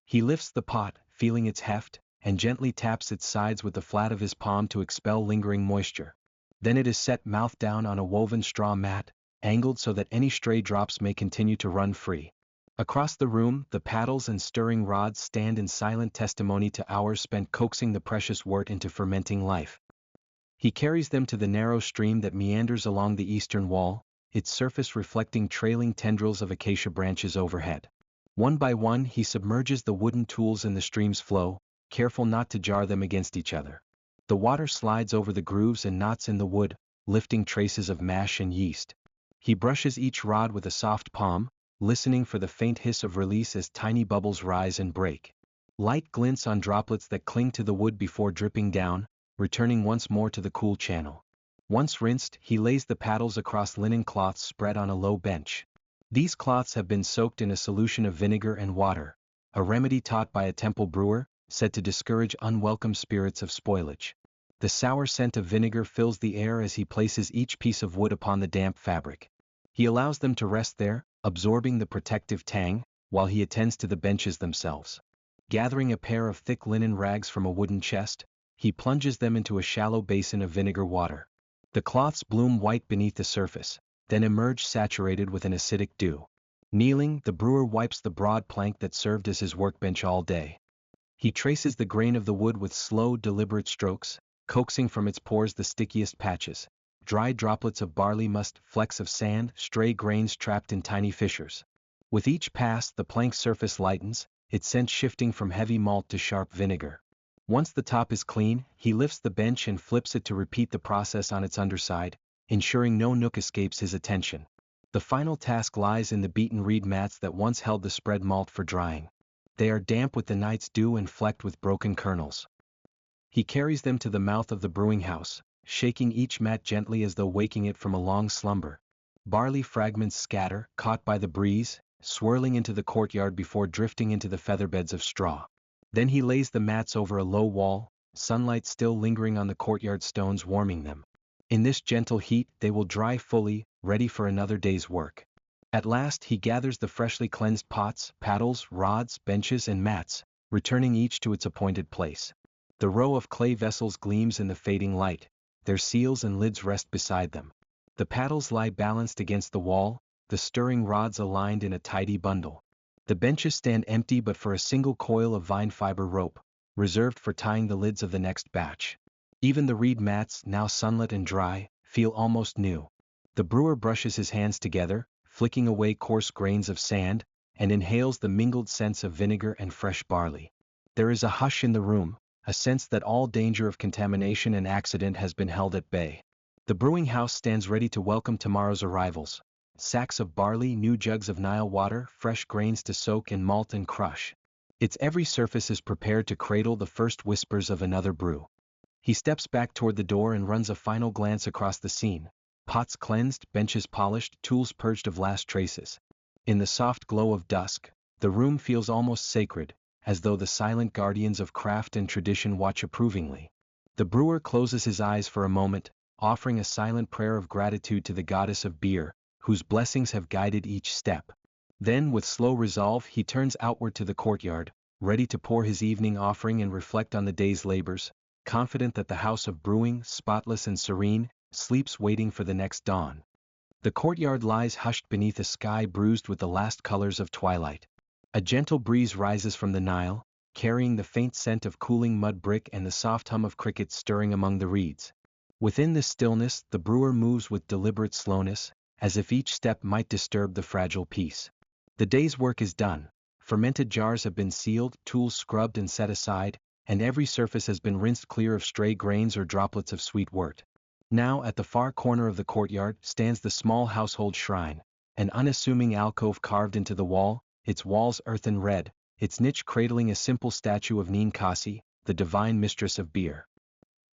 He lifts the pot, feeling its heft, and gently taps its sides with the flat of his palm to expel lingering moisture. Then it is set mouth down on a woven straw mat, angled so that any stray drops may continue to run free. Across the room, the paddles and stirring rods stand in silent testimony to hours spent coaxing the precious wort into fermenting life. He carries them to the narrow stream that meanders along the eastern wall, its surface reflecting trailing tendrils of acacia branches overhead. One by one he submerges the wooden tools in the stream's flow, careful not to jar them against each other. The water slides over the grooves and knots in the wood, lifting traces of mash and yeast. He brushes each rod with a soft palm, listening for the faint hiss of release as tiny bubbles rise and break. Light glints on droplets that cling to the wood before dripping down, returning once more to the cool channel. Once rinsed, he lays the paddles across linen cloths spread on a low bench. These cloths have been soaked in a solution of vinegar and water, a remedy taught by a temple brewer, said to discourage unwelcome spirits of spoilage. The sour scent of vinegar fills the air as he places each piece of wood upon the damp fabric. He allows them to rest there, absorbing the protective tang, while he attends to the benches themselves. Gathering a pair of thick linen rags from a wooden chest, he plunges them into a shallow basin of vinegar water. The cloths bloom white beneath the surface, then emerge saturated with an acidic dew. Kneeling, the brewer wipes the broad plank that served as his workbench all day. He traces the grain of the wood with slow, deliberate strokes, coaxing from its pores the stickiest patches, dry droplets of barley must, flecks of sand, stray grains trapped in tiny fissures. With each pass, the plank's surface lightens, its scent shifting from heavy malt to sharp vinegar. Once the top is clean, he lifts the bench and flips it to repeat the process on its underside, ensuring no nook escapes his attention. The final task lies in the beaten reed mats that once held the spread malt for drying. They are damp with the night's dew and flecked with broken kernels. He carries them to the mouth of the brewing house, shaking each mat gently as though waking it from a long slumber. Barley fragments scatter, caught by the breeze, swirling into the courtyard before drifting into the featherbeds of straw. Then he lays the mats over a low wall, sunlight still lingering on the courtyard stones warming them. In this gentle heat they will dry fully, ready for another day's work. At last he gathers the freshly cleansed pots, paddles, rods, benches and mats, returning each to its appointed place. The row of clay vessels gleams in the fading light, their seals and lids rest beside them. The paddles lie balanced against the wall, the stirring rods aligned in a tidy bundle. The benches stand empty but for a single coil of vine fiber rope, reserved for tying the lids of the next batch. Even the reed mats, now sunlit and dry, feel almost new. The brewer brushes his hands together, flicking away coarse grains of sand, and inhales the mingled scents of vinegar and fresh barley. There is a hush in the room, a sense that all danger of contamination and accident has been held at bay. The brewing house stands ready to welcome tomorrow's arrivals. Sacks of barley, new jugs of Nile water, fresh grains to soak in malt and crush. Its every surface is prepared to cradle the first whispers of another brew. He steps back toward the door and runs a final glance across the scene. Pots cleansed, benches polished, tools purged of last traces. In the soft glow of dusk, the room feels almost sacred, as though the silent guardians of craft and tradition watch approvingly. The brewer closes his eyes for a moment, offering a silent prayer of gratitude to the goddess of beer, whose blessings have guided each step. Then, with slow resolve, he turns outward to the courtyard, ready to pour his evening offering and reflect on the day's labors, confident that the house of brewing, spotless and serene, sleeps waiting for the next dawn. The courtyard lies hushed beneath a sky bruised with the last colors of twilight. A gentle breeze rises from the Nile, carrying the faint scent of cooling mud brick and the soft hum of crickets stirring among the reeds. Within this stillness, the brewer moves with deliberate slowness, as if each step might disturb the fragile peace. The day's work is done. Fermented jars have been sealed, tools scrubbed and set aside, and every surface has been rinsed clear of stray grains or droplets of sweet wort. Now, at the far corner of the courtyard, stands the small household shrine, an unassuming alcove carved into the wall, its walls earthen red, its niche cradling a simple statue of Ninkasi, the divine mistress of beer.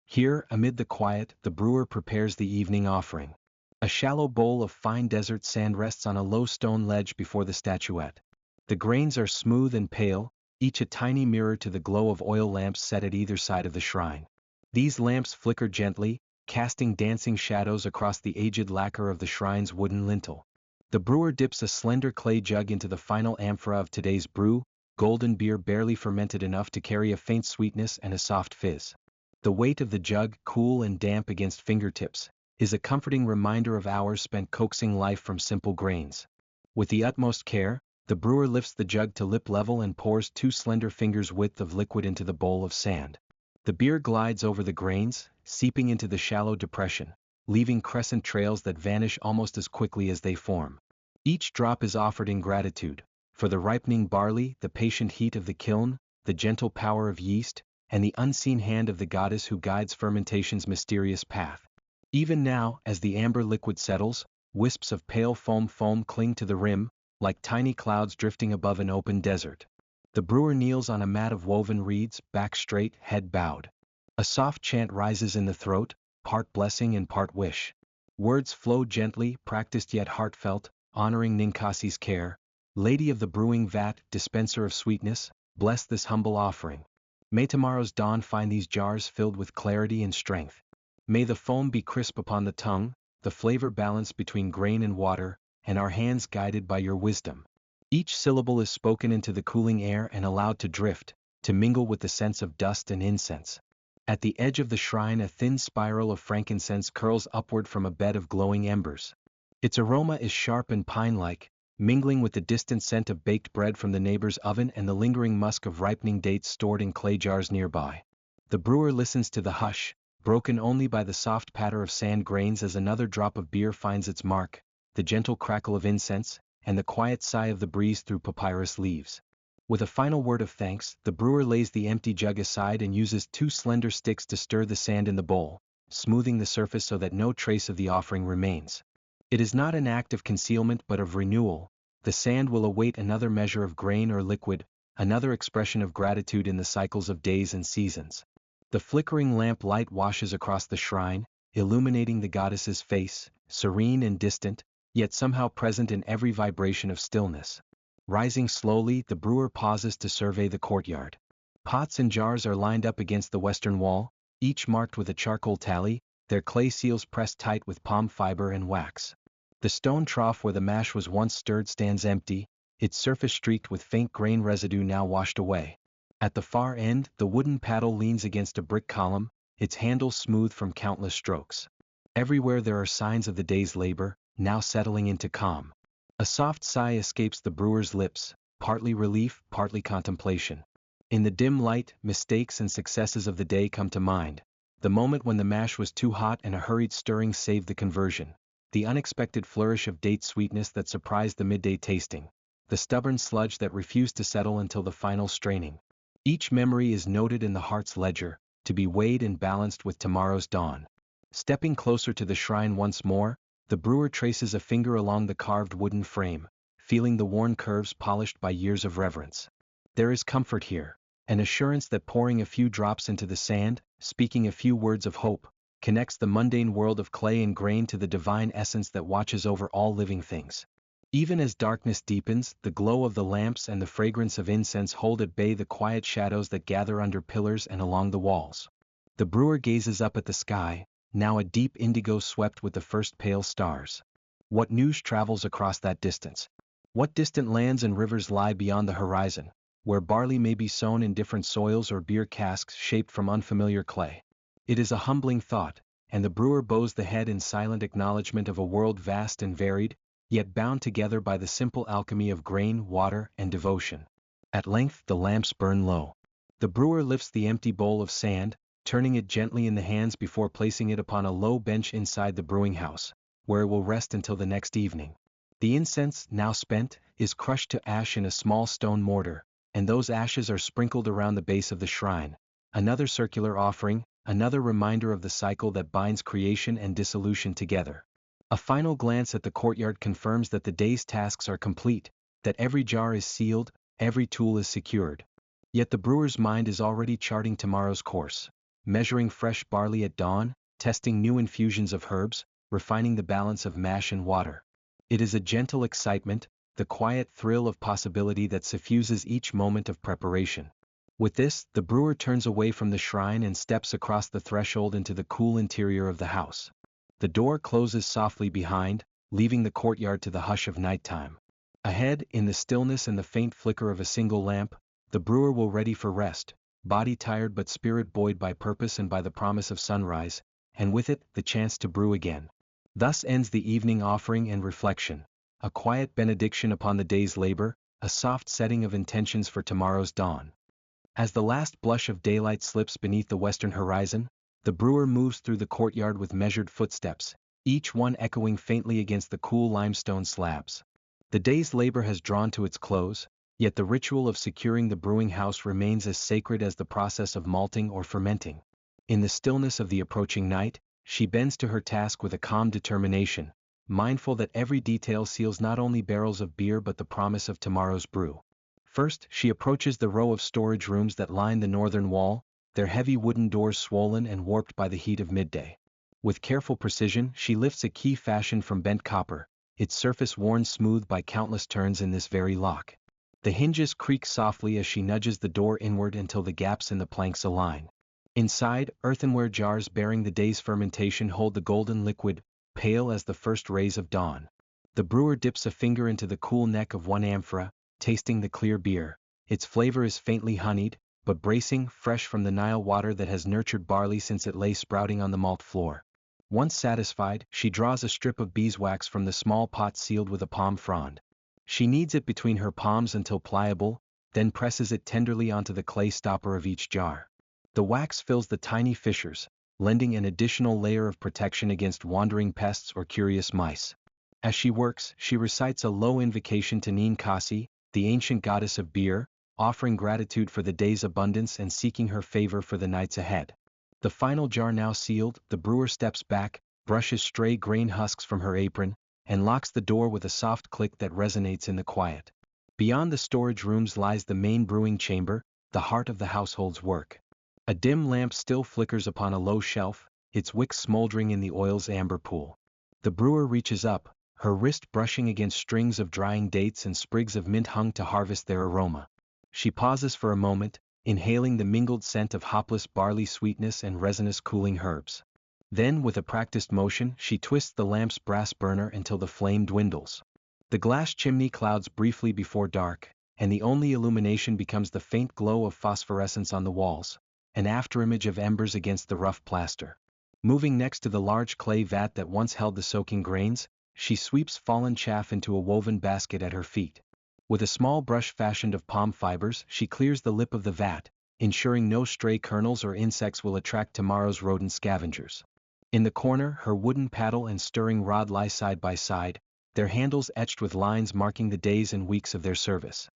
Here, amid the quiet, the brewer prepares the evening offering. A shallow bowl of fine desert sand rests on a low stone ledge before the statuette. The grains are smooth and pale, each a tiny mirror to the glow of oil lamps set at either side of the shrine. These lamps flicker gently, casting dancing shadows across the aged lacquer of the shrine's wooden lintel. The brewer dips a slender clay jug into the final amphora of today's brew, golden beer barely fermented enough to carry a faint sweetness and a soft fizz. The weight of the jug, cool and damp against fingertips, is a comforting reminder of hours spent coaxing life from simple grains. With the utmost care, the brewer lifts the jug to lip level and pours 2 slender fingers' width of liquid into the bowl of sand. The beer glides over the grains, seeping into the shallow depression, leaving crescent trails that vanish almost as quickly as they form. Each drop is offered in gratitude, for the ripening barley, the patient heat of the kiln, the gentle power of yeast, and the unseen hand of the goddess who guides fermentation's mysterious path. Even now, as the amber liquid settles, wisps of pale foam cling to the rim, like tiny clouds drifting above an open desert. The brewer kneels on a mat of woven reeds, back straight, head bowed. A soft chant rises in the throat, part blessing and part wish. Words flow gently, practiced yet heartfelt, honoring Ninkasi's care. Lady of the brewing vat, dispenser of sweetness, bless this humble offering. May tomorrow's dawn find these jars filled with clarity and strength. May the foam be crisp upon the tongue, the flavor balanced between grain and water, and our hands guided by your wisdom. Each syllable is spoken into the cooling air and allowed to drift, to mingle with the scents of dust and incense. At the edge of the shrine, a thin spiral of frankincense curls upward from a bed of glowing embers. Its aroma is sharp and pine-like, mingling with the distant scent of baked bread from the neighbor's oven and the lingering musk of ripening dates stored in clay jars nearby. The brewer listens to the hush, broken only by the soft patter of sand grains as another drop of beer finds its mark, the gentle crackle of incense, and the quiet sigh of the breeze through papyrus leaves. With a final word of thanks, the brewer lays the empty jug aside and uses 2 slender sticks to stir the sand in the bowl, smoothing the surface so that no trace of the offering remains. It is not an act of concealment but of renewal. The sand will await another measure of grain or liquid, another expression of gratitude in the cycles of days and seasons. The flickering lamp light washes across the shrine, illuminating the goddess's face, serene and distant, yet somehow present in every vibration of stillness. Rising slowly, the brewer pauses to survey the courtyard. Pots and jars are lined up against the western wall, each marked with a charcoal tally, their clay seals pressed tight with palm fiber and wax. The stone trough where the mash was once stirred stands empty, its surface streaked with faint grain residue now washed away. At the far end, the wooden paddle leans against a brick column, its handle smooth from countless strokes. Everywhere there are signs of the day's labor, now settling into calm. A soft sigh escapes the brewer's lips, partly relief, partly contemplation. In the dim light, mistakes and successes of the day come to mind. The moment when the mash was too hot and a hurried stirring saved the conversion. The unexpected flourish of date sweetness that surprised the midday tasting. The stubborn sludge that refused to settle until the final straining. Each memory is noted in the heart's ledger, to be weighed and balanced with tomorrow's dawn. Stepping closer to the shrine once more, the brewer traces a finger along the carved wooden frame, feeling the worn curves polished by years of reverence. There is comfort here, an assurance that pouring a few drops into the sand, speaking a few words of hope, connects the mundane world of clay and grain to the divine essence that watches over all living things. Even as darkness deepens, the glow of the lamps and the fragrance of incense hold at bay the quiet shadows that gather under pillars and along the walls. The brewer gazes up at the sky, now a deep indigo swept with the first pale stars. What news travels across that distance? What distant lands and rivers lie beyond the horizon, where barley may be sown in different soils or beer casks shaped from unfamiliar clay? It is a humbling thought, and the brewer bows the head in silent acknowledgement of a world vast and varied, yet bound together by the simple alchemy of grain, water, and devotion. At length the lamps burn low. The brewer lifts the empty bowl of sand, turning it gently in the hands before placing it upon a low bench inside the brewing house, where it will rest until the next evening. The incense, now spent, is crushed to ash in a small stone mortar, and those ashes are sprinkled around the base of the shrine, another circular offering, another reminder of the cycle that binds creation and dissolution together. A final glance at the courtyard confirms that the day's tasks are complete, that every jar is sealed, every tool is secured. Yet the brewer's mind is already charting tomorrow's course, measuring fresh barley at dawn, testing new infusions of herbs, refining the balance of mash and water. It is a gentle excitement, the quiet thrill of possibility that suffuses each moment of preparation. With this, the brewer turns away from the shrine and steps across the threshold into the cool interior of the house. The door closes softly behind, leaving the courtyard to the hush of nighttime. Ahead, in the stillness and the faint flicker of a single lamp, the brewer will ready for rest, body tired but spirit buoyed by purpose and by the promise of sunrise, and with it, the chance to brew again. Thus ends the evening offering and reflection, a quiet benediction upon the day's labor, a soft setting of intentions for tomorrow's dawn. As the last blush of daylight slips beneath the western horizon, the brewer moves through the courtyard with measured footsteps, each one echoing faintly against the cool limestone slabs. The day's labor has drawn to its close, yet the ritual of securing the brewing house remains as sacred as the process of malting or fermenting. In the stillness of the approaching night, she bends to her task with a calm determination, mindful that every detail seals not only barrels of beer but the promise of tomorrow's brew. First, she approaches the row of storage rooms that line the northern wall, their heavy wooden doors swollen and warped by the heat of midday. With careful precision, she lifts a key fashioned from bent copper, its surface worn smooth by countless turns in this very lock. The hinges creak softly as she nudges the door inward until the gaps in the planks align. Inside, earthenware jars bearing the day's fermentation hold the golden liquid, pale as the first rays of dawn. The brewer dips a finger into the cool neck of one amphora, tasting the clear beer. Its flavor is faintly honeyed, but bracing, fresh from the Nile water that has nurtured barley since it lay sprouting on the malt floor. Once satisfied, she draws a strip of beeswax from the small pot sealed with a palm frond. She kneads it between her palms until pliable, then presses it tenderly onto the clay stopper of each jar. The wax fills the tiny fissures, lending an additional layer of protection against wandering pests or curious mice. As she works, she recites a low invocation to Ninkasi, the ancient goddess of beer, offering gratitude for the day's abundance and seeking her favor for the nights ahead. The final jar now sealed, the brewer steps back, brushes stray grain husks from her apron, and locks the door with a soft click that resonates in the quiet. Beyond the storage rooms lies the main brewing chamber, the heart of the household's work. A dim lamp still flickers upon a low shelf, its wick smoldering in the oil's amber pool. The brewer reaches up, her wrist brushing against strings of drying dates and sprigs of mint hung to harvest their aroma. She pauses for a moment, inhaling the mingled scent of hopless barley sweetness and resinous cooling herbs. Then, with a practiced motion, she twists the lamp's brass burner until the flame dwindles. The glass chimney clouds briefly before dark, and the only illumination becomes the faint glow of phosphorescence on the walls, an afterimage of embers against the rough plaster. Moving next to the large clay vat that once held the soaking grains, she sweeps fallen chaff into a woven basket at her feet. With a small brush fashioned of palm fibers, she clears the lip of the vat, ensuring no stray kernels or insects will attract tomorrow's rodent scavengers. In the corner, her wooden paddle and stirring rod lie side by side, their handles etched with lines marking the days and weeks of their service.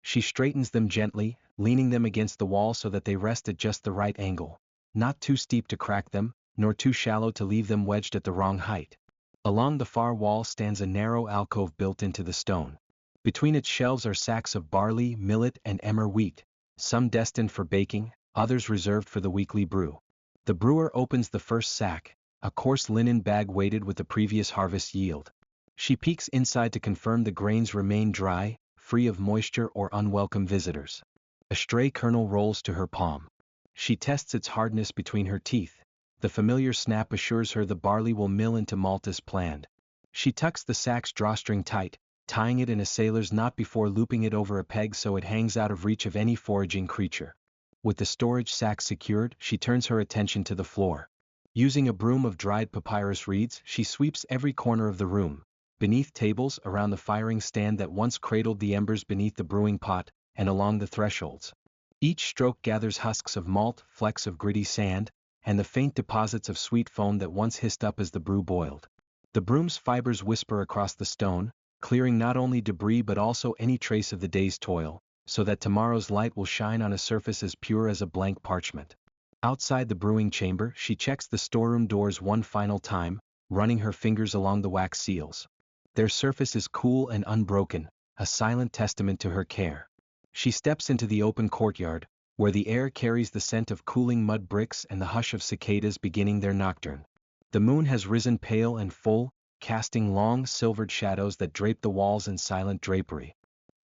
She straightens them gently, leaning them against the wall so that they rest at just the right angle. Not too steep to crack them, nor too shallow to leave them wedged at the wrong height. Along the far wall stands a narrow alcove built into the stone. Between its shelves are sacks of barley, millet, and emmer wheat, some destined for baking, others reserved for the weekly brew. The brewer opens the first sack, a coarse linen bag weighted with the previous harvest yield. She peeks inside to confirm the grains remain dry, free of moisture or unwelcome visitors. A stray kernel rolls to her palm. She tests its hardness between her teeth. The familiar snap assures her the barley will mill into malt as planned. She tucks the sack's drawstring tight, tying it in a sailor's knot before looping it over a peg so it hangs out of reach of any foraging creature. With the storage sack secured, she turns her attention to the floor. Using a broom of dried papyrus reeds, she sweeps every corner of the room, beneath tables, around the firing stand that once cradled the embers beneath the brewing pot, and along the thresholds. Each stroke gathers husks of malt, flecks of gritty sand, and the faint deposits of sweet foam that once hissed up as the brew boiled. The broom's fibers whisper across the stone, clearing not only debris but also any trace of the day's toil, so that tomorrow's light will shine on a surface as pure as a blank parchment. Outside the brewing chamber, she checks the storeroom doors one final time, running her fingers along the wax seals. Their surface is cool and unbroken, a silent testament to her care. She steps into the open courtyard, where the air carries the scent of cooling mud bricks and the hush of cicadas beginning their nocturne. The moon has risen pale and full, casting long silvered shadows that drape the walls in silent drapery.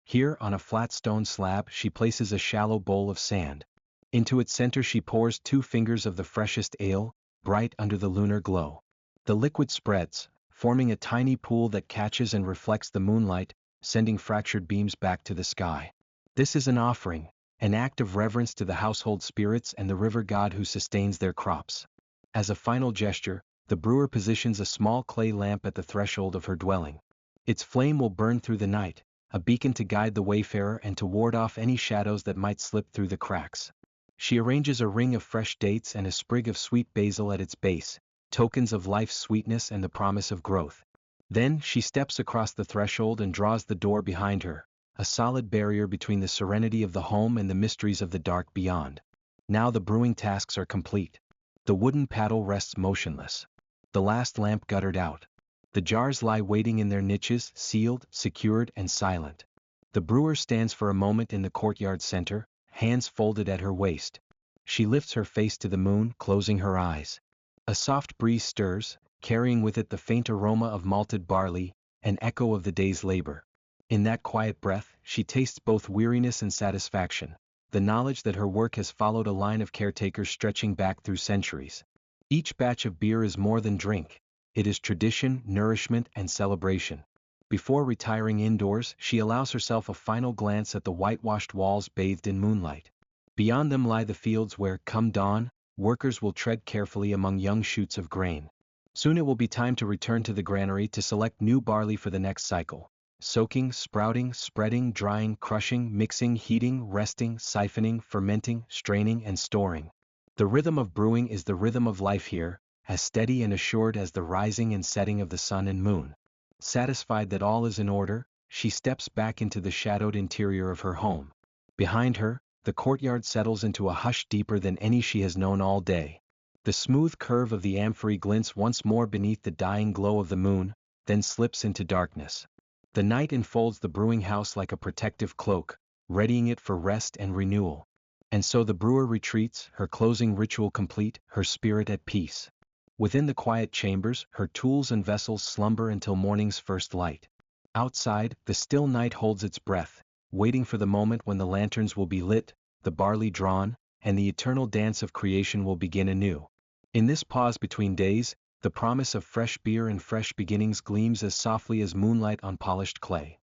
Here, on a flat stone slab, she places a shallow bowl of sand. Into its center she pours 2 fingers of the freshest ale, bright under the lunar glow. The liquid spreads, forming a tiny pool that catches and reflects the moonlight, sending fractured beams back to the sky. This is an offering, an act of reverence to the household spirits and the river god who sustains their crops. As a final gesture, the brewer positions a small clay lamp at the threshold of her dwelling. Its flame will burn through the night, a beacon to guide the wayfarer and to ward off any shadows that might slip through the cracks. She arranges a ring of fresh dates and a sprig of sweet basil at its base, tokens of life's sweetness and the promise of growth. Then she steps across the threshold and draws the door behind her, a solid barrier between the serenity of the home and the mysteries of the dark beyond. Now the brewing tasks are complete. The wooden paddle rests motionless. The last lamp guttered out. The jars lie waiting in their niches, sealed, secured, and silent. The brewer stands for a moment in the courtyard center, hands folded at her waist. She lifts her face to the moon, closing her eyes. A soft breeze stirs, carrying with it the faint aroma of malted barley, an echo of the day's labor. In that quiet breath, she tastes both weariness and satisfaction, the knowledge that her work has followed a line of caretakers stretching back through centuries. Each batch of beer is more than drink. It is tradition, nourishment, and celebration. Before retiring indoors, she allows herself a final glance at the whitewashed walls bathed in moonlight. Beyond them lie the fields where, come dawn, workers will tread carefully among young shoots of grain. Soon it will be time to return to the granary to select new barley for the next cycle. Soaking, sprouting, spreading, drying, crushing, mixing, heating, resting, siphoning, fermenting, straining, and storing. The rhythm of brewing is the rhythm of life here, as steady and assured as the rising and setting of the sun and moon. Satisfied that all is in order, she steps back into the shadowed interior of her home. Behind her, the courtyard settles into a hush deeper than any she has known all day. The smooth curve of the amphory glints once more beneath the dying glow of the moon, then slips into darkness. The night enfolds the brewing house like a protective cloak, readying it for rest and renewal. And so the brewer retreats, her closing ritual complete, her spirit at peace. Within the quiet chambers, her tools and vessels slumber until morning's first light. Outside, the still night holds its breath, waiting for the moment when the lanterns will be lit, the barley drawn, and the eternal dance of creation will begin anew. In this pause between days, the promise of fresh beer and fresh beginnings gleams as softly as moonlight on polished clay.